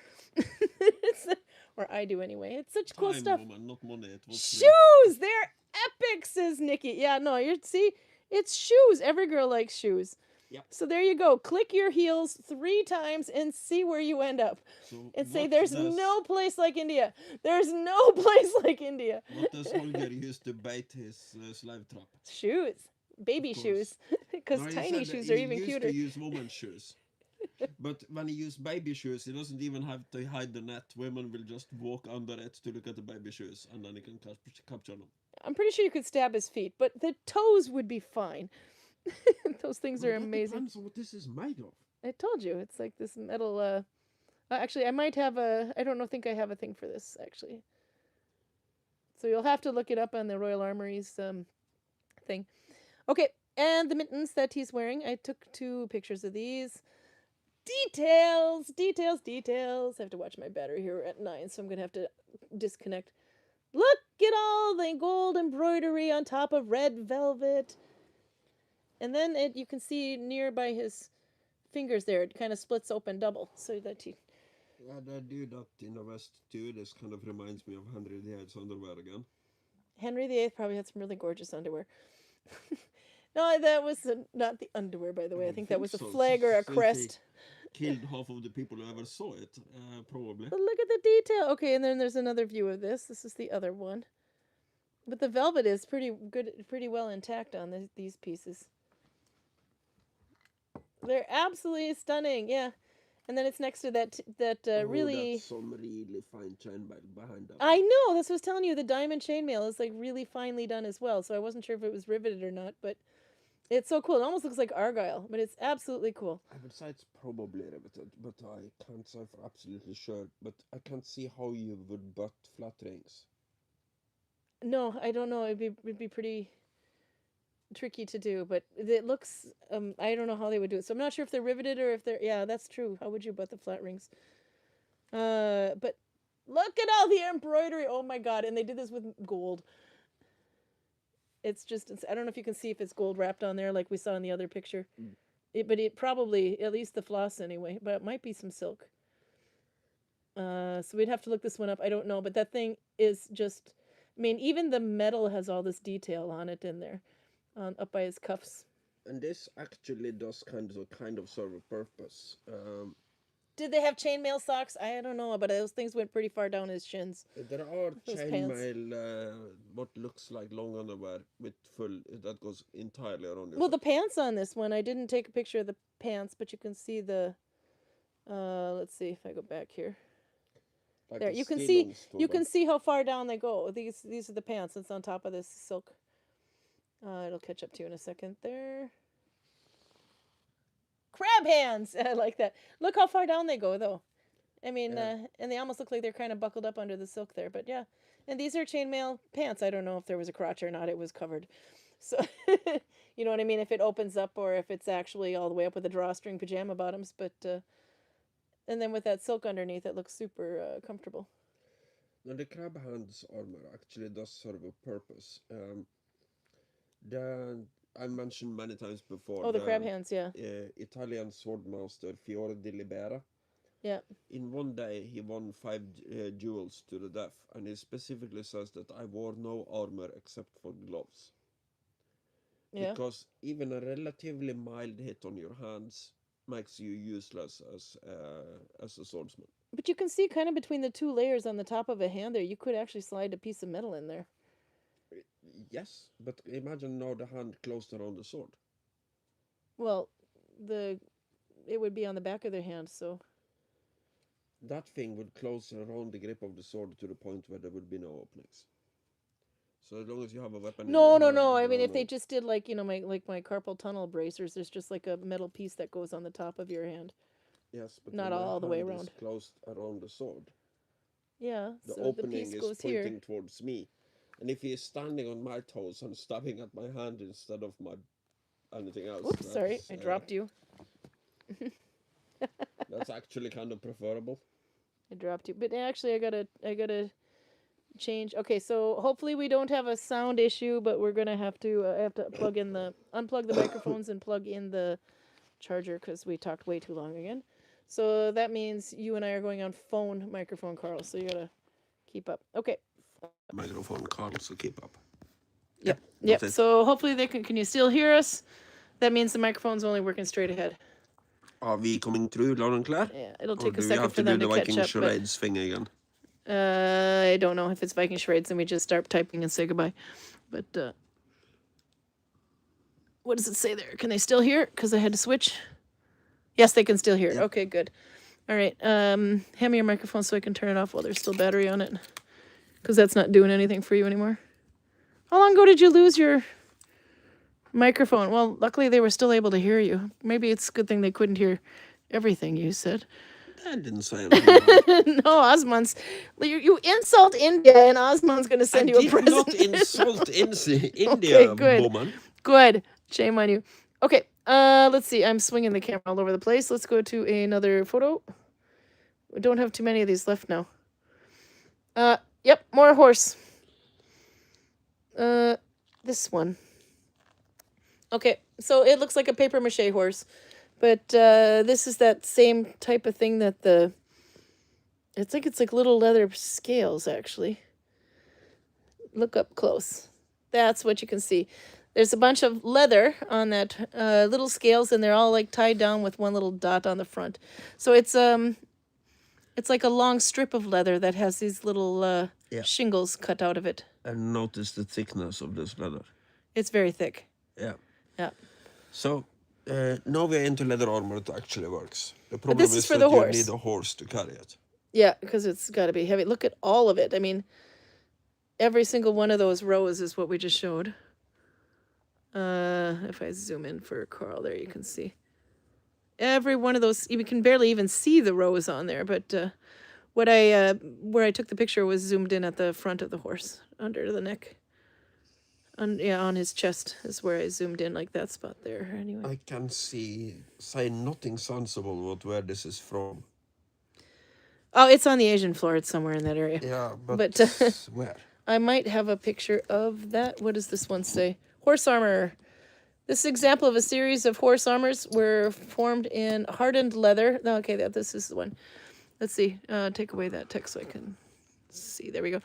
Or I do anyway. It's such cool Time, stuff. woman, not money. It was Shoes! They're epic, says Nikki. Yeah, no, see? It's shoes. Every girl likes shoes. Yep. So there you go. Click your heels 3 times and see where you end up. So And say, what there's does- no place like India. There's no place like India. What does Holger use to bait his slave trap? Shoes. Baby Of course. shoes. Because No, he tiny said that shoes are even He cuter. used to use women's shoes. But when he used baby shoes, he doesn't even have to hide the net. Women will just walk under it to look at the baby shoes, and then he can capture them. I'm pretty sure you could stab his feet, but the toes would be fine. Those things are Well, that amazing. depends on what this is made of. I told you, it's like this metal, actually, I might have I don't think I have a thing for this, actually. So you'll have to look it up on the Royal Armouries, thing. Okay, and the mittens that he's wearing, I took 2 pictures of these. Details, details, details. I have to watch my battery here at 9, so I'm going to have to disconnect. Look at all the gold embroidery on top of red velvet. And then you can see nearby his fingers there. It kind of splits open double, so that you. Yeah, they do that in the West too. This kind of reminds me of Henry VIII's underwear again. Henry VIII probably had some really gorgeous underwear. No, that was not the underwear, by the way. I think that was a so, flag or a since they crest. Killed half of the people who ever saw it, probably. But look at the detail. Okay, and then there's another view of this. This is the other one. But the velvet is pretty good, pretty well intact on these pieces. They're absolutely stunning. Yeah. And then it's next to that really. That's some really fine chainmail behind that. I know. That's what I was telling you. The diamond chainmail is like really finely done as well. So I wasn't sure if it was riveted or not, but it's so cool. It almost looks like argyle, but it's absolutely cool. I would say it's probably riveted, but I can't say for absolutely sure. But I can't see how you would butt flat rings. No, I don't know. It'd be pretty tricky to do, but it looks. I don't know how they would do it. So I'm not sure if they're riveted or if they're. Yeah, that's true. How would you butt the flat rings? But look at all the embroidery. Oh my god! And they did this with gold. It's just. I don't know if you can see if it's gold wrapped on there like we saw in the other picture. But it probably, at least the floss anyway. But it might be some silk. So we'd have to look this one up. I don't know, but that thing is just. I mean, even the metal has all this detail on it in there, up by his cuffs. And this actually does kind of serve a purpose. Did they have chainmail socks? I don't know, but those things went pretty far down his shins. There are Those chainmail, what looks like long underwear with full that goes entirely around your Well, the pants on this one, I didn't take a picture of the pants, but you can see the. Let's see if I go back here. like There, a you can stillongs see to you them. can see how far down they go. These are the pants. It's on top of this silk. It'll catch up to you in a second there. Crab hands. I like that. Look how far down they go, though. I mean, Yeah. and they almost look like they're kind of buckled up under the silk there. But yeah, and these are chainmail pants. I don't know if there was a crotch or not. It was covered, so you know what I mean. If it opens up or if it's actually all the way up with the drawstring pajama bottoms, but and then with that silk underneath, it looks super comfortable. Now the crab hands armor actually does serve a purpose. I mentioned many times before. Oh, the crab hands, yeah. Italian swordmaster Fiore di Libera. Yeah. In one day, he won 5 duels to the death, and he specifically says that I wore no armor except for gloves. Yeah. Because even a relatively mild hit on your hands makes you useless as a swordsman. But you can see kind of between the two layers on the top of a hand there, you could actually slide a piece of metal in there. Yes, but imagine now the hand closed around the sword. Well, it would be on the back of their hand, so. That thing would close around the grip of the sword to the point where there would be no openings. So as long as you have a weapon in No, your no, hand, no. I there mean, are if they no- just did like, you know, my carpal tunnel bracers, there's just like a metal piece that goes on the top of your hand. Yes, but not when all the way hand around. is closed around the sword, Yeah, the so opening the piece is goes pointing here. towards me. And if he is standing on my toes and stabbing at my hand instead of my anything else, Oops, sorry, I dropped you. That's actually kind of preferable. I dropped you. But actually, I gotta change. Okay, so hopefully we don't have a sound issue, but we're gonna have to unplug the microphones and plug in the charger because we talked way too long again. So that means you and I are going on phone microphone, Carl. So you gotta keep up. Okay. Microphone, Karl, so keep up. Yep. that's it. So hopefully they can you still hear us? That means the microphone's only working straight ahead. Are we coming through loud and clear? Yeah, it'll Or take do a we second have for to do them the to catch Viking up. charades thing again? I don't know if it's Viking charades, and we just start typing and say goodbye. But what does it say there? Can they still hear? Because I had to switch. Yes, they can still hear. Yep. Okay, good. All right. Hand me your microphone so I can turn it off while there's still battery on it. Because that's not doing anything for you anymore. How long ago did you lose your microphone? Well, luckily they were still able to hear you. Maybe it's a good thing they couldn't hear everything you said. I didn't say anything. No, Osman's. You insult India, and Osman's going to send you a present. I did not insult India, good. woman. Good. Shame on you. Okay. Let's see. I'm swinging the camera all over the place. Let's go to another photo. We don't have too many of these left now. Yep, more horse. This one. Okay, so it looks like a paper mache horse, But this is that same type of thing that it's like little leather scales, actually. Look up close. That's what you can see. There's a bunch of leather on that little scales, and they're all like tied down with one little dot on the front. So it's like a long strip of leather that has these little shingles cut out of it. And notice the thickness of this leather. It's very thick. Yeah. Yeah. So now we're into leather armor. It actually works. The problem this is is for that the you horse. need a horse to carry it. Yeah, because it's got to be heavy. Look at all of it. I mean, every single one of those rows is what we just showed. If I zoom in for Carl, there you can see. Every one of those, you can barely even see the rows on there, but where I took the picture was zoomed in at the front of the horse, under the neck. On his chest is where I zoomed in, like that spot there. Anyway, I can say nothing sensible about where this is from. oh, it's on the Asian floor. It's somewhere in that area. Yeah, but where? I might have a picture of that. What does this one say? Horse armor. This example of a series of horse armors were formed in hardened leather. No, okay, this is the one. Let's see. Take away that text so I can see. There we go.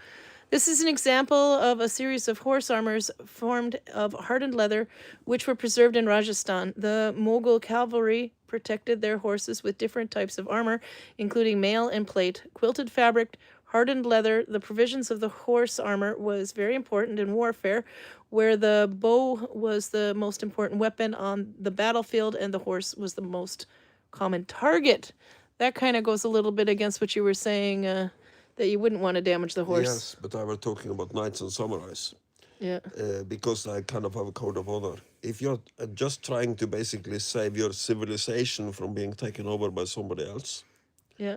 This is an example of a series of horse armors formed of hardened leather, which were preserved in Rajasthan. The Mughal cavalry protected their horses with different types of armor, including mail and plate, quilted fabric, hardened leather. The provisions of the horse armor was very important in warfare, where the bow was the most important weapon on the battlefield and the horse was the most common target. That kind of goes a little bit against what you were saying, that you wouldn't want to damage the horse. Yes, but I was talking about knights and samurais. Yeah. Because I kind of have a code of honor. If you're just trying to basically save your civilization from being taken over by somebody else, Yeah.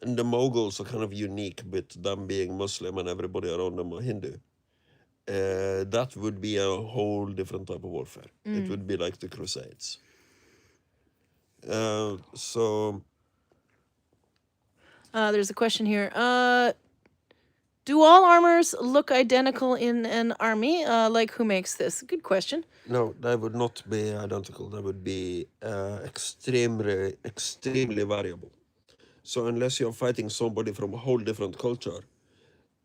and the Mughals are kind of unique with them being Muslim and everybody around them are Hindu, that would be a whole different type of warfare. It would be like the Crusades. There's a question here. Do all armors look identical in an army? Like, who makes this? Good question. No, they would not be identical. They would be extremely variable. So unless you're fighting somebody from a whole different culture,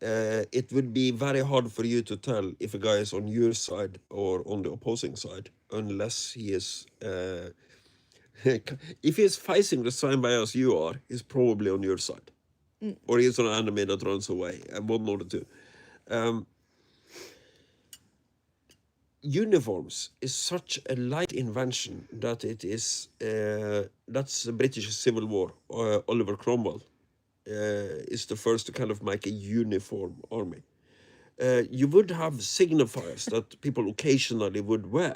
it would be very hard for you to tell if a guy is on your side or on the opposing side, unless he is... if he's facing the same way as you are, he's probably on your side. Or he's an enemy that runs away, and one or the two. Uniforms is such a light invention that it is... that's the British Civil War. Oliver Cromwell is the first to kind of make a uniform army. You would have signifiers that people occasionally would wear.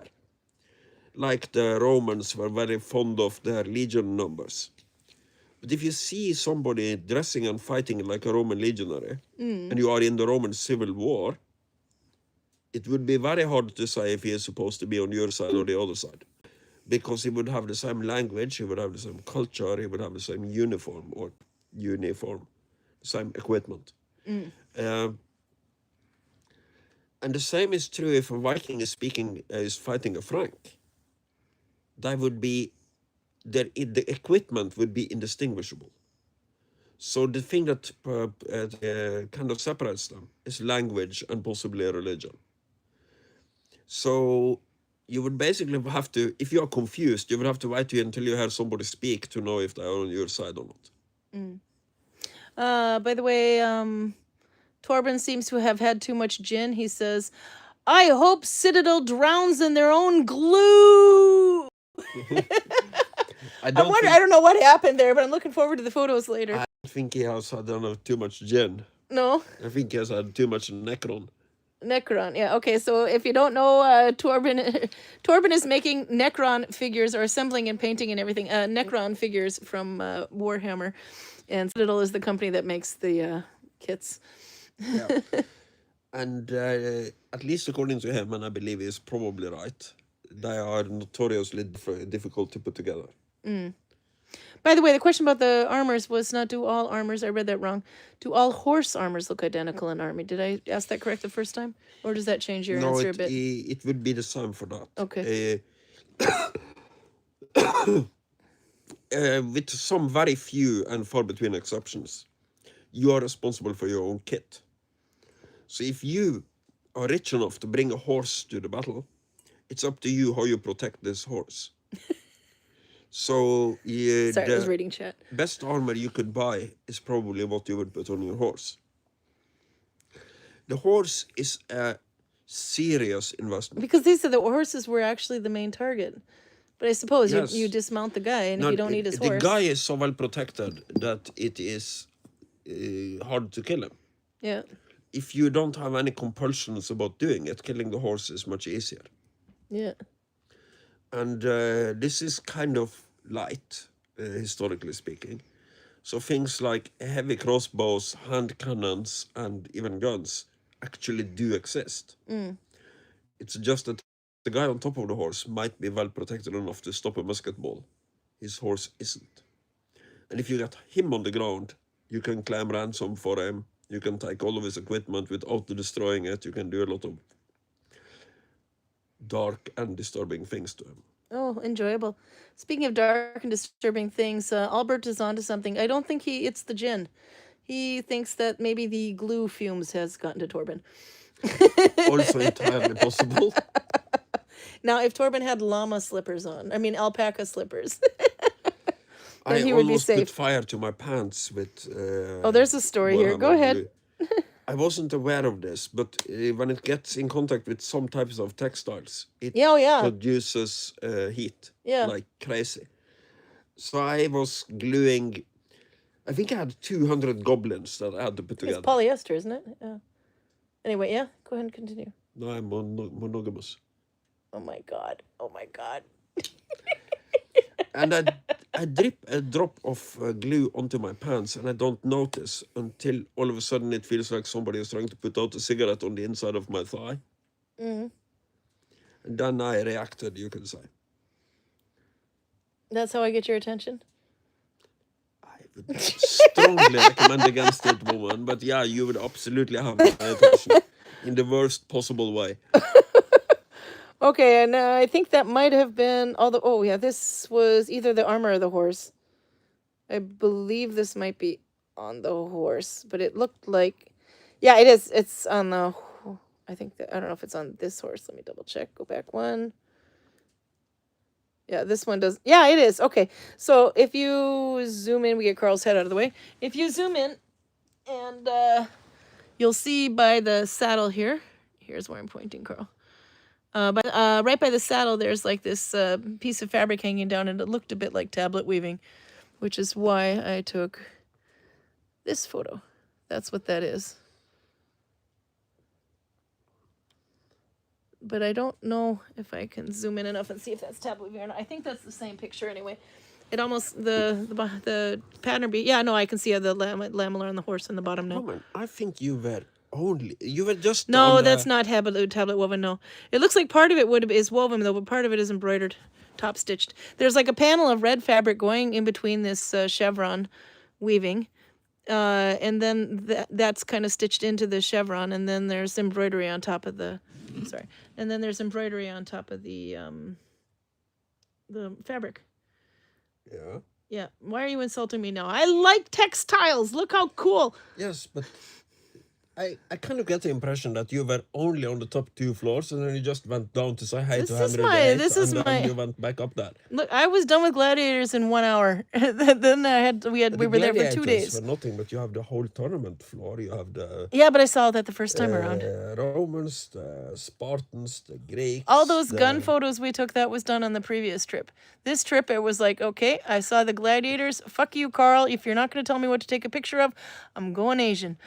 Like the Romans were very fond of their legion numbers. But if you see somebody dressing and fighting like a Roman legionary, and you are in the Roman Civil War, it would be very hard to say if he is supposed to be on your side or the other side. Because he would have the same language, he would have the same culture, he would have the same uniform, same equipment. And the same is true if a Viking is fighting a Frank. They would be, the equipment would be indistinguishable. So the thing that kind of separates them is language and possibly a religion. So you would basically have to, if you are confused, you would have to wait until you hear somebody speak to know if they are on your side or not. By the way, Torben seems to have had too much gin. He says, I hope Citadel drowns in their own glue. I don't know what happened there, but I'm looking forward to the photos later. I think he has had too much gin. No? I think he has had too much Necron. Necron, yeah. Okay, so if you don't know, Torben is making Necron figures, or assembling and painting and everything. Necron figures from Warhammer. And Citadel is the company that makes the kits. Yeah. And at least according to him, and I believe he's probably right, they are notoriously difficult to put together. By the way, the question about the armors was not do all armors, I read that wrong. Do all horse armors look identical in army? Did I ask that correct the first time? Or does that change your answer a bit? It would be the same for that. Okay. with some very few and far between exceptions, you are responsible for your own kit. So if you are rich enough to bring a horse to the battle, it's up to you how you protect this horse. So Sorry, I was the reading chat. best armor you could buy is probably what you would put on your horse. The horse is a serious investment. Because these are the horses were actually the main target. But I suppose Yes. you dismount the guy, and Now, if you don't need his the horse, guy is so well protected that it is hard to kill him. yeah, If you don't have any compulsions about doing it, killing the horse is much easier. yeah, And this is kind of light, historically speaking. So things like heavy crossbows, hand cannons, and even guns actually do exist. It's just that the guy on top of the horse might be well protected enough to stop a musket ball. His horse isn't. And if you get him on the ground, you can claim ransom for him. You can take all of his equipment without destroying it. You can do a lot of dark and disturbing things to him. Oh, enjoyable. Speaking of dark and disturbing things, Albert is onto something. I don't think it's the gin. He thinks that maybe the glue fumes has gotten to Torben. Also entirely possible. Now, if Torben had llama slippers on, I mean alpaca slippers, I he would be almost put safe. fire to my pants with... Oh, there's a story here. Go Warhammer ahead. glue. I wasn't aware of this, but when it gets in contact with some types of textiles, it Yeah, oh, yeah. produces heat Yeah. like crazy. So I was gluing... I think I had 200 goblins that I had to put It's together. polyester, isn't it? Yeah. Anyway, yeah. Go ahead and continue. No, I'm monogamous. Oh my god. Oh my god. And I drip a drop of glue onto my pants, and I don't notice until all of a sudden it feels like somebody is trying to put out a cigarette on the inside of my thigh. Mm. And then I reacted, you could say. That's how I get your attention. I would strongly recommend against it, woman. But yeah, you would absolutely have my attention in the worst possible way. Okay, and I think that might have been oh yeah, this was either the armor or the horse. I believe this might be on the horse, but it looked like, yeah, it is. It's on the. I think that I don't know if it's on this horse. Let me double check. Go back one. Yeah, this one does. Yeah, it is. Okay, so if you zoom in, we get Carl's head out of the way. If you zoom in, and you'll see by the saddle here. Here's where I'm pointing, Carl. But right by the saddle, there's like this piece of fabric hanging down, and it looked a bit like tablet weaving, which is why I took this photo. That's what that is. But I don't know if I can zoom in enough and see if that's tablet weaving or not. I think that's the same picture anyway. It almost the pattern be, yeah, no, I can see the lamellar on the horse in the bottom now. Woman, I think you were just No, on that's not tablet woven. No, it looks like part of it is woven though, but part of it is embroidered, top stitched. There's like a panel of red fabric going in between this chevron weaving, and then that's kind of stitched into the chevron, and then there's embroidery on top of the. And then there's embroidery on top of the fabric. Yeah. Yeah. Why are you insulting me now? I like textiles. Look how cool. Yes, but I kind of get the impression that you were only on the top 2 floors, and then you just went down to say hi to Henry VIII, and then you went back up there. Look, I was done with gladiators in 1 hour. Then we were there for 2 days. For nothing, but you have the whole tournament floor. You have the Yeah, but I saw that the first time around. Romans, the Spartans, the Greeks. All those gun photos we took, that was done on the previous trip. This trip, it was like, okay, I saw the gladiators. Fuck you, Carl. If you're not going to tell me what to take a picture of, I'm going Asian.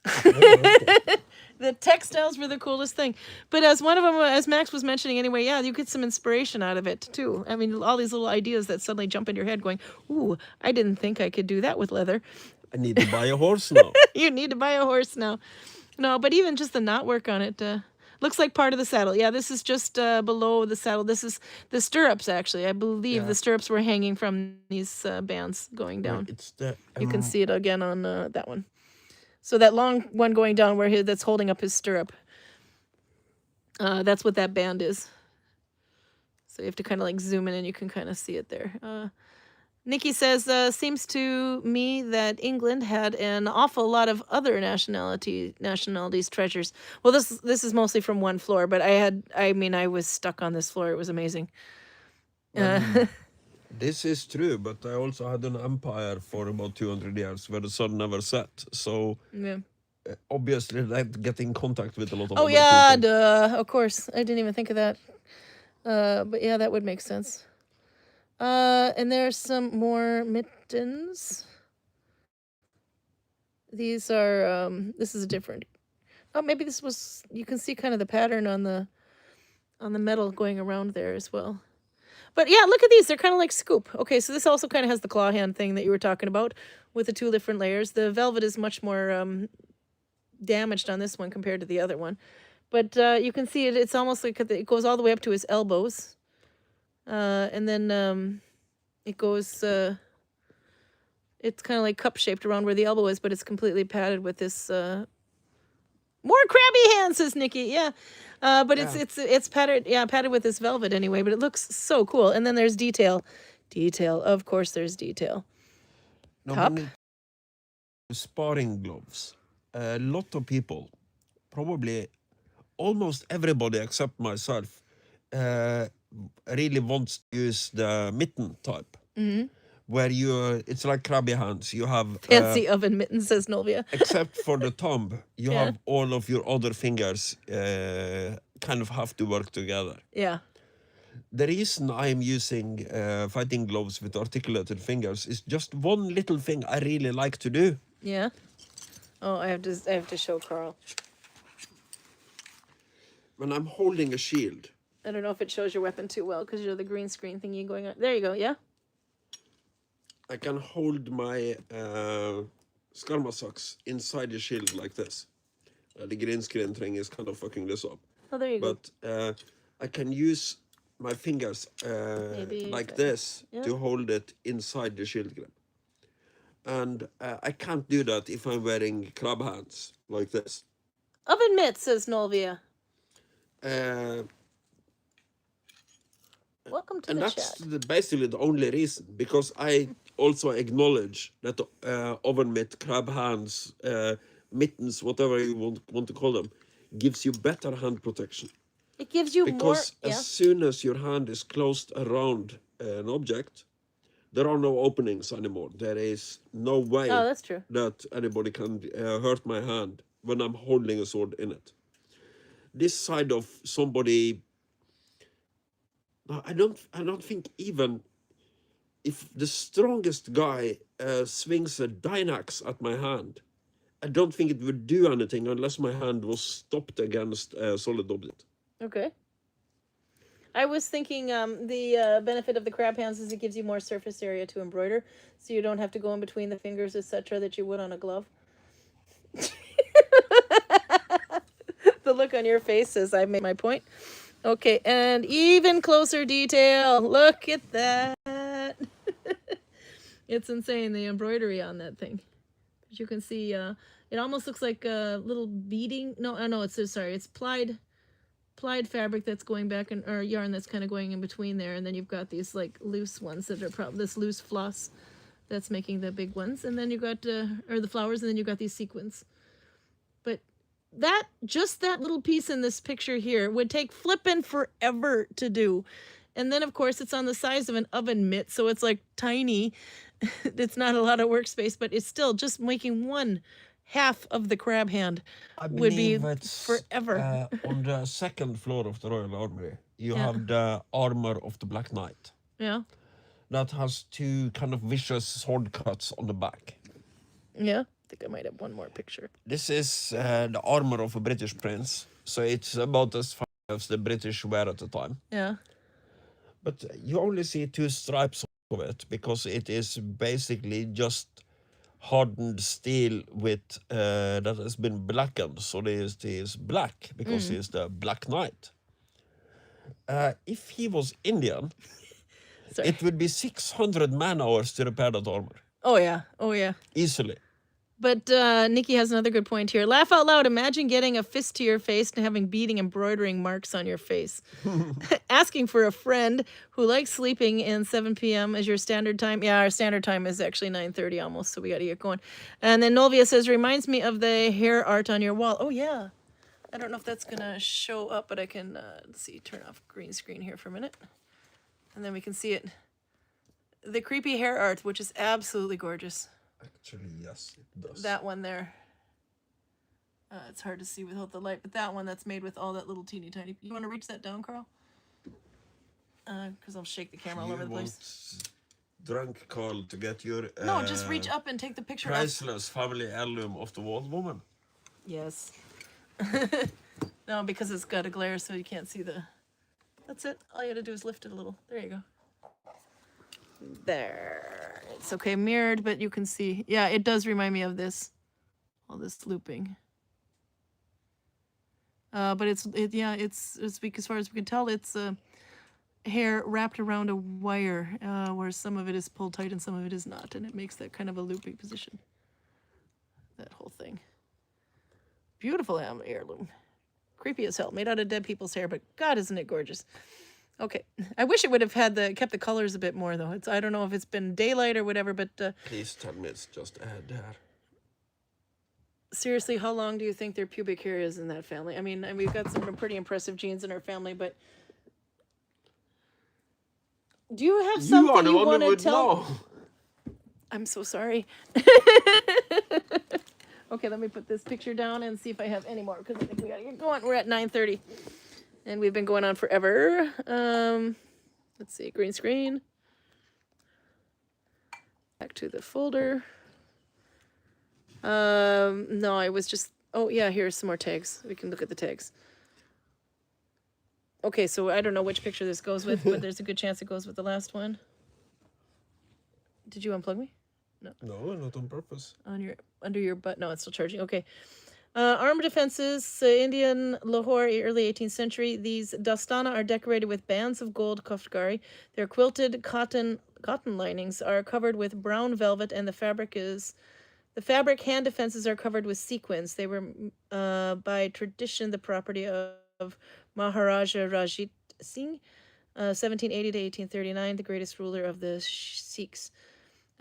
The textiles were the coolest thing, but as one of them, as Max was mentioning anyway, yeah, you get some inspiration out of it too. I mean, all these little ideas that suddenly jump into your head going, ooh, I didn't think I could do that with leather. I need to buy a horse now. You need to buy a horse now. No, but even just the knot work on it looks like part of the saddle. Yeah, this is just below the saddle. This is the stirrups, actually. I believe the stirrups were hanging from these bands going down. It's the You can see it again on that one. So that long one going down that's holding up his stirrup. That's what that band is. So you have to kind of like zoom in and you can kind of see it there. Nikki says, seems to me that England had an awful lot of other nationalities treasures. Well, this is mostly from one floor, but I was stuck on this floor. It was amazing. This is true, but I also had an empire for about 200 years where the sun never set. So Yeah. obviously they have to get in contact with a lot of Oh other yeah, people. duh. Of course, I didn't even think of that. But yeah, that would make sense. And there's some more mittens. These are this is a different. Oh, maybe this was. You can see kind of the pattern on the metal going around there as well. But yeah, look at these. They're kind of like scoop. Okay, so this also kind of has the claw hand thing that you were talking about with the two different layers. The velvet is much more damaged on this one compared to the other one. But you can see it's almost like it goes all the way up to his elbows. And then it goes, it's kind of like cup shaped around where the elbow is, but it's completely padded with this, more crabby hands, says Nikki. Yeah. But it's padded with this velvet anyway, but it looks so cool. And then there's detail. Of course there's detail. Now, Cup. when it sparring gloves, a lot of people, probably almost everybody except myself, really wants to use the mitten type. Where it's like crabby hands. You have Fancy oven mittens, says Novia. except for the thumb, you Yeah. have all of your other fingers kind of have to work together. Yeah. The reason I'm using fighting gloves with articulated fingers is just one little thing I really like to do. Yeah. Oh, I have to show Carl. When I'm holding a shield, I don't know if it shows your weapon too well because you know the green screen thingy going on. There you go. Yeah. I can hold my skarmasaks inside the shield like this. The green screen thing is kind of fucking this up. Oh, there you go. But I can use my fingers like this to hold it inside the shield grip. And I can't do that if I'm wearing crab hands like this. Oven mitts, says Nolvia. Welcome to And the that's chat. basically the only reason, because I also acknowledge that oven mitt, crab hands, mittens, whatever you want to call them, gives you better hand protection. It gives you Because more. as soon as your hand is closed around an object, there are no openings anymore. There is no way that's true. that anybody can hurt my hand when I'm holding a sword in it. This side of somebody, I don't think even if the strongest guy swings a dynax at my hand, I don't think it would do anything unless my hand was stopped against a solid object. Okay. I was thinking the benefit of the crab hands is it gives you more surface area to embroider, so you don't have to go in between the fingers, etc., that you would on a glove. The look on your face says I made my point. Okay, and even closer detail. Look at that. It's insane, the embroidery on that thing. As you can see, it almost looks like a little beading. No, it's plied fabric that's going back or yarn that's kind of going in between there, and then you've got these like loose ones that are probably this loose floss that's making the big ones, and then you've got or the flowers, and then you've got these sequins. But that little piece in this picture here would take flippin' forever to do. And then of course it's on the size of an oven mitt, so it's like tiny. It's not a lot of workspace, but it's still just making one half of the crab hand would be forever. On the second floor of the Royal Armoury, you have the armor of the Black Knight. Yeah. That has two kind of vicious sword cuts on the back. Yeah. I think I might have one more picture. This is the armor of a British prince, so it's about as far as the British were at the time. Yeah. But you only see two stripes of it because it is basically just hardened steel with that has been blackened, so it is black because he is the Black Knight. If he was Indian, it would be 600 man-hours to repair that armor. Oh yeah. Easily. But Nikki has another good point here. Laugh out loud. Imagine getting a fist to your face and having beading embroidering marks on your face. Asking for a friend who likes sleeping in 7 p.m. as your standard time. Yeah, our standard time is actually 9:30 almost, so we got to get going. And then Nolvia says, reminds me of the hair art on your wall. Oh, yeah. I don't know if that's going to show up, but I can, let's see, turn off green screen here for a minute. And then we can see it. The creepy hair art, which is absolutely gorgeous. Actually, yes, it does. That one there. It's hard to see without the light, but that one that's made with all that little teeny tiny. You want to reach that down, Carl? Because I'll shake the camera all over the place. Drunk Carl to get your No, just reach up and take the picture. priceless family heirloom of the Wall Woman. Yes. No, because it's got a glare, so you can't see the. That's it. All you got to do is lift it a little. There you go. There. It's okay mirrored, but you can see. Yeah, it does remind me of this. All this looping. But it's as far as we can tell, it's hair wrapped around a wire, where some of it is pulled tight and some of it is not, and it makes that kind of a looping position. That whole thing. Beautiful heirloom. Creepy as hell. Made out of dead people's hair, but God, isn't it gorgeous? Okay, I wish it would have had kept the colors a bit more though. I don't know if it's been daylight or whatever, but Please tell me it's just a head hair. Seriously, how long do you think their pubic hair is in that family? I mean, we've got some pretty impressive genes in our family, but do you have something you want to tell? Know. I'm so sorry. Okay, let me put this picture down and see if I have any more, because I think we gotta get going. We're at 9:30. And we've been going on forever. Let's see, green screen. Back to the folder. No, I was just, oh yeah, here's some more tags. We can look at the tags. Okay, so I don't know which picture this goes with, but there's a good chance it goes with the last one. Did you unplug me? No. No, not on purpose. Under your butt. No, it's still charging. Okay. Armed defenses, Indian Lahore, early 18th century. These dastana are decorated with bands of gold kafgari. Their quilted cotton linings are covered with brown velvet, and the fabric hand defenses are covered with sequins. They were, by tradition, the property of Maharaja Rajit Singh, 1780 to 1839, the greatest ruler of the Sikhs.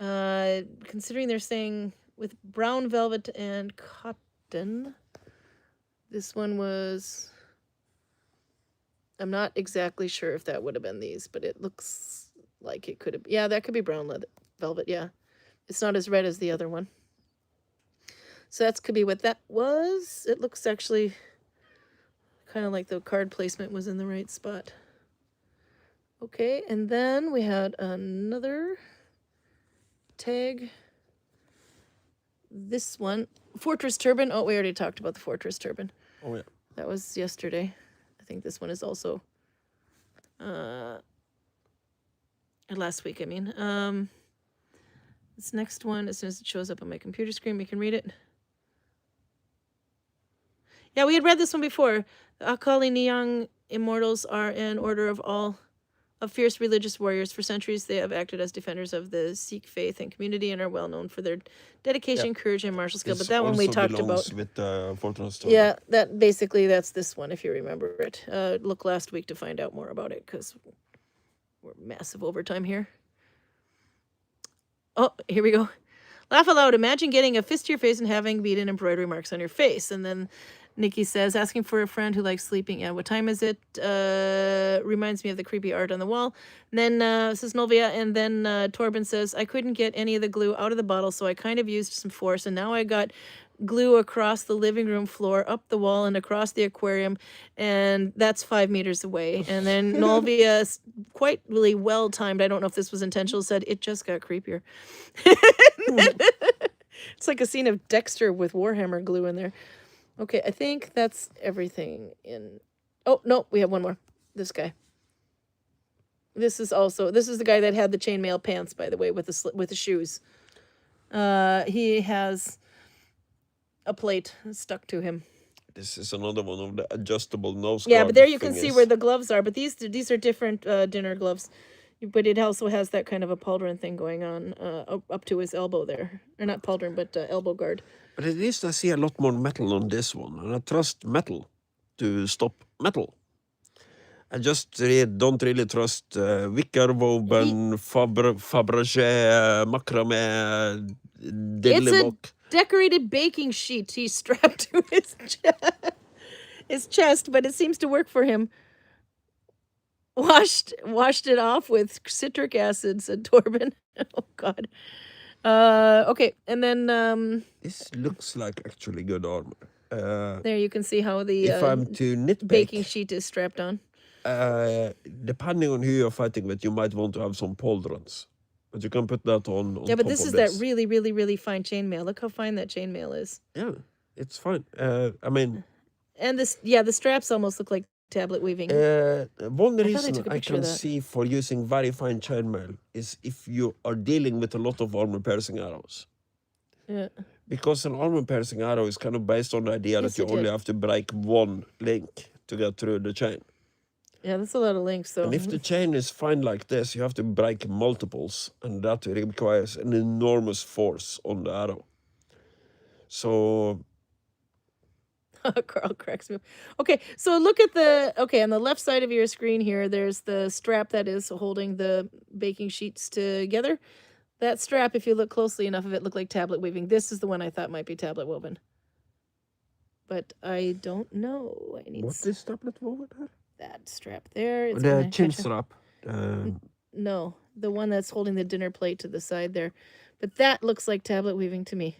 Considering they're saying with brown velvet and cotton, this one was, I'm not exactly sure if that would have been these, but it looks like it could have, yeah, that could be brown velvet, yeah. It's not as red as the other one. So that could be what that was. It looks actually kind of like the card placement was in the right spot. Okay, and then we had another tag. This one, Fortress Turban. Oh, we already talked about the Fortress Turban. Oh, yeah. That was yesterday. I think this one is also last week, I mean. This next one, as soon as it shows up on my computer screen, we can read it. Yeah, we had read this one before. The Akali Niyang immortals are an order of fierce religious warriors. For centuries, they have acted as defenders of the Sikh faith and community and are well known for their dedication, courage, and martial skill. But that one we talked about. With Fortress Turban. Yeah, that's this one, if you remember it. Look last week to find out more about it, because we're massive overtime here. Oh, here we go. Laugh aloud. Imagine getting a fist to your face and having bead and embroidery marks on your face. And then Nikki says, asking for a friend who likes sleeping. Yeah, what time is it? Reminds me of the creepy art on the wall. And then says Nolvia, and then Torben says, I couldn't get any of the glue out of the bottle, so I kind of used some force, and now I got glue across the living room floor, up the wall, and across the aquarium, and that's 5 meters away. And then Nolvia, quite really well timed, I don't know if this was intentional, said, it just got creepier. It's like a scene of Dexter with Warhammer glue in there. Okay, I think that's everything in... Oh, no, we have one more. This guy. This is the guy that had the chainmail pants, by the way, with the shoes. He has a plate stuck to him. This is another one of the adjustable nose guard. Yeah, but there you can see where the gloves are. But these are different dinner gloves. But it also has that kind of a pauldron thing going on up to his elbow there. Or not pauldron, but elbow guard. But at least I see a lot more metal on this one, and I trust metal to stop metal. I just don't really trust wicker woven, Fabergé, macrame, It's a diddlywok. decorated baking sheet he's strapped to his chest, but it seems to work for him. Washed it off with citric acid, said Torben. Oh God. Okay, and then This looks like actually good armor. there you can see how the If I'm to nitpick, baking sheet is strapped on. depending on who you're fighting with, you might want to have some pauldrons. But you can put that on Yeah, but top this of is this. that really, really, really fine chainmail. Look how fine that chainmail is. Yeah, it's fine. I mean, And this, yeah, the straps almost look like tablet weaving. one I reason took a I picture of can that. see for using very fine chainmail is if you are dealing with a lot of armor-piercing arrows. Yeah. Because an armor-piercing arrow is kind of based on the idea Yes, that you it only did. have to break one link to get through the chain. Yeah, that's a lot of links, though. And if the chain is fine like this, you have to break multiples, and that requires an enormous force on the arrow. So Carl cracks me up. Okay, so look at on the left side of your screen here, there's the strap that is holding the baking sheets together. That strap, if you look closely enough of it, looked like tablet weaving. This is the one I thought might be tablet woven. But I don't know. I need what is tablet woven here? that strap there. It's The gonna chin catch a- strap. No, the one that's holding the dinner plate to the side there. But that looks like tablet weaving to me.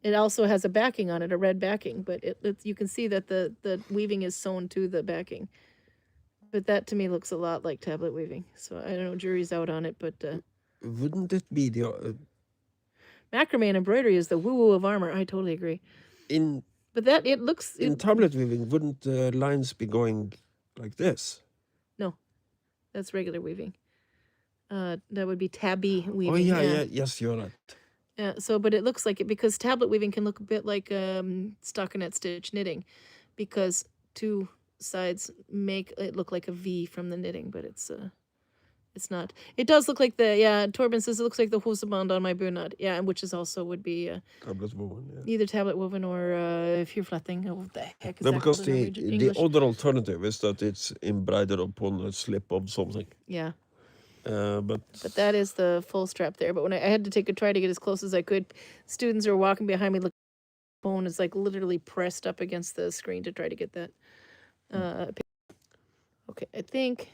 It also has a backing on it, a red backing, but you can see that the weaving is sewn to the backing. But that to me looks a lot like tablet weaving. So I don't know, jury's out on it, but Wouldn't it be the macrame and embroidery is the woo-woo of armor. I totally agree. But that it looks in tablet weaving? Wouldn't the lines be going like this? No, that's regular weaving. That would be tabby weaving. Oh yeah, yes, you're right. Yeah, so but it looks like it because tablet weaving can look a bit like stockinette stitch knitting, because two sides make it look like a V from the knitting, but it's not. It does look like Torben says it looks like the hoseband on my bunad. Yeah, which is also would be Tablet woven, yeah. either tablet woven or fyrflatting. Oh, what the heck is No, that because called in the Norwegian? English? other alternative is that it's embroidered upon a slip of something. Yeah. But But that is the full strap there. But when I had to try to get as close as I could, students are walking behind me. Look, the phone is like literally pressed up against the screen to try to get that. Okay, I think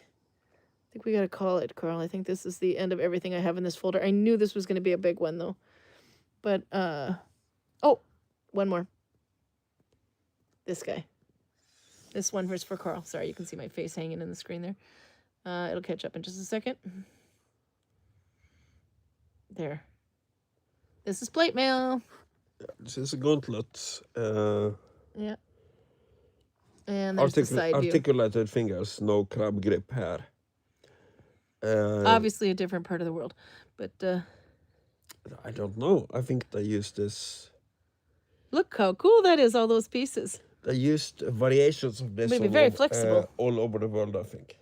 we gotta call it, Carl. I think this is the end of everything I have in this folder. I knew this was gonna be a big one though. But oh, one more. This guy. This one was for Carl. Sorry, you can see my face hanging in the screen there. It'll catch up in just a second. There. This is plate mail. this is a gauntlet. Yeah. And there's the side view. Articulated fingers, no crab grip here. Obviously a different part of the world. But I don't know. I think they used this. look how cool that is, all those pieces. They used variations of this Maybe very flexible. all over the world, I think.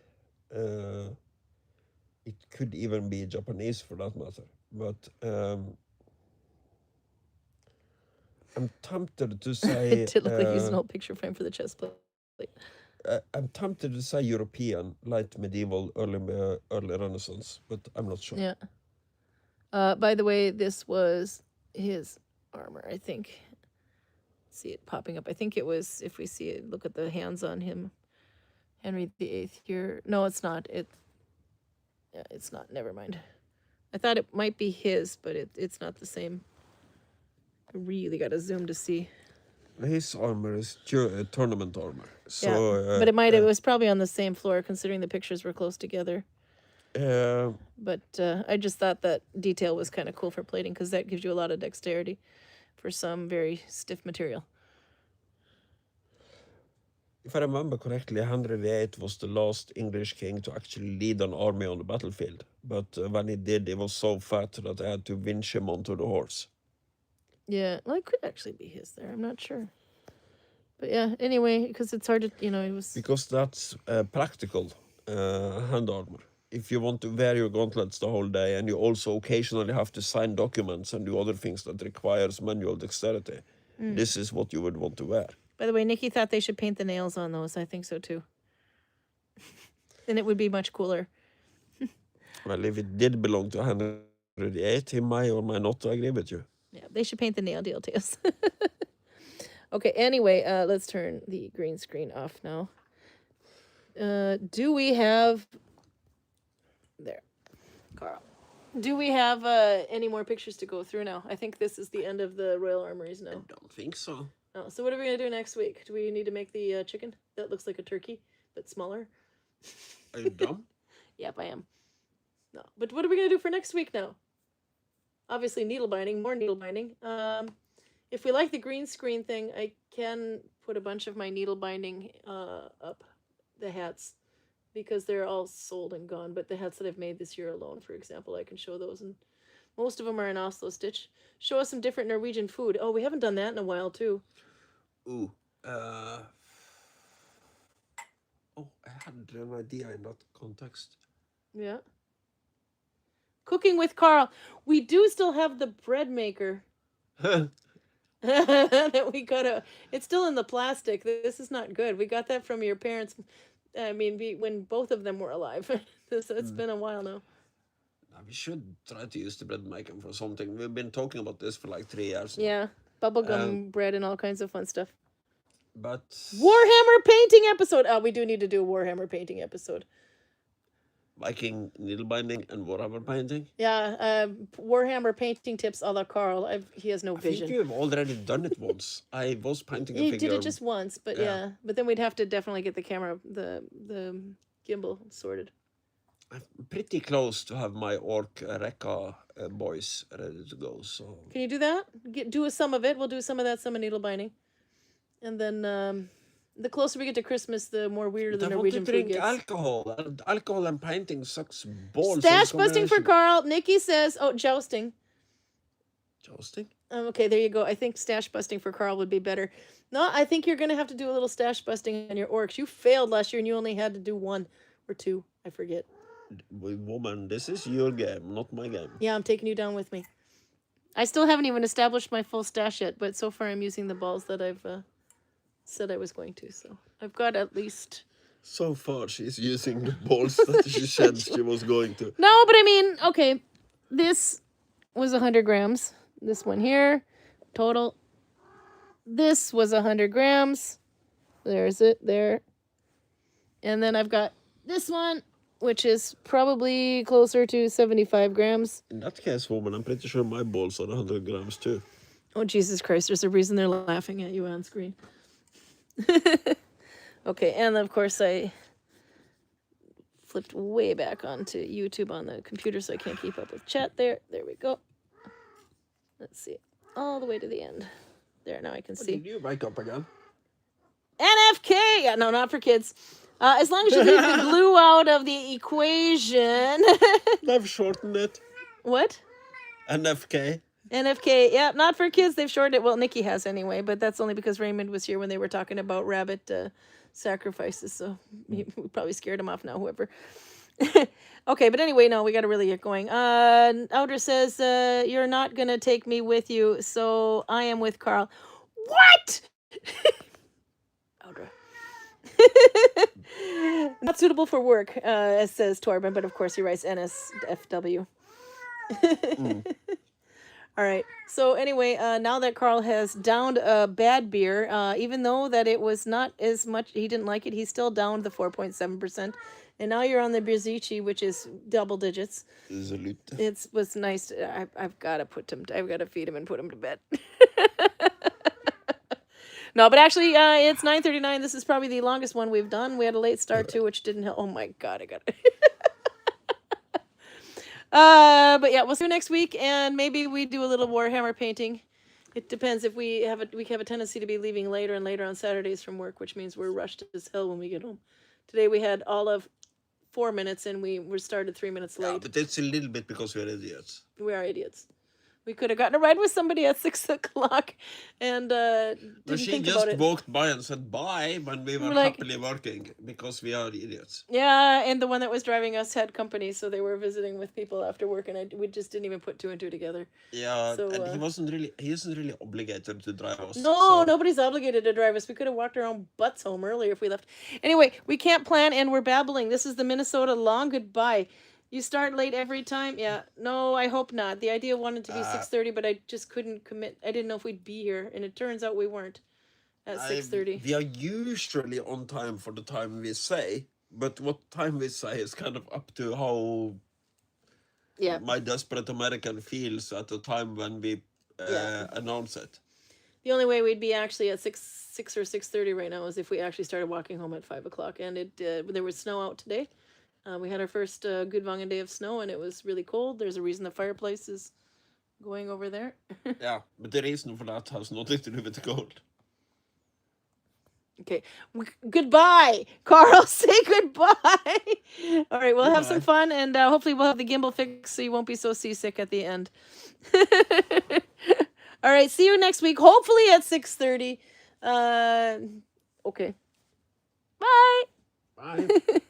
It could even be Japanese for that matter. But I'm tempted to say... It did look like using an old picture frame for the chest plate. I'm tempted to say European, late medieval, early Renaissance, but I'm not sure. Yeah. By the way, this was his armor, I think. See it popping up. I think it was, if we see it, look at the hands on him. Henry VIII here. No, it's not. It's not. Never mind. I thought it might be his, but it's not the same. I really got to zoom to see. His armor is tournament armor. So, yeah, but it was probably on the same floor, considering the pictures were close together. But I just thought that detail was kind of cool for plating, because that gives you a lot of dexterity for some very stiff material. If I remember correctly, Henry VIII was the last English king to actually lead an army on the battlefield. But when he did, he was so fat that they had to winch him onto the horse. Yeah, well, it could actually be his there. I'm not sure. But yeah, anyway, because it's hard to, it was... Because that's practical hand armor. if you want to wear your gauntlets the whole day and you also occasionally have to sign documents and do other things that requires manual dexterity, this is what you would want to wear. By the way, Nikki thought they should paint the nails on those. I think so too. And it would be much cooler. Well, if it did belong to Henry VIII, he might or might not agree with you. Yeah, they should paint the nail details. Okay, anyway, let's turn the green screen off now. Do we have... There. Carl. Do we have any more pictures to go through now? I think this is the end of the Royal Armouries now. I don't think so. Oh, so what are we going to do next week? Do we need to make the chicken? That looks like a turkey, but smaller. Are you dumb? Yep, I am. No, but what are we going to do for next week now? Obviously needle binding, more needle binding. If we like the green screen thing, I can put a bunch of my needle binding up, the hats, because they're all sold and gone. But the hats that I've made this year alone, for example, I can show those, and most of them are in Oslo stitch. Show us some different Norwegian food. Oh, we haven't done that in a while too. Ooh. Oh, I had an idea in that context. Yeah. Cooking with Carl. We do still have the bread maker. That we got it's still in the plastic. This is not good. We got that from your parents. I mean, when both of them were alive. So it's been a while now. We should try to use the bread maker for something. We've been talking about this for like 3 years now. Yeah, bubblegum bread and all kinds of fun stuff. But Warhammer painting episode. Oh, we do need to do a Warhammer painting episode. Viking needle binding and Warhammer painting. Yeah, Warhammer painting tips a la Carl. He has no I vision. think you've already done it once. I was painting a He figure. did it just once, but yeah. But then we'd have to definitely get the camera, the gimbal sorted. I'm pretty close to have my orc Rekka boys ready to go. So Can you do that? Do some of it. We'll do some of that, some of needle binding, and then the closer we get to Christmas, the more weirder the Norwegian food gets. alcohol. And alcohol and painting sucks balls. Stash busting for Carl. Nikki says, "Oh, jousting." Jousting? Okay, there you go. I think stash busting for Carl would be better. No, I think you're gonna have to do a little stash busting on your orcs. You failed last year, and you only had to do 1 or 2. I forget. Woman, this is your game, not my game. Yeah, I'm taking you down with me. I still haven't even established my full stash yet, but so far I'm using the balls that I've said I was going to. So I've got at least... So far, she's using the balls that she said she was going to. No, but I mean, okay, this was 100 grams. This one here, total. This was 100 grams. There's it there. And then I've got this one, which is probably closer to 75 grams. In that case, woman, I'm pretty sure my balls are 100 grams too. Oh, Jesus Christ, there's a reason they're laughing at you on screen. Okay, and of course I flipped way back onto YouTube on the computer so I can't keep up with chat there. There we go. Let's see. All the way to the end. There, now I can see. Did you wake up again? NFK! Yeah, no, not for kids. As long as you leave the glue out of the equation. They've shortened it. What? NFK. NFK, yeah, not for kids. They've shortened it. Well, Nikki has anyway, but that's only because Raymond was here when they were talking about rabbit sacrifices. So we probably scared him off now, whoever. Okay, but anyway, no, we got to really get going. Outer says, you're not going to take me with you, so I am with Carl. What? Outer. Not suitable for work, as says Torben, but of course he writes NSFW. All right. So anyway, now that Carl has downed a bad beer, even though that it was not as much, he didn't like it, he still downed the 4.7%. And now you're on the Birzici, which is double digits. It was nice. I've got to I've got to feed him and put him to bed. No, but actually, it's 9:39. This is probably the longest one we've done. We had a late start too, which didn't help. Oh my God, I got it. But yeah, we'll see you next week, and maybe we do a little Warhammer painting. It depends if we have a tendency to be leaving later and later on Saturdays from work, which means we're rushed as hell when we get home. Today we had all of 4 minutes, and we were started 3 minutes late. Yeah, but it's a little bit because we're idiots. We are idiots. We could have gotten a ride with somebody at 6 o'clock and But didn't she think about just it. walked by and said bye when we were We're like- happily working because we are idiots. Yeah, and the one that was driving us had company, so they were visiting with people after work, and we just didn't even put two and two together. Yeah, So, and he isn't really obligated to drive us. No, so- nobody's obligated to drive us. We could have walked our own butts home earlier if we left. Anyway, we can't plan, and we're babbling. This is the Minnesota long goodbye. You start late every time? Yeah. No, I hope not. The idea wanted to be 6:30, but I just couldn't commit. I didn't know if we'd be here, and it turns out we weren't at 6:30. We are usually on time for the time we say, but what time we say is kind of up to how Yeah. my desperate American feels at the time when we Yeah. announce it. The only way we'd be actually at 6 or 6:30 right now is if we actually started walking home at 5 o'clock. And there was snow out today. We had our first Gudvangen day of snow, and it was really cold. There's a reason the fireplace is going over there. Yeah, but the reason for that has nothing to do with the cold. Okay. Goodbye, Carl. Say goodbye. All right, we'll have some fun, and hopefully we'll have the gimbal fixed so you won't be so seasick at the end. All right, see you next week, hopefully at 6:30. Okay. Bye. Bye.